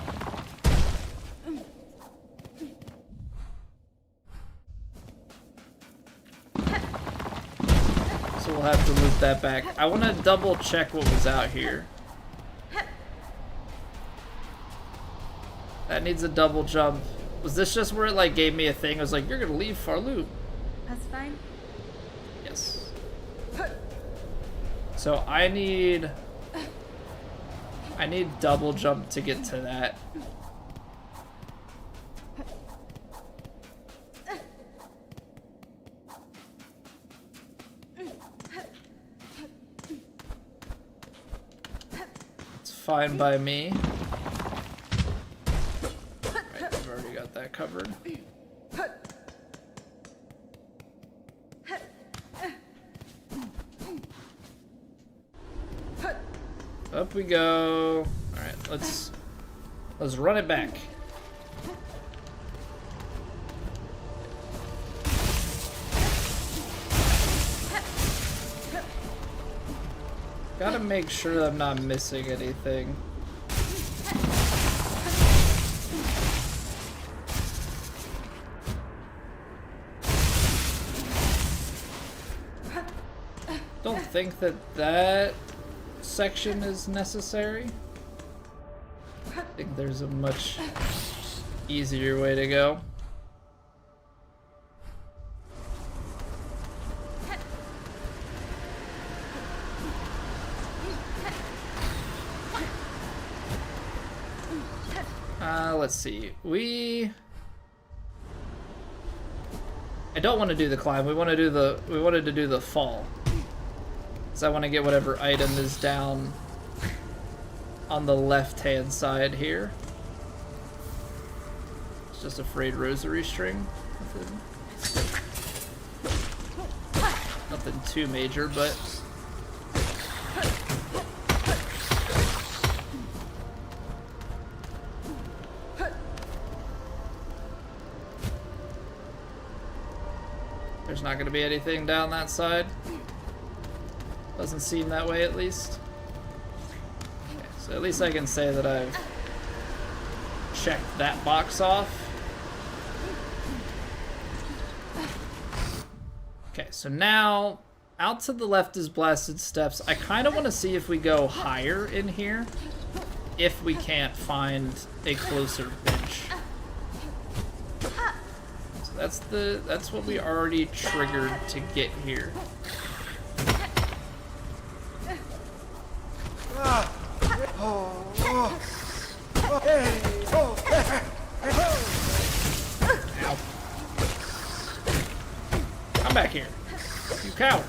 Speaker 1: So we'll have to loop that back. I want to double check what was out here. That needs a double jump. Was this just where it like gave me a thing? I was like, you're gonna leave Farloop.
Speaker 4: That's fine.
Speaker 1: Yes. So I need double jump to get to that. It's fine by me. That covered. Up we go. All right, let's run it back. Gotta make sure I'm not missing anything. Don't think that section is necessary. I think there's a much easier way to go. Let's see. I don't want to do the climb. We wanted to do the fall. So I want to get whatever item is down on the left-hand side here. It's just a frayed rosary string. Nothing too major, but there's not going to be anything down that side. Doesn't seem that way, at least. Okay, so at least I can say that I've checked that box off. Okay, so now out to the left is Blasted Steps. I kind of want to see if we go higher in here, if we can't find a closer bench. So that's what we already triggered to get here. Ow. Come back here, you coward.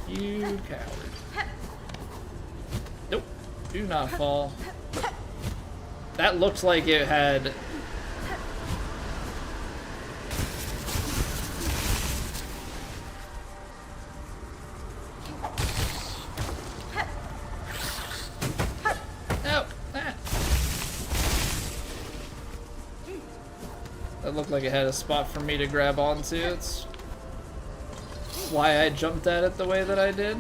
Speaker 1: You coward. Nope, do not fall. That looked like it had... That looked like it had a spot for me to grab onto. It's why I jumped at it the way that I did.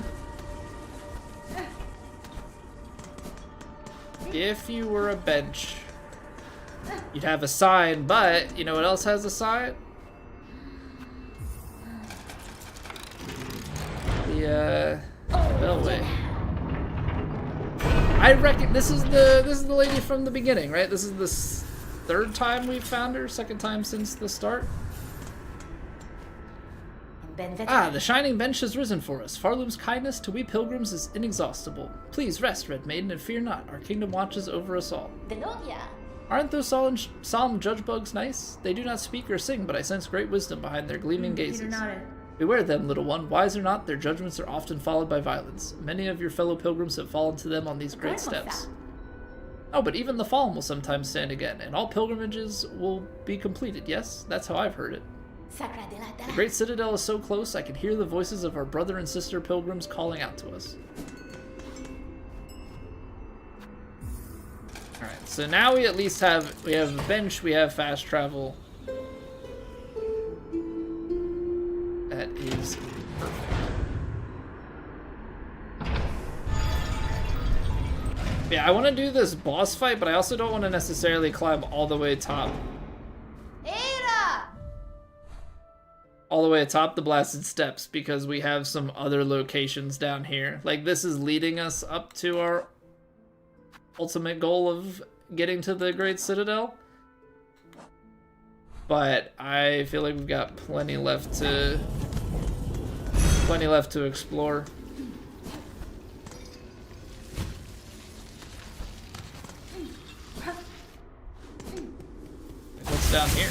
Speaker 1: If you were a bench, you'd have a sign, but you know what else has a sign? The bellway. I reckon this is the lady from the beginning, right? This is the third time we've found her, second time since the start. Ah, the shining bench has risen for us. Farloom's kindness to we pilgrims is inexhaustible. Please rest, Red Maiden, and fear not. Our kingdom watches over us all. Aren't those solemn judge bugs nice? They do not speak or sing, but I sense great wisdom behind their gleaming gazes. Beware them, little one. Wise or not, their judgments are often followed by violence. Many of your fellow pilgrims have fallen to them on these great steps. Oh, but even the fallen will sometimes stand again, and all pilgrimages will be completed, yes? That's how I've heard it. The great citadel is so close, I can hear the voices of our brother and sister pilgrims calling out to us. Alright, so now we at least have a bench, we have fast travel. That is perfect. Yeah, I want to do this boss fight, but I also don't want to necessarily climb all the way top. All the way atop the Blasted Steps, because we have some other locations down here. Like, this is leading us up to our ultimate goal of getting to the Great Citadel. But I feel like we've got plenty left to explore. What's down here?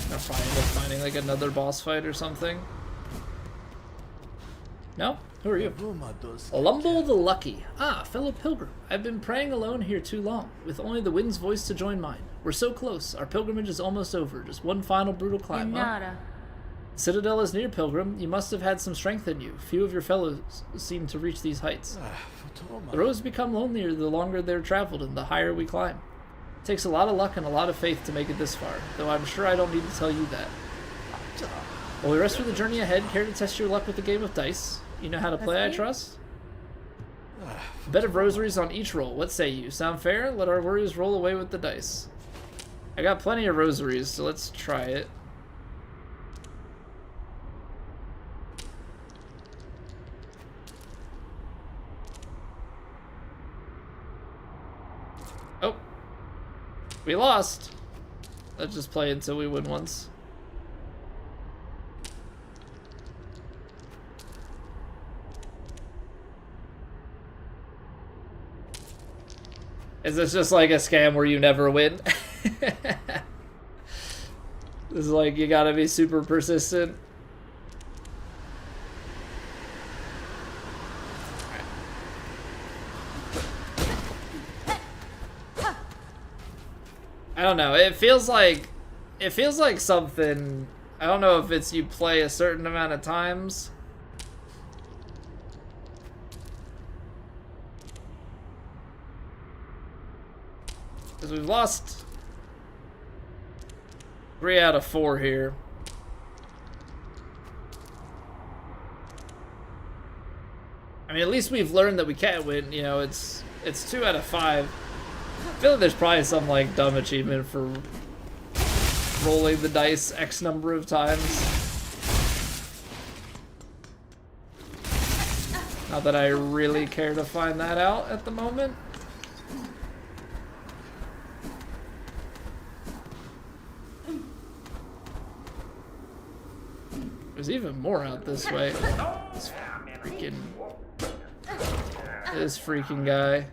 Speaker 1: I'll probably end up finding like another boss fight or something. No? Who are you? Olumbo the Lucky. Ah, fellow pilgrim. I've been praying alone here too long, with only the wind's voice to join mine. We're so close. Our pilgrimage is almost over. Just one final brutal climb, huh? Citadel is near, pilgrim. You must have had some strength in you. Few of your fellows seem to reach these heights. The roads become lonelier the longer they're traveled and the higher we climb. Takes a lot of luck and a lot of faith to make it this far, though I'm sure I don't need to tell you that. While we rest for the journey ahead, care to test your luck with a game of dice? You know how to play, I trust? A bed of rosaries on each roll. What say you? Sound fair? Let our worries roll away with the dice. I got plenty of rosaries, so let's try it. Oh. We lost. Let's just play until we win once. Is this just like a scam where you never win? This is like you gotta be super persistent. I don't know. It feels like something. I don't know if it's you play a certain amount of times. Because we've lost 3 out of 4 here. I mean, at least we've learned that we can't win. You know, it's 2 out of 5. I feel like there's probably some like dumb achievement for rolling the dice X number of times. Not that I really care to find that out at the moment. There's even more out this way. This freaking guy.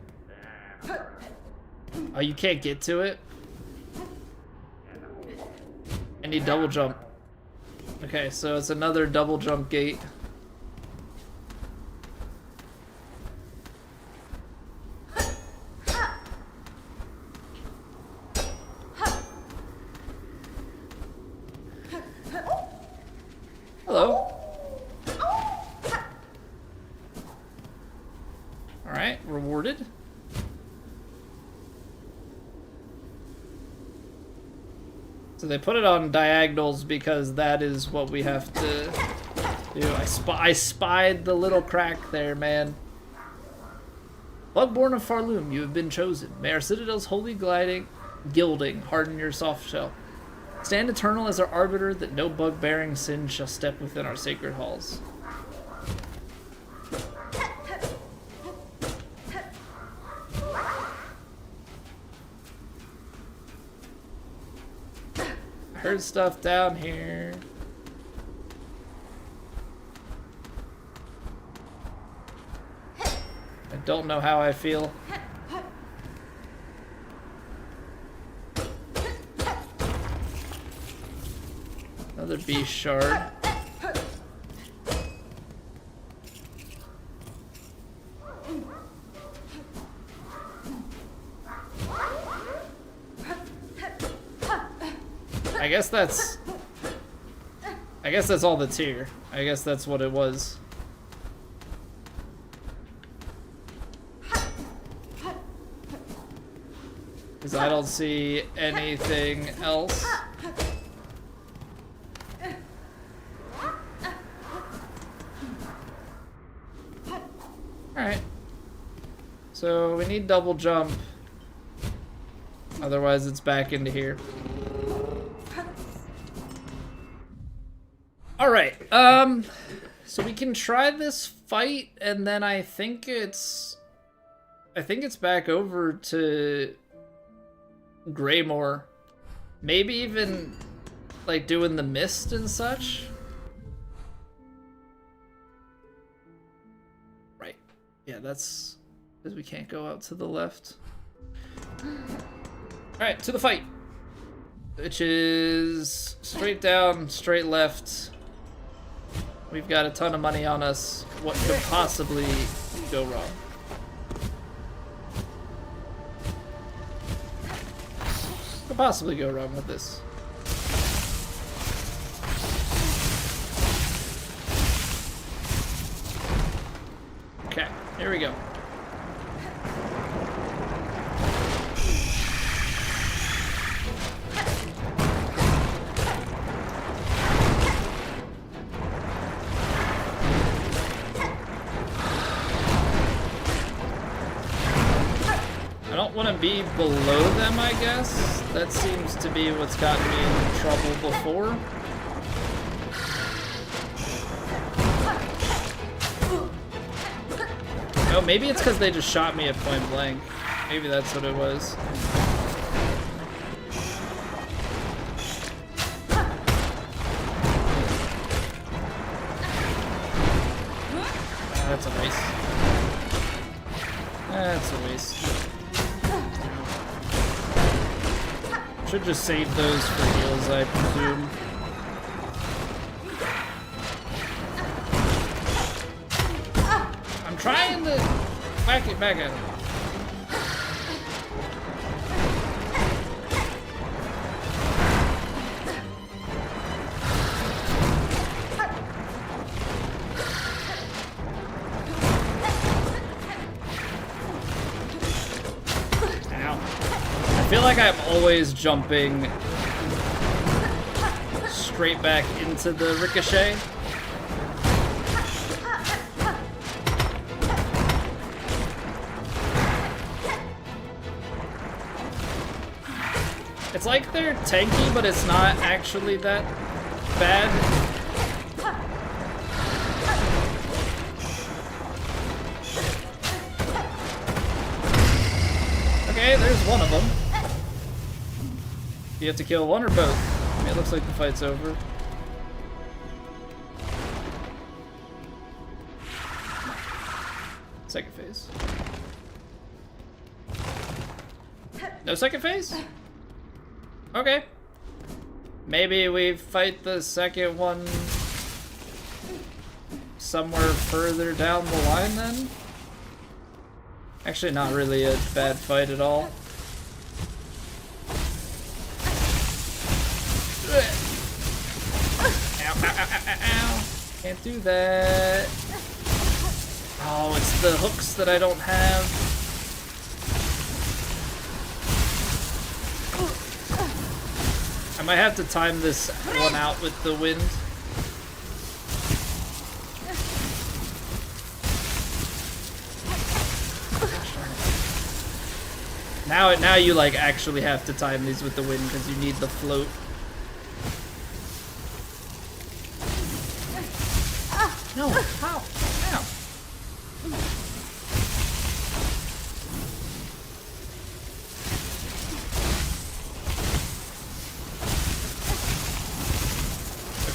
Speaker 1: Oh, you can't get to it? I need double jump. Okay, so it's another double jump gate. Hello. Alright, rewarded. So they put it on diagonals because that is what we have to do. I spied the little crack there, man. Bugborn of Farloom, you have been chosen. May our citadel's holy gilding harden your soft shell. Stand eternal as our arbiter, that no bug-bearing sin shall step within our sacred halls. Heard stuff down here. I don't know how I feel. Another beast shard. I guess that's all that's here. I guess that's what it was. Because I don't see anything else. Alright. So we need double jump. Otherwise it's back into here. Alright, so we can try this fight, and then I think it's back over to Greymore. Maybe even, like, doing the mist and such? Right. Yeah, that's... because we can't go out to the left. Alright, to the fight! Which is straight down, straight left. We've got a ton of money on us. What could possibly go wrong? What could possibly go wrong with this? Okay, here we go. be below them, I guess. That seems to be what's gotten me in trouble before. Oh, maybe it's because they just shot me at point blank. Maybe that's what it was. Oh, that's a waste. That's a waste. Should just save those for heals, I presume. I'm trying to whack it back at him. I feel like I'm always jumping straight back into the ricochet. It's like they're tanky, but it's not actually that bad. Okay, there's one of them. You have to kill one or both. I mean, it looks like the fight's over. Second phase. No second phase? Okay. Maybe we fight the second one somewhere further down the line then? Actually, not really a bad fight at all. Ow, ow, ow, ow, ow, ow. Can't do that. Oh, it's the hooks that I don't have. I might have to time this one out with the wind. Now you like actually have to time these with the wind because you need the float. No, how? Ow.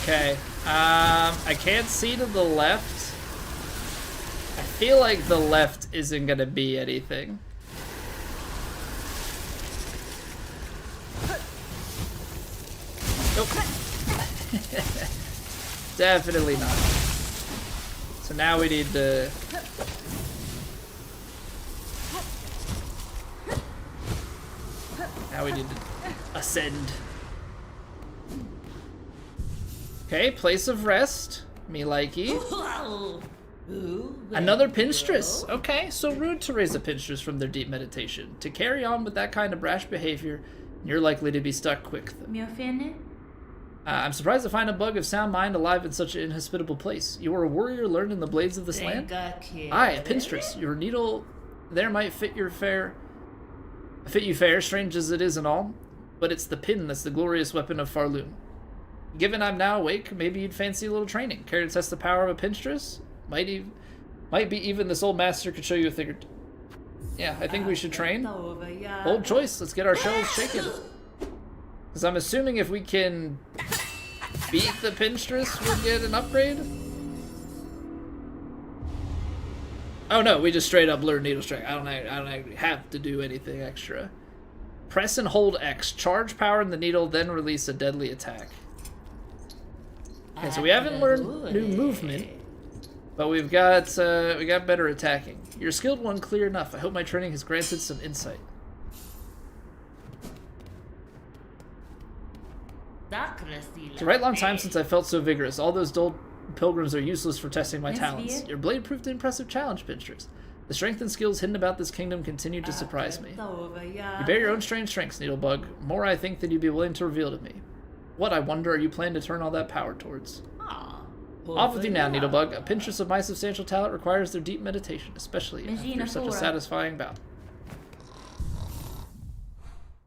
Speaker 1: Okay, I can't see to the left. I feel like the left isn't gonna be anything. Nope. Definitely not. So now we need to... Now we need to ascend. Okay, place of rest. Me likey. Another pinstress. Okay, so rude to raise a pinstress from their deep meditation. To carry on with that kind of brash behavior, you're likely to be stuck quick. I'm surprised to find a bug of sound mind alive in such an inhospitable place. You are a warrior learned in the blades of this land? Aye, a pinstress. Your needle there might fit you fair, strange as it is and all, but it's the pin that's the glorious weapon of Farloon. Given I'm now awake, maybe you'd fancy a little training. Care to test the power of a pinstress? Might be even this old master could show you a thing or two. Yeah, I think we should train. Bold choice. Let's get our shells shaken. Because I'm assuming if we can beat the pinstress, we'll get an upgrade. Oh no, we just straight up learn needle strike. I don't actually have to do anything extra. Press and hold X. Charge power in the needle, then release a deadly attack. Okay, so we haven't learned new movement, but we got better attacking. You're a skilled one, clear enough. I hope my training has granted some insight. It's a right long time since I felt so vigorous. All those dull pilgrims are useless for testing my talents. Your blade proved an impressive challenge, pinstress. The strength and skills hidden about this kingdom continue to surprise me. You bear your own strange strengths, Needlebug. More I think than you'd be willing to reveal to me. What, I wonder, are you planning to turn all that power towards? Off with you now, Needlebug. A pinstress of my substantial talent requires their deep meditation, especially after such a satisfying bout.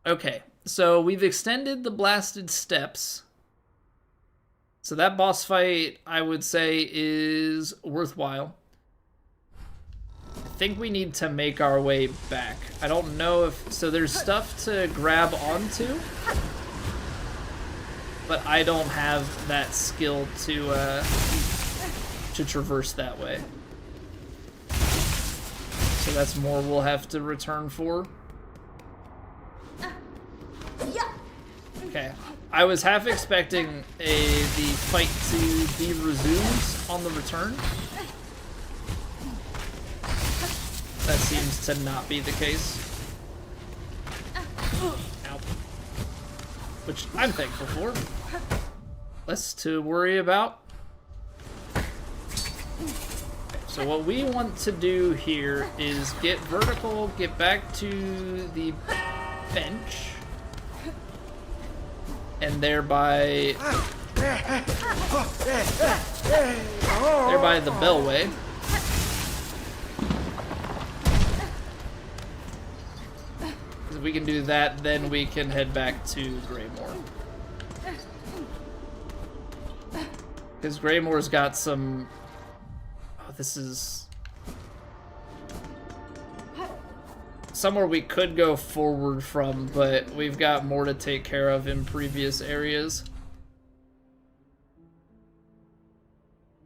Speaker 1: Okay, so we've extended the blasted steps. So that boss fight, I would say, is worthwhile. I think we need to make our way back. I don't know if... So there's stuff to grab onto, but I don't have that skill to traverse that way. So that's more we'll have to return for. Okay. I was half expecting the fight to be resumed on the return. That seems to not be the case. Ow. Which I'm thankful for. Less to worry about. So what we want to do here is get vertical, get back to the bench, and thereby the bellway. If we can do that, then we can head back to Greymoor. Because Greymoor's got some... Oh, this is... somewhere we could go forward from, but we've got more to take care of in previous areas.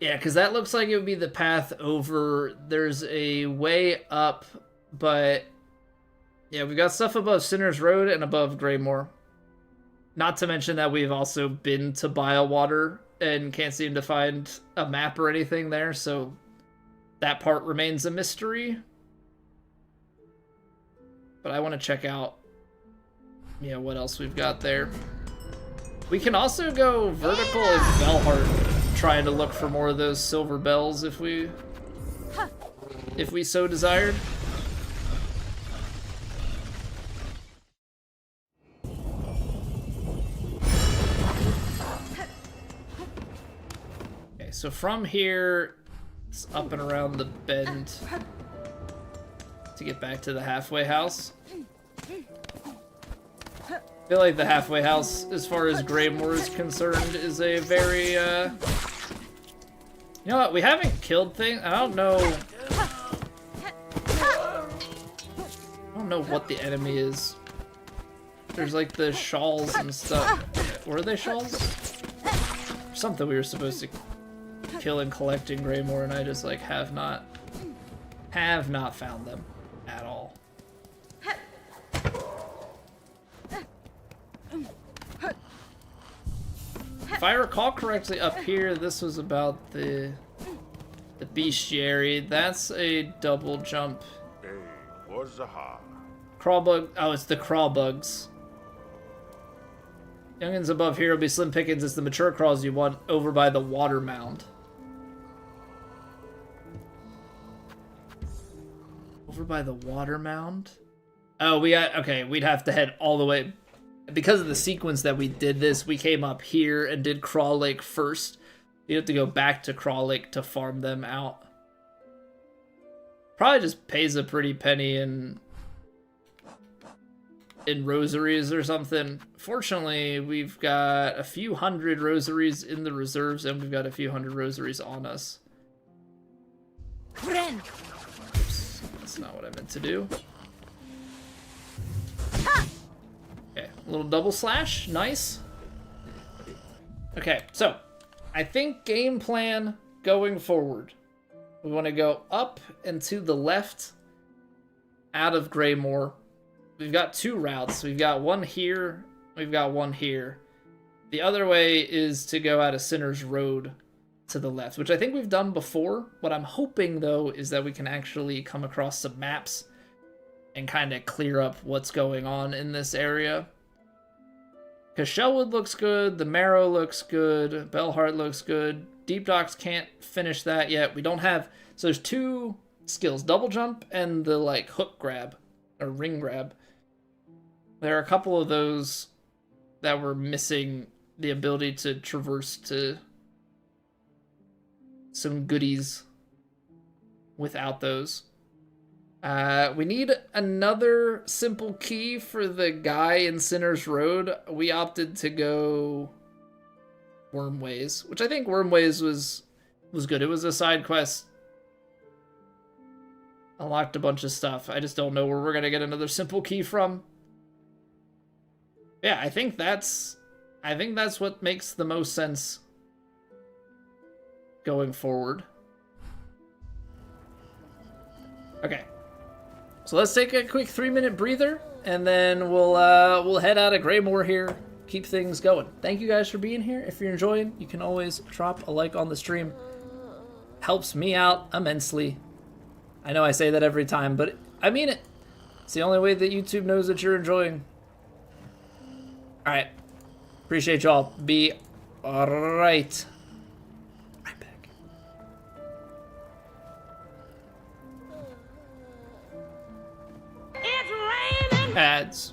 Speaker 1: Yeah, because that looks like it would be the path over. There's a way up, but... yeah, we've got stuff above Sinner's Road and above Greymoor. Not to mention that we've also been to Bylewater and can't seem to find a map or anything there, so that part remains a mystery. But I want to check out, yeah, what else we've got there. We can also go vertical in Belhart, trying to look for more of those silver bells if we so desired. Okay, so from here, it's up and around the bend to get back to the halfway house. I feel like the halfway house, as far as Greymoor is concerned, is a very, You know what, we haven't killed things. I don't know what the enemy is. There's like the shawls and stuff. Were they shawls? Something we were supposed to kill and collect in Greymoor, and I just like have not found them at all. If I recall correctly, up here, this was about the bestiary. That's a double jump. Crawlbug. Oh, it's the crawbugs. Youngins above here will be slim pickings. It's the mature crawls you want over by the water mound. Over by the water mound? Oh, okay, we'd have to head all the way. Because of the sequence that we did this, we came up here and did Crawl Lake first. You have to go back to Crawl Lake to farm them out. Probably just pays a pretty penny in rosaries or something. Fortunately, we've got a few hundred rosaries in the reserves, and we've got a few hundred rosaries on us. Oops, that's not what I meant to do. Okay, a little double slash, nice. Okay, so I think game plan going forward. We want to go up and to the left out of Greymoor. We've got two routes. We've got one here, we've got one here. The other way is to go out of Sinner's Road to the left, which I think we've done before. What I'm hoping, though, is that we can actually come across some maps and kind of clear up what's going on in this area. Because Shellwood looks good, the Marrow looks good, Belhart looks good. Deep Docks can't finish that yet. We don't have... So there's two skills, double jump and the like hook grab, or ring grab. There are a couple of those that were missing the ability to traverse to some goodies without those. We need another simple key for the guy in Sinner's Road. We opted to go Wormways, which I think Wormways was good. It was a side quest. Unlocked a bunch of stuff. I just don't know where we're gonna get another simple key from. Yeah, I think that's what makes the most sense going forward. Okay. So let's take a quick 3-minute breather, and then we'll head out of Greymoor here. Keep things going. Thank you guys for being here. If you're enjoying, you can always drop a like on the stream. Helps me out immensely. I know I say that every time, but I mean it. It's the only way that YouTube knows that you're enjoying. Alright. Appreciate y'all. Be alright. Right back.
Speaker 4: It's raining!
Speaker 1: Ads.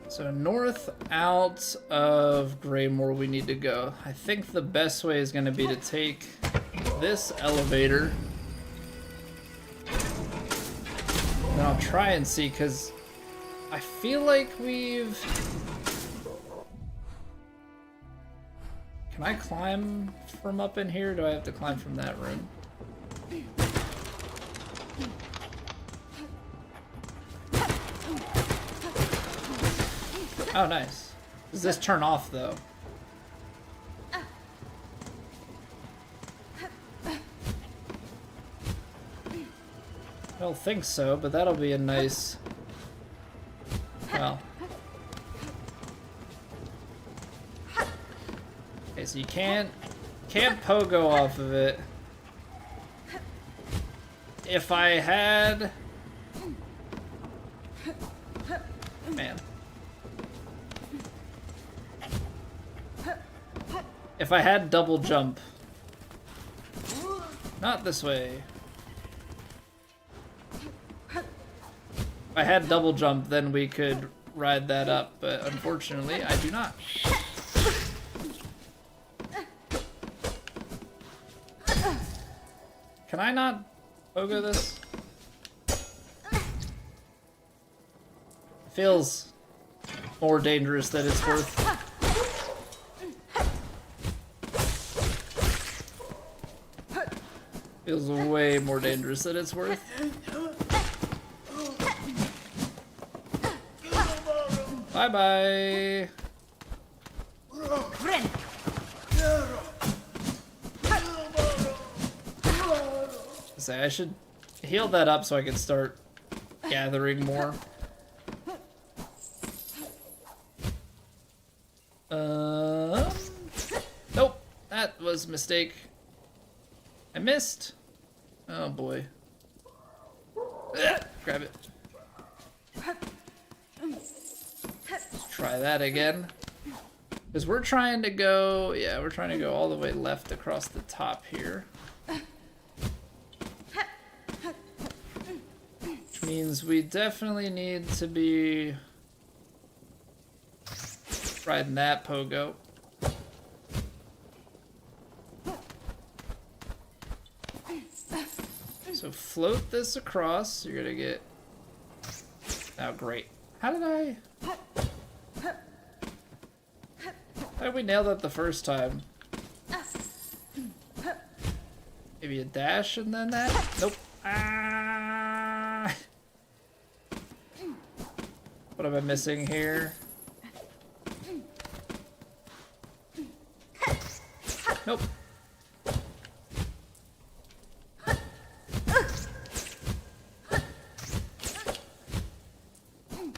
Speaker 1: So north out of Greymoor we need to go. I think the best way is going to be to take this elevator. And I'll try and see, because I feel like we've... Can I climb from up in here, or do I have to climb from that room? Oh, nice. Does this turn off, though? I don't think so, but that'll be a nice... Well... Okay, so you can't pogo off of it. if I had... Man. If I had double jump. Not this way. If I had double jump, then we could ride that up, but unfortunately, I do not. Can I not pogo this? It feels more dangerous than it's worth. Feels way more dangerous than it's worth. Bye-bye. Say I should heal that up so I can start gathering more. Nope, that was a mistake. I missed. Oh boy. Grab it. Let's try that again. Because we're trying to go, yeah, we're trying to go all the way left across the top here. Which means we definitely need to be riding that pogo. So float this across, you're gonna get... Oh, great. How did we nail that the first time? Maybe a dash and then that? Nope. Ah! What am I missing here? Nope.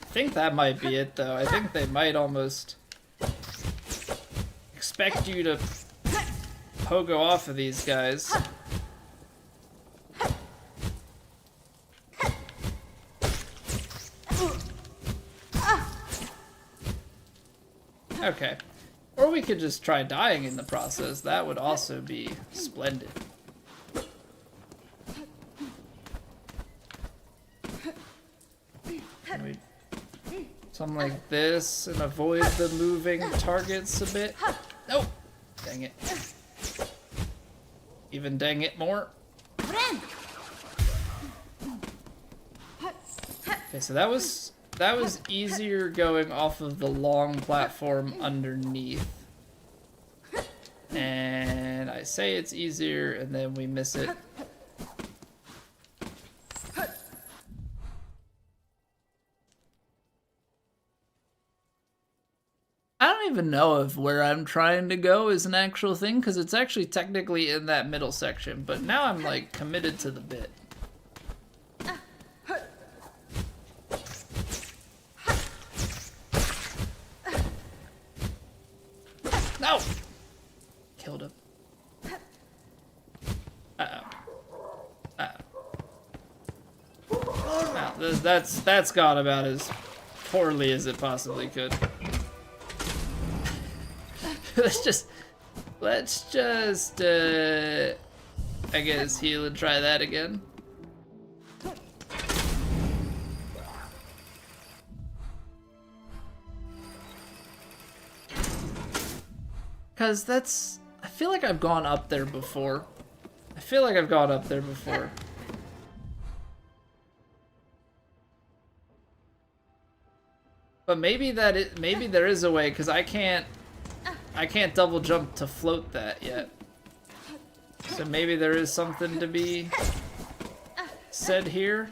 Speaker 1: I think that might be it, though. I think they might almost expect you to pogo off of these guys. Okay. Or we could just try dying in the process. That would also be splendid. Can we... Something like this and avoid the moving targets a bit. Nope. Dang it. Even dang it more. Okay, so that was easier going off of the long platform underneath. And I say it's easier and then we miss it. I don't even know if where I'm trying to go is an actual thing, because it's actually technically in that middle section, but now I'm like committed to the bit. No! Killed him. Uh-oh. Uh-oh. Wow, that's gone about as poorly as it possibly could. let's just I guess heal and try that again. Cause I feel like I've gone up there before. But maybe there is a way, cause I can't double jump to float that yet. So maybe there is something to be said here.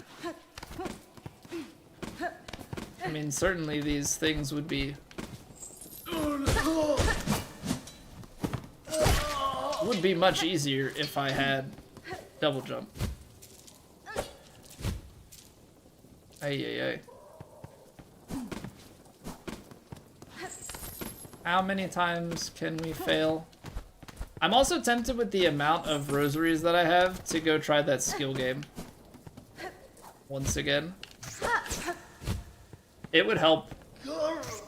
Speaker 1: I mean, certainly these things would be much easier if I had double jump. Ay. How many times can we fail? I'm also tempted with the amount of rosaries that I have to go try that skill game. once again. It would help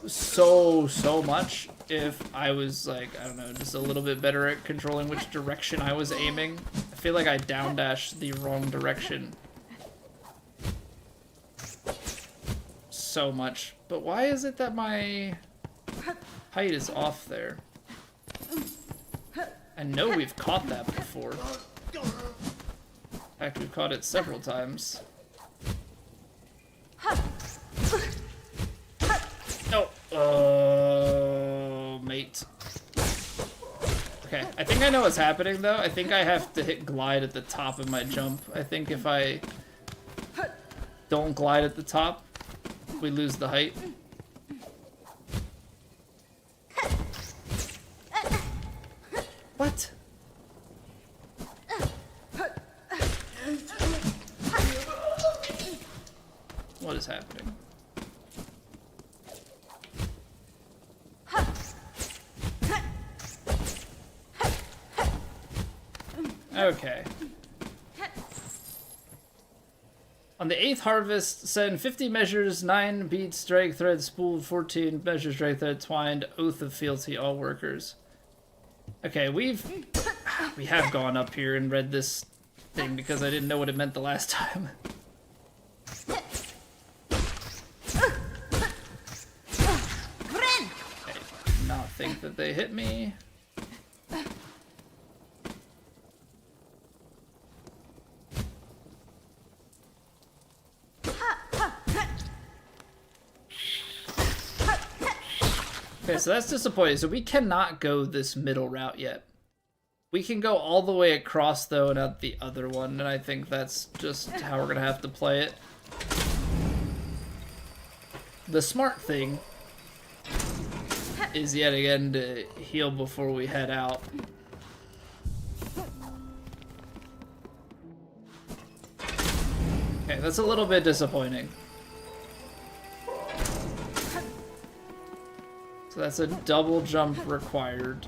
Speaker 1: so much if I was like, I don't know, just a little bit better at controlling which direction I was aiming. I feel like I down dashed the wrong direction so much. But why is it that my height is off there? I know we've caught that before. In fact, we've caught it several times. No. Mate. Okay, I think I know what's happening though. I think I have to hit glide at the top of my jump. I think if I don't glide at the top, we lose the height. What? What is happening? Okay. On the 8th harvest, send 50 measures, 9 beads, drag thread, spooled, 14 measures, drag thread, twined, oath of fealty, all workers. Okay, we have gone up here and read this thing because I didn't know what it meant the last time. I did not think that they hit me. Okay, so that's disappointing. So we cannot go this middle route yet. We can go all the way across, though, and out the other one, and I think that's just how we're going to have to play it. The smart thing is yet again to heal before we head out. Okay, that's a little bit disappointing. So that's a double jump required.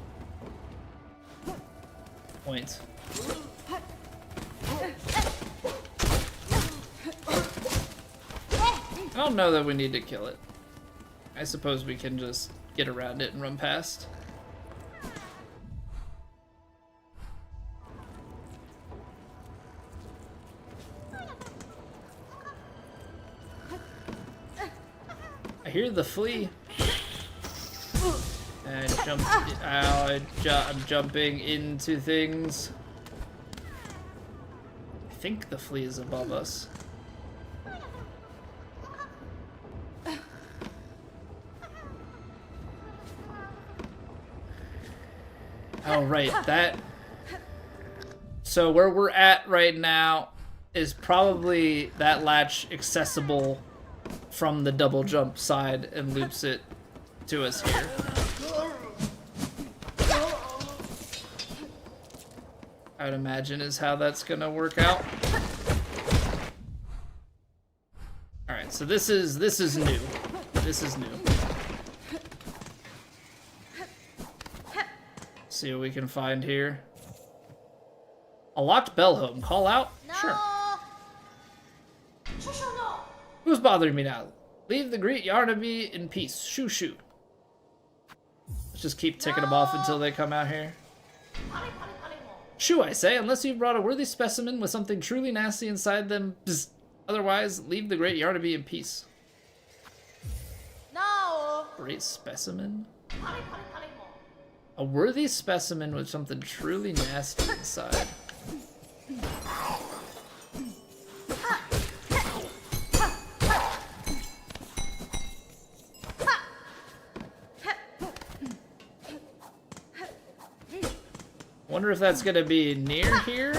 Speaker 1: Point. I don't know that we need to kill it. I suppose we can just get around it and run past. I hear the flea. And jump. Ow, I'm jumping into things. I think the flea is above us. Oh, right, that. So where we're at right now is probably that latch accessible from the double jump side and loops it to us here. I would imagine is how that's gonna work out. All right, so this is new. This is new. See what we can find here. A locked bell home. Call out? No. Sure. Who's bothering me now? Leave the Great Yarnaby in peace. Shoo shoo. Let's just keep ticking them off until they come out here. Shoo, I say, unless you've brought a worthy specimen with something truly nasty inside them. Bzz. Otherwise, leave the Great Yarnaby in peace. No. Great specimen? A worthy specimen with something truly nasty inside. Wonder if that's gonna be near here?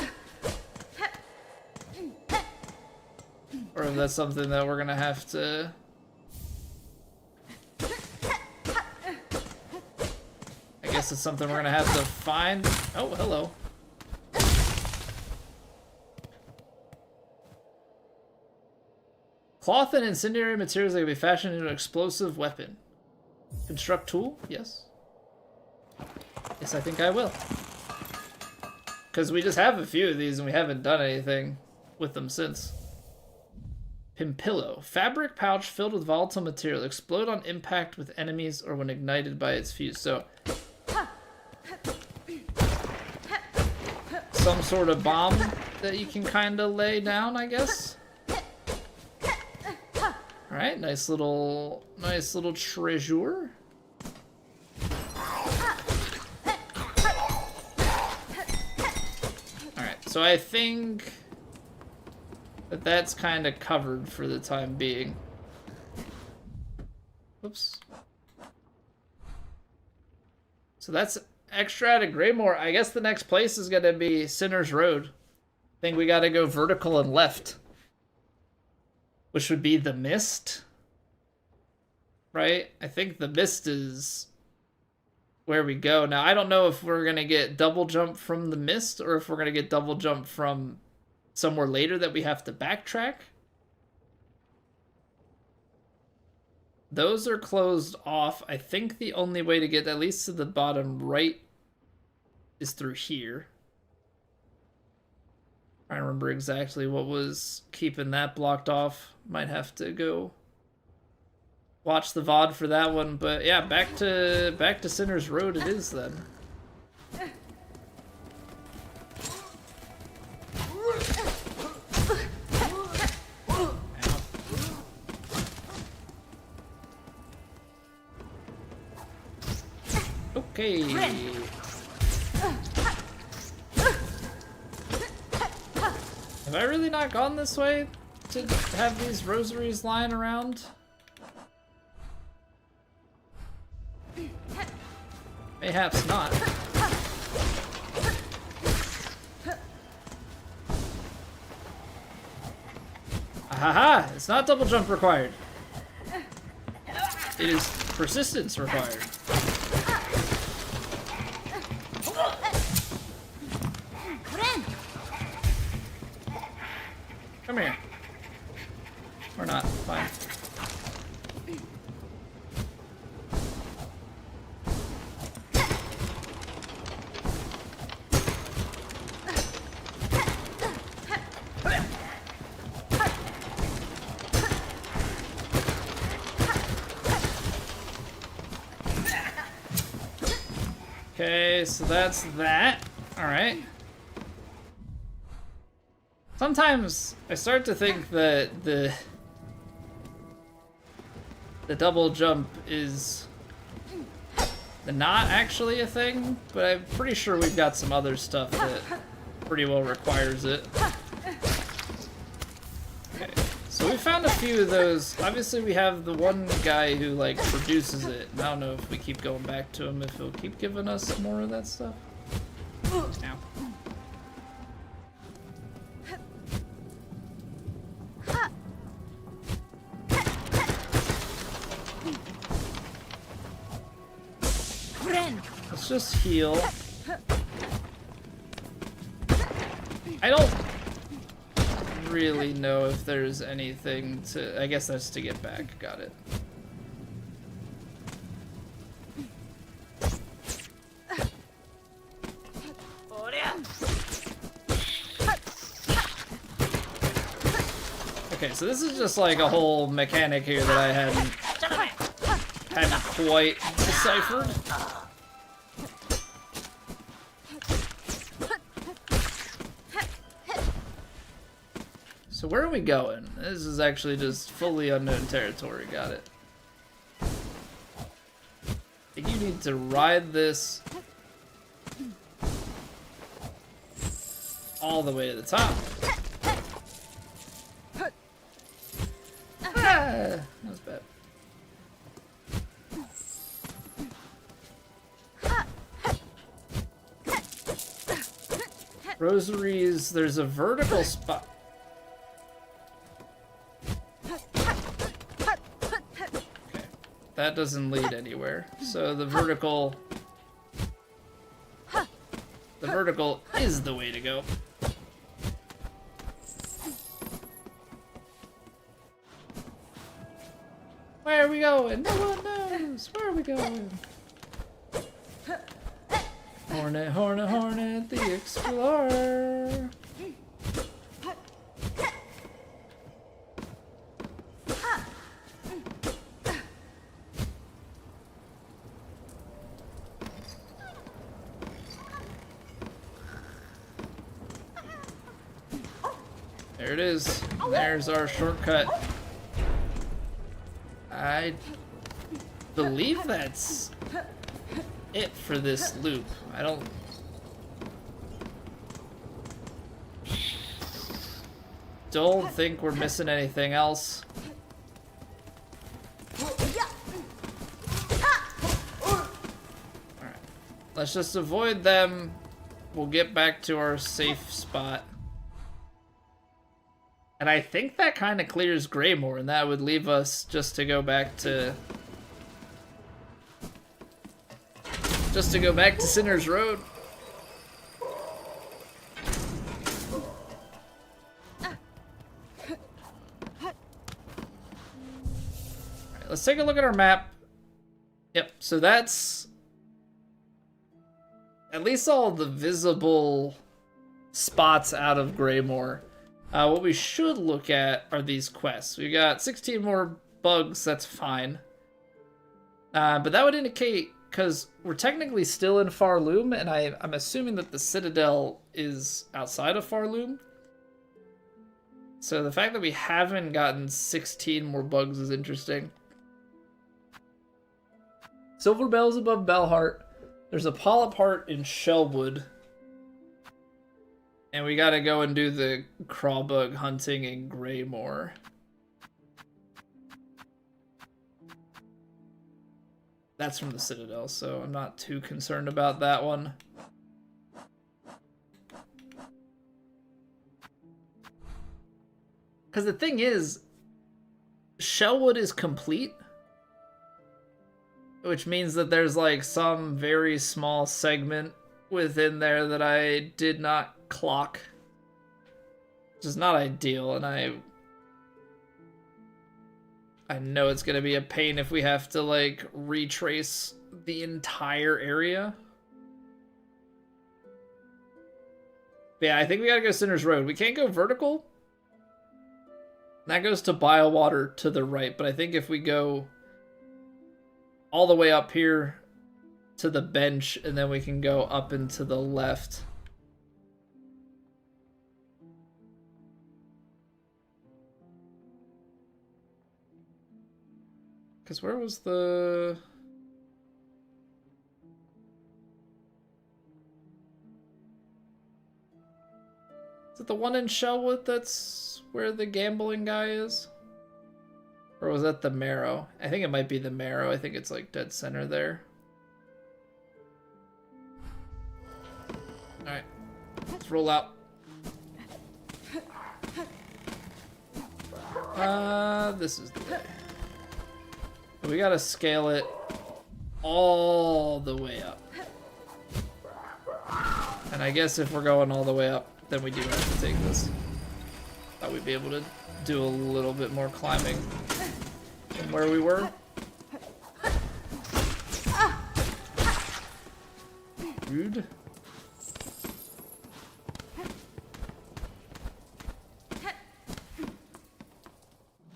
Speaker 1: Or if that's something that we're gonna have to... I guess it's something we're gonna have to find. Oh, hello. Cloth and incendiary materials that can be fashioned into an explosive weapon. Construct tool? Yes. Yes, I think I will. Because we just have a few of these and we haven't done anything with them since. Pimpillo. Fabric pouch filled with volatile material. Explode on impact with enemies or when ignited by its fuse. So some sort of bomb that you can kind of lay down, I guess. All right, nice little treasure. All right, so I think that that's kind of covered for the time being. Whoops. So that's extra out of Greymore. I guess the next place is going to be Sinner's Road. I think we got to go vertical and left. Which would be the Mist. Right? I think the Mist is where we go. Now, I don't know if we're going to get double jump from the Mist or if we're going to get double jump from somewhere later that we have to backtrack. Those are closed off. I think the only way to get at least to the bottom right is through here. I don't remember exactly what was keeping that blocked off. Might have to go watch the VOD for that one. But yeah, back to Sinner's Road it is then. Okay. Have I really not gone this way to have these rosaries lying around? Mayhaps not. Ahaha! It's not double jump required. It is persistence required. Come here. Or not. Fine. Okay, so that's that. Alright. Sometimes I start to think that the double jump is not actually a thing, but I'm pretty sure we've got some other stuff that pretty well requires it. Okay, so we found a few of those. Obviously we have the one guy who like produces it. I don't know if we keep going back to him, if he'll keep giving us more of that stuff. Ow. Let's just heal. I don't really know if there's anything to... I guess that's to get back. Got it. Okay, so this is just like a whole mechanic here that I hadn't quite deciphered. So where are we going? This is actually just fully unknown territory. Got it. I think you need to ride this all the way to the top. Ah, that was bad. Rosaries, there's a vertical spot. That doesn't lead anywhere. So the vertical is the way to go. Where are we going? No one knows. Where are we going? Hornet, Hornet, Hornet, the Explorer. There it is. There's our shortcut. I believe that's it for this loop. I don't think we're missing anything else. Alright. Let's just avoid them. We'll get back to our safe spot. And I think that kind of clears Greymore, and that would leave us just to go back to... Sinner's Road. Alright, let's take a look at our map. Yep, so that's... at least all the visible spots out of Greymore. What we should look at are these quests. We got 16 more bugs, that's fine. But that would indicate, because we're technically still in Farloom, and I'm assuming that the Citadel is outside of Farloom. So the fact that we haven't gotten 16 more bugs is interesting. Silver Bells above Bellheart. There's a Polyp Heart in Shellwood. And we gotta go and do the crawbug hunting in Greymore. That's from the Citadel, so I'm not too concerned about that one. Because the thing is, Shellwood is complete. Which means that there's like some very small segment within there that I did not clock. Which is not ideal, and I know it's gonna be a pain if we have to like retrace the entire area. But yeah, I think we gotta go Sinner's Road. We can't go vertical. That goes to Biowater to the right, but I think if we go all the way up here to the bench, and then we can go up and to the left. Because where was the... Is it the one in Shellwood that's where the gambling guy is? Or was that the Marrow? I think it might be the Marrow. I think it's like dead center there. Alright. Let's roll out. This is the way. We gotta scale it all the way up. And I guess if we're going all the way up, then we do have to take this. Thought we'd be able to do a little bit more climbing from where we were. Rude.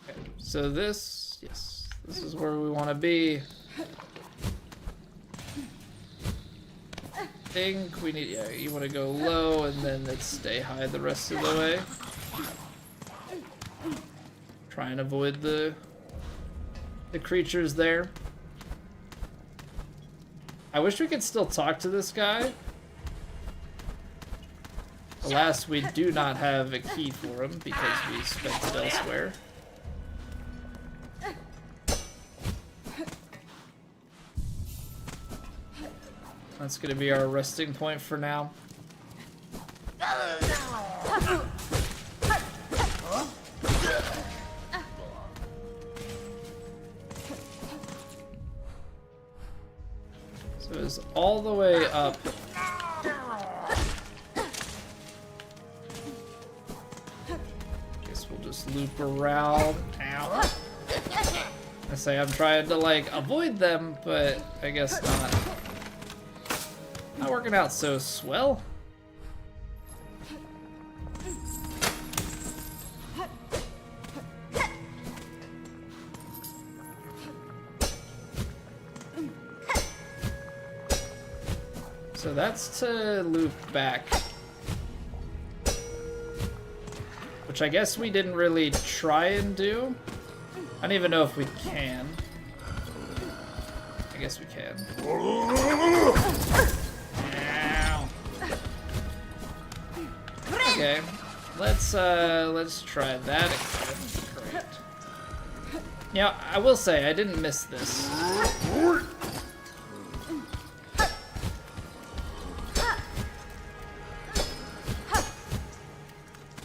Speaker 1: Okay, so this, yes, this is where we want to be. I think we need, yeah, you want to go low and then let's stay high the rest of the way. Try and avoid the creatures there. I wish we could still talk to this guy. Alas, we do not have a key for him because we spent it elsewhere. That's gonna be our resting point for now. So it's all the way up. Guess we'll just loop around. Ow. I say I'm trying to like avoid them, but I guess not. Not working out so swell. So that's to loop back. which I guess we didn't really try and do. I don't even know if we can. I guess we can. Ow. Okay, let's try that again. Correct. Now, I will say I didn't miss this.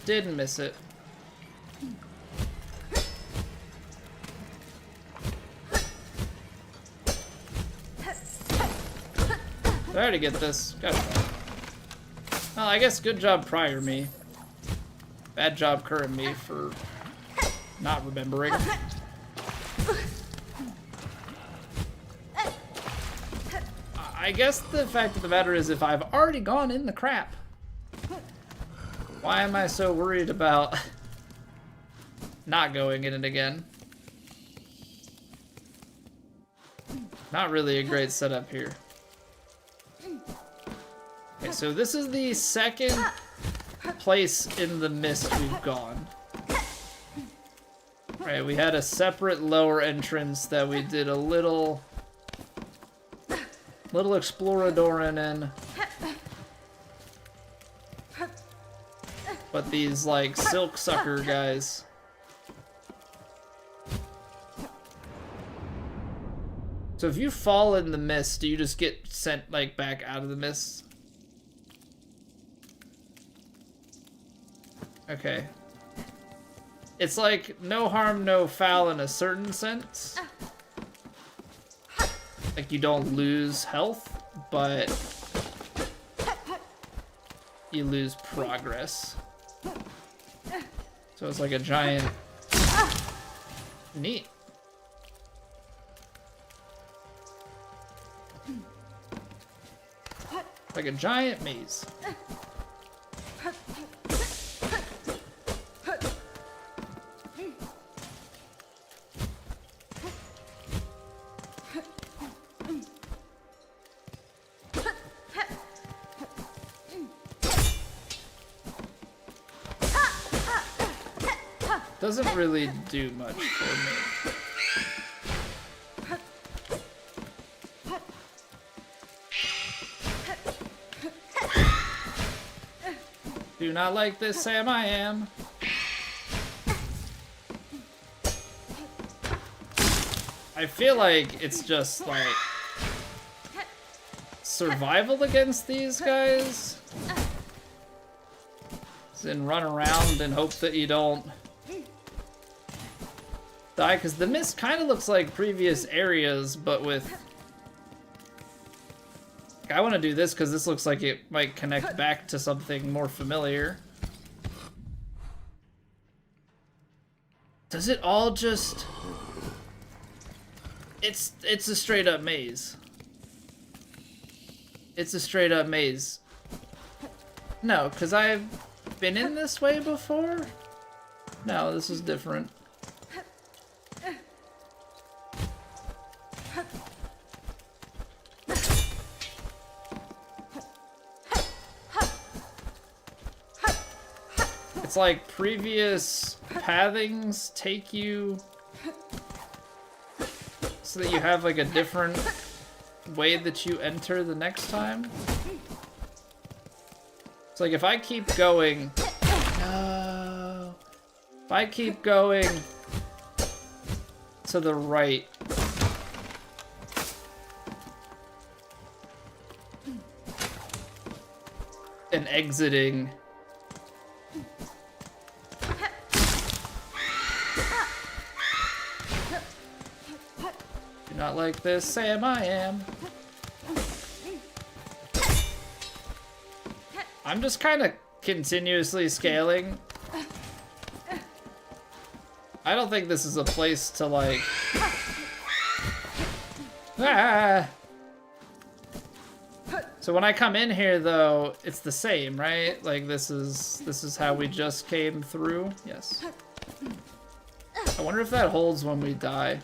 Speaker 1: Didn't miss it. Did I already get this? Gotcha. Well, I guess good job prior me. Bad job current me for not remembering. I guess the fact of the matter is if I've already gone in the crap, why am I so worried about not going in it again? Not really a great setup here. Okay, so this is the second place in the mist we've gone. Right, we had a separate lower entrance that we did a little exploradoring in. But these, like, Silksucker guys. So if you fall in the mist, do you just get sent, like, back out of the mist? Okay. It's like no harm, no foul in a certain sense. Like, you don't lose health, but you lose progress. So it's like a giant... Neat. Like a giant maze. Doesn't really do much for me. Do not like this, Sam, I am. I feel like it's just like survival against these guys. As in run around and hope that you don't die, because the mist kind of looks like previous areas, but with... I want to do this because this looks like it might connect back to something more familiar. Does it all just... It's a straight up maze. It's a straight up maze. No, because I've been in this way before? No, this is different. It's like previous pathings take you so that you have like a different way that you enter the next time. It's like if I keep going, no, if I keep going to the right, and exiting. Do not like this, Sam, I am. I'm just kind of continuously scaling. I don't think this is a place to like... Ah! So when I come in here though, it's the same, right? Like this is how we just came through. Yes. I wonder if that holds when we die.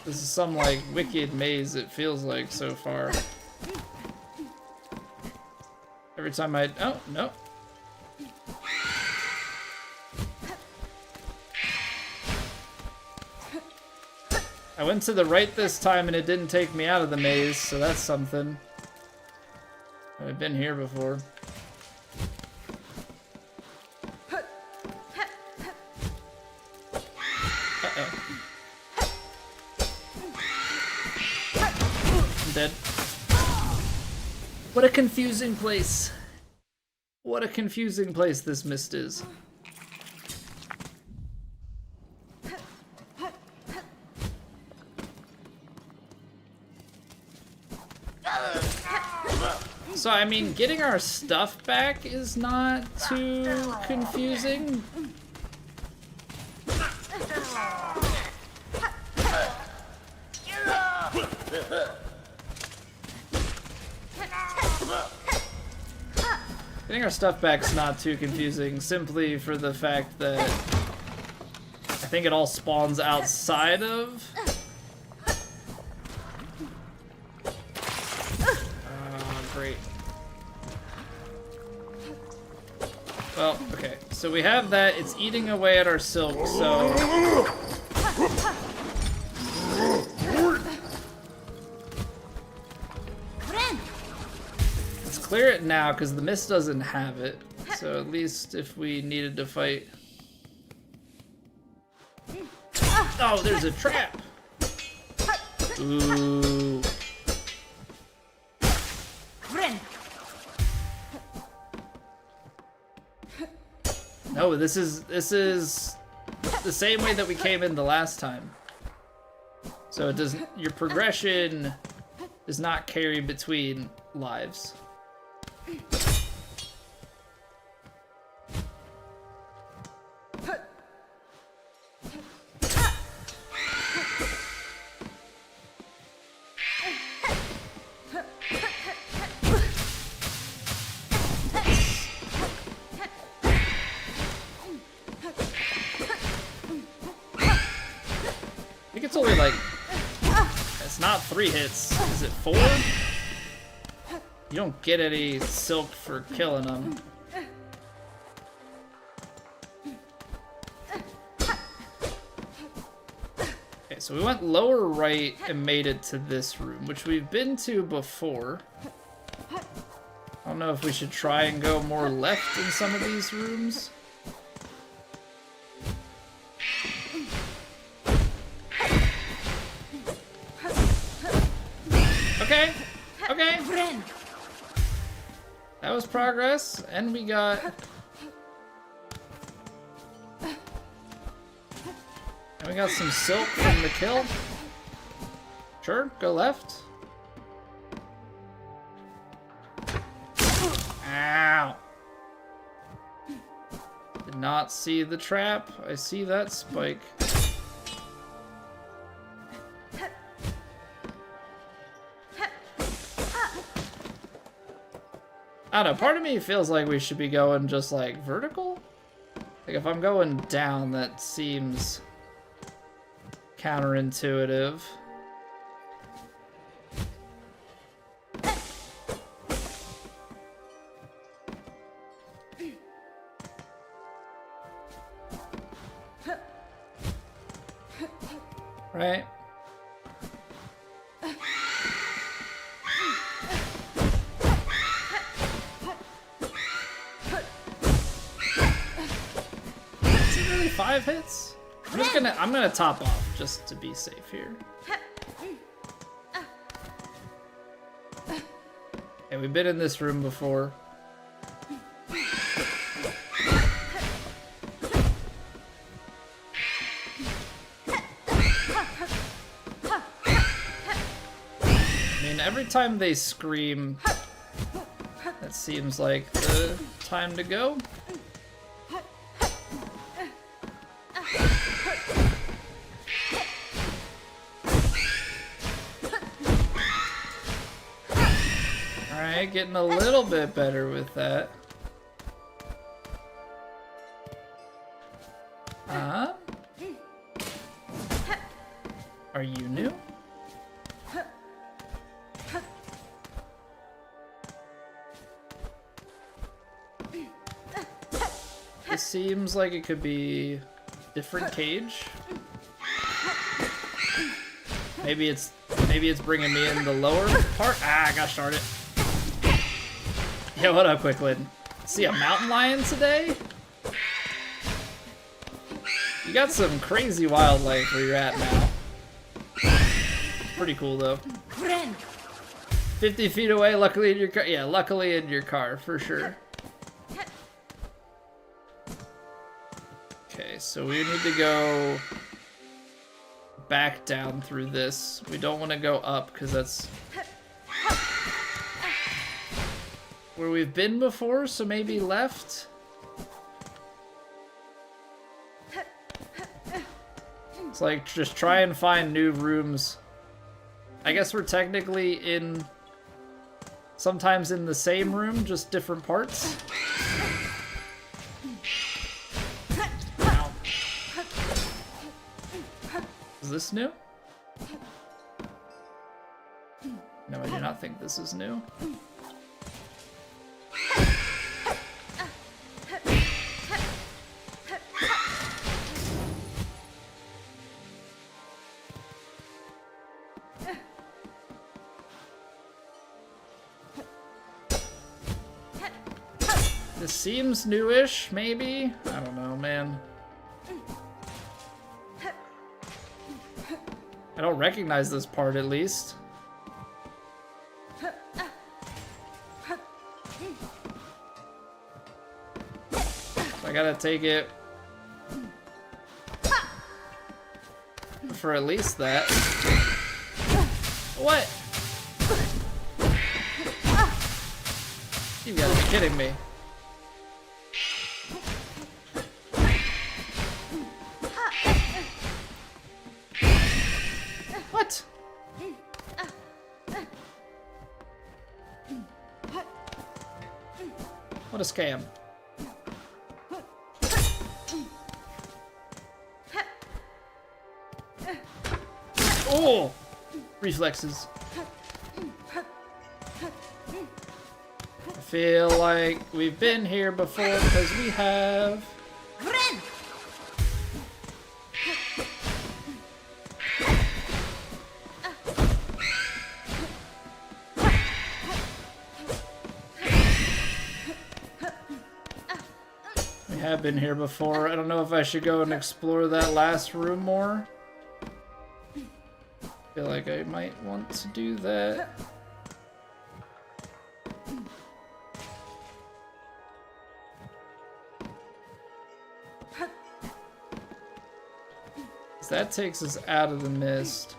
Speaker 1: This is some like wicked maze it feels like so far. Every time I... Oh, no. I went to the right this time and it didn't take me out of the maze, so that's something. I've been here before. Uh-oh. I'm dead. What a confusing place. What a confusing place this mist is. So, I mean, getting our stuff back is not too confusing. Getting our stuff back's not too confusing, simply for the fact that I think it all spawns outside of... Great. Well, okay, so we have that. It's eating away at our silk, so... Let's clear it now, because the mist doesn't have it. So at least if we needed to fight... Oh, there's a trap! Ooh... No, this is the same way that we came in the last time. So it doesn't, your progression does not carry between lives. It's only like, it's not 3 hits. Is it 4? You don't get any silk for killing them. Okay, so we went lower right and made it to this room, which we've been to before. I don't know if we should try and go more left in some of these rooms. Okay, okay. That was progress, and we got... And we got some silk from the kill. Sure, go left. Ow. Did not see the trap. I see that spike. I don't know, part of me feels like we should be going just like vertical. Like if I'm going down, that seems counterintuitive. Right? Is it really 5 hits? I'm gonna top off just to be safe here. Okay, we've been in this room before. Every time they scream, that seems like the time to go. Alright, getting a little bit better with that. Are you new? seems like it could be different cage. Maybe it's bringing me in the lower part. Ah, gosh darn it. Yeah, what up, Quicklin? See a mountain lion today? You got some crazy wildlife where you're at now. Pretty cool though. 50 feet away, luckily in your car. Yeah, luckily in your car, for sure. Okay, so we need to go back down through this. We don't want to go up because that's where we've been before, so maybe left. It's like just try and find new rooms. I guess we're technically in sometimes in the same room, just different parts. Ow. Is this new? No, I do not think this is new. This seems newish, maybe? I don't know, man. I don't recognize this part, at least. I gotta take it for at least that. What? You gotta be kidding me. What? What a scam. Oh! Reflexes. I feel like we've been here before because we have. We have been here before. I don't know if I should go and explore that last room more. I feel like I might want to do that. That takes us out of the mist.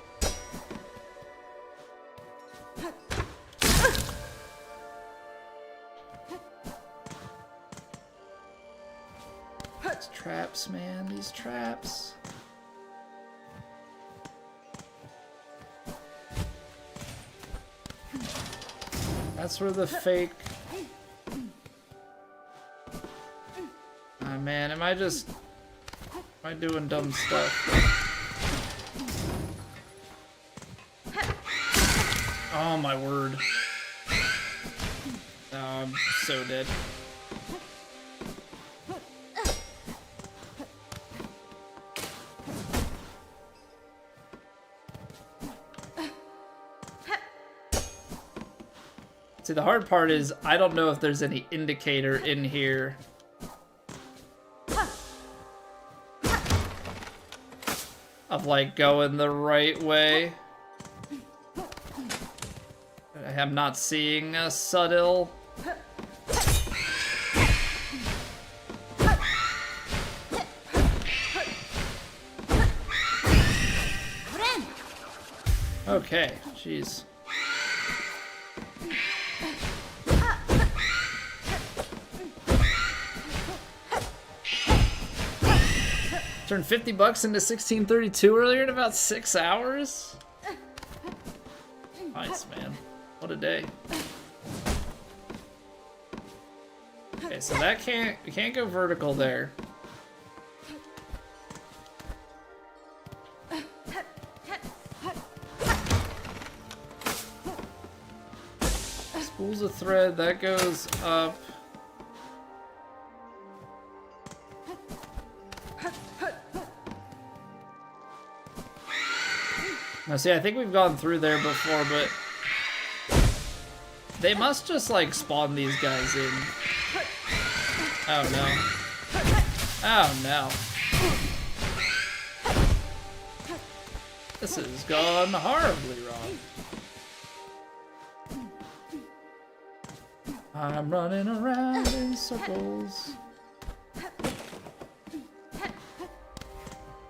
Speaker 1: These traps, man, these traps. That's where the fake... Ah, man, am I doing dumb stuff? Oh my word. Oh, I'm so dead. See, the hard part is I don't know if there's any indicator in here. Of like going the right way. I am not seeing a subtle. Okay, jeez. Turned 50 bucks into 1632 earlier in about 6 hours. Nice, man. What a day. Okay, so that we can't go vertical there. Spools of thread, that goes up. Now see, I think we've gone through there before, but they must just like spawn these guys in. Oh no. Oh no. This has gone horribly wrong. I'm running around in circles.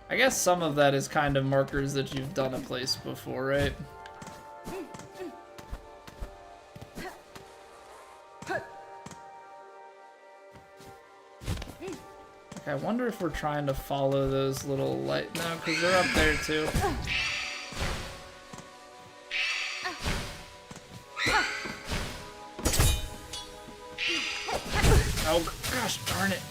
Speaker 1: I guess some of that is kind of markers that you've done a place before, right? Okay, I wonder if we're trying to follow those little light... No, because they're up there too. Oh gosh, darn it.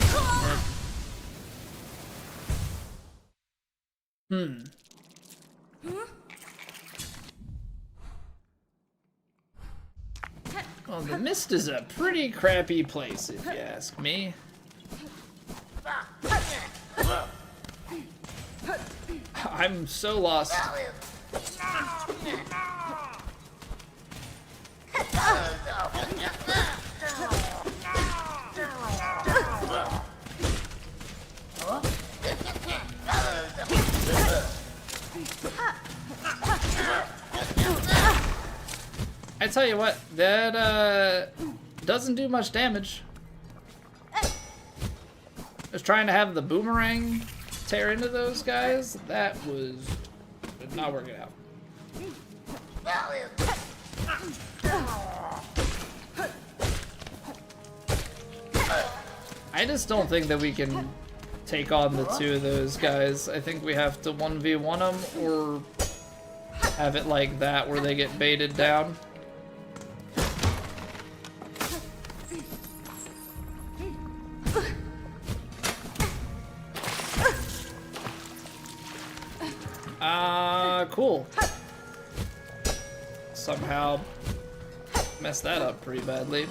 Speaker 1: Well, the mist is a pretty crappy place, if you ask me. I'm so lost. I tell you what, that doesn't do much damage. I was trying to have the boomerang tear into those guys. That was not working out. I just don't think that we can take on the two of those guys. I think we have to 1v1 them or have it like that where they get baited down. Cool. Somehow messed that up pretty badly.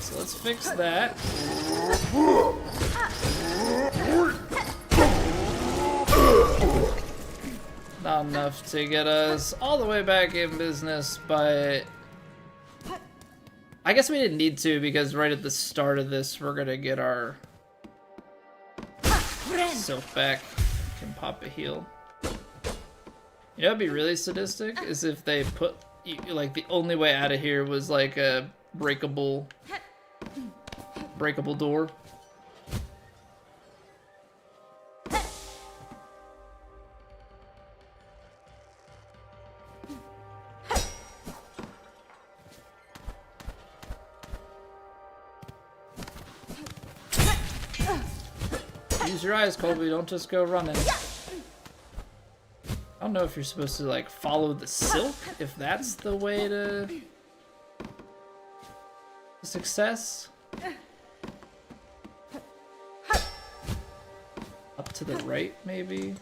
Speaker 1: So let's fix that. Not enough to get us all the way back in business, but I guess we didn't need to because right at the start of this we're gonna get our Silk back. Can pop a heal. You know what'd be really sadistic is if they put like the only way out of here was like a breakable door. Use your eyes, Colby, don't just go running. I don't know if you're supposed to like follow the silk, if that's the way to success. Up to the right, maybe.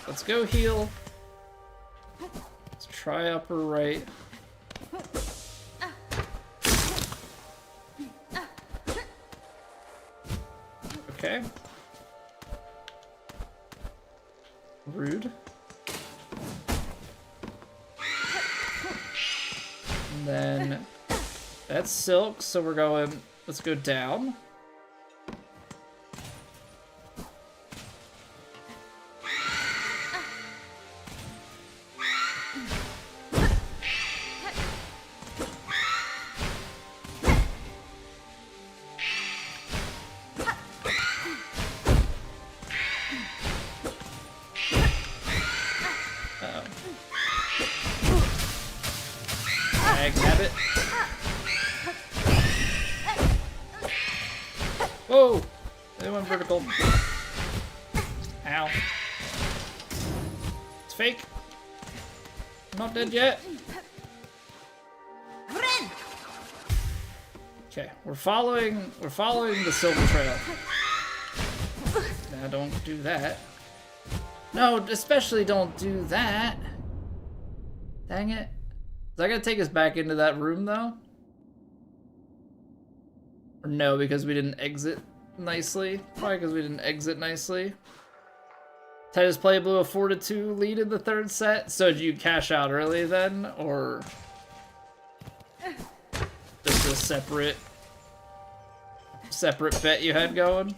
Speaker 1: Let's go heal. Let's try upper right. Okay. Rude. And then that's silk, so we're going, let's go down. Whoa! They went vertical. Ow. It's fake. I'm not dead yet. Okay, we're following the silver trail. Yeah, don't do that. No, especially don't do that. Dang it. Is that gonna take us back into that room, though? Or no, because we didn't exit nicely? Probably because we didn't exit nicely. Titus play blew a 4-2 lead in the third set. So did you cash out early then? Or just a separate bet you had going?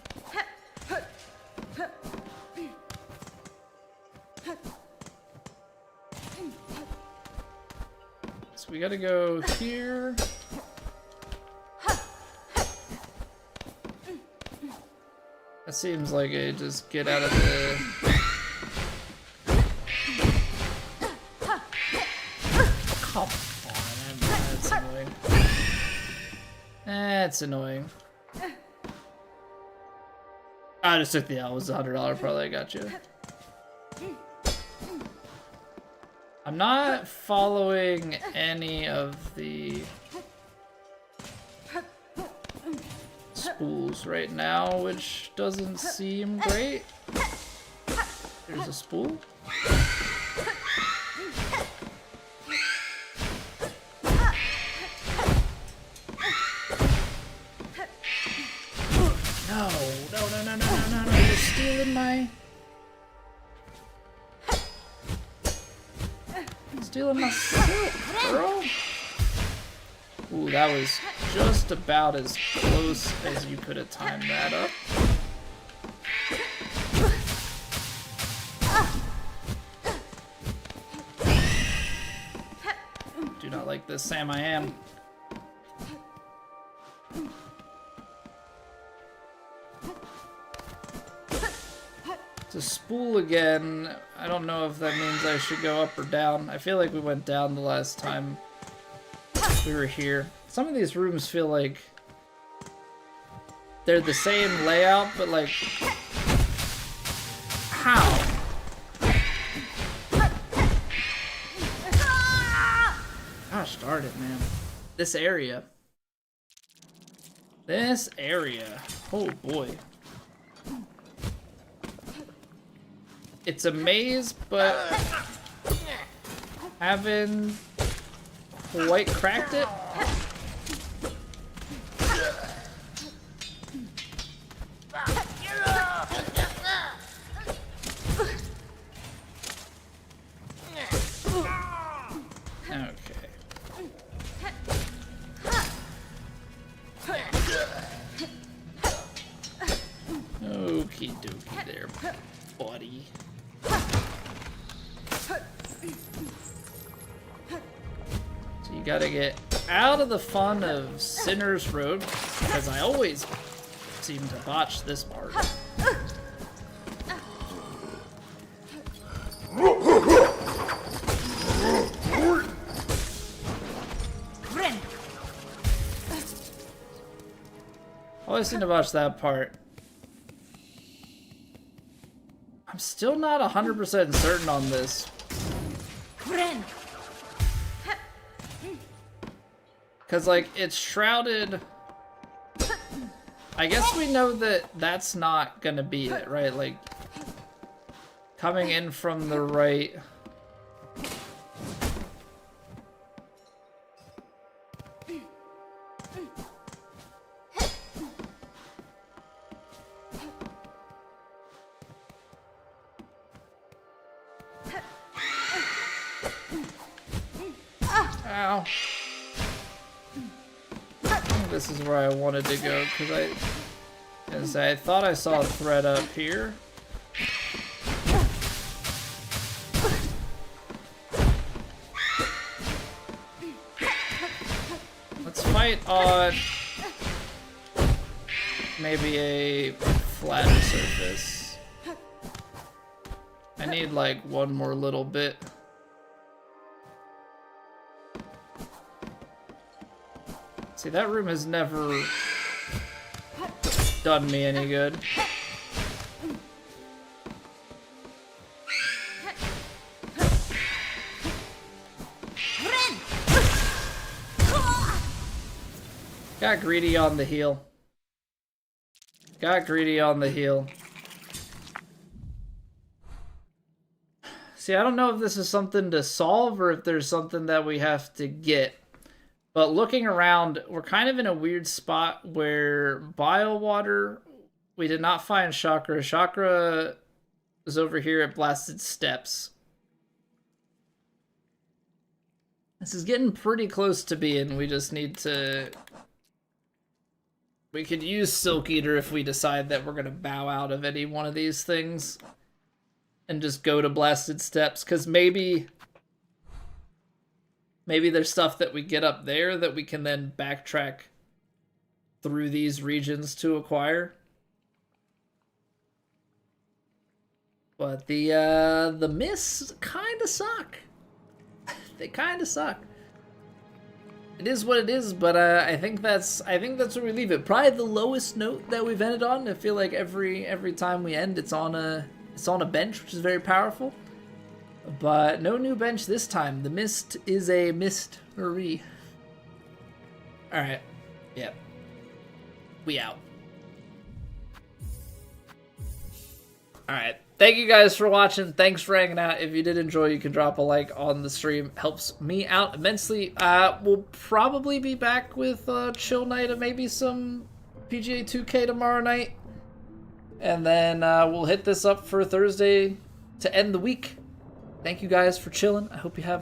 Speaker 1: So we gotta go here. That seems like a just get out of the... Come on, that's annoying. That's annoying. I just took the L. It was $100 probably. I got you. I'm not following any of the spools right now, which doesn't seem great. There's a spool. No, you're stealing my... Stealing my silk, girl. Ooh, that was just about as close as you could have timed that up. Do not like this, Sam, I am. To spool again, I don't know if that means I should go up or down. I feel like we went down the last time we were here. Some of these rooms feel like they're the same layout, but like, how? Gosh darn it, man. This area. Oh boy. It's a maze, but haven't quite cracked it. Okay. Okie dokie there, buddy. So you gotta get out of the fun of Sinner's Road, because I always seem to botch this part. Always seem to botch that part. I'm still not 100% certain on this. Because, like, it's shrouded. I guess we know that that's not gonna be it, right? Like, coming in from the right. Ow. I think this is where I wanted to go, because I thought I saw a thread up here. Let's fight on maybe a flatter surface. I need like one more little bit. See, that room has never done me any good. Got greedy on the heel. Got greedy on the heel. See, I don't know if this is something to solve or if there's something that we have to get. But looking around, we're kind of in a weird spot where Biowater, we did not find Chakra. Chakra is over here at Blasted Steps. This is getting pretty close to being. We just need to... We could use Silk Eater if we decide that we're going to bow out of any one of these things. And just go to Blasted Steps, because maybe there's stuff that we get up there that we can then backtrack through these regions to acquire. But the mists kind of suck. They kind of suck. It is what it is, but I think that's where we leave it. Probably the lowest note that we've ended on. I feel like every time we end, it's on a bench, which is very powerful. But no new bench this time. The mist is a mystery. Alright. Yep. We out. Alright. Thank you guys for watching. Thanks for hanging out. If you did enjoy, you can drop a like on the stream. Helps me out immensely. We'll probably be back with a chill night of maybe some PGA 2K tomorrow night. And then we'll hit this up for Thursday to end the week. Thank you guys for chilling. I hope you have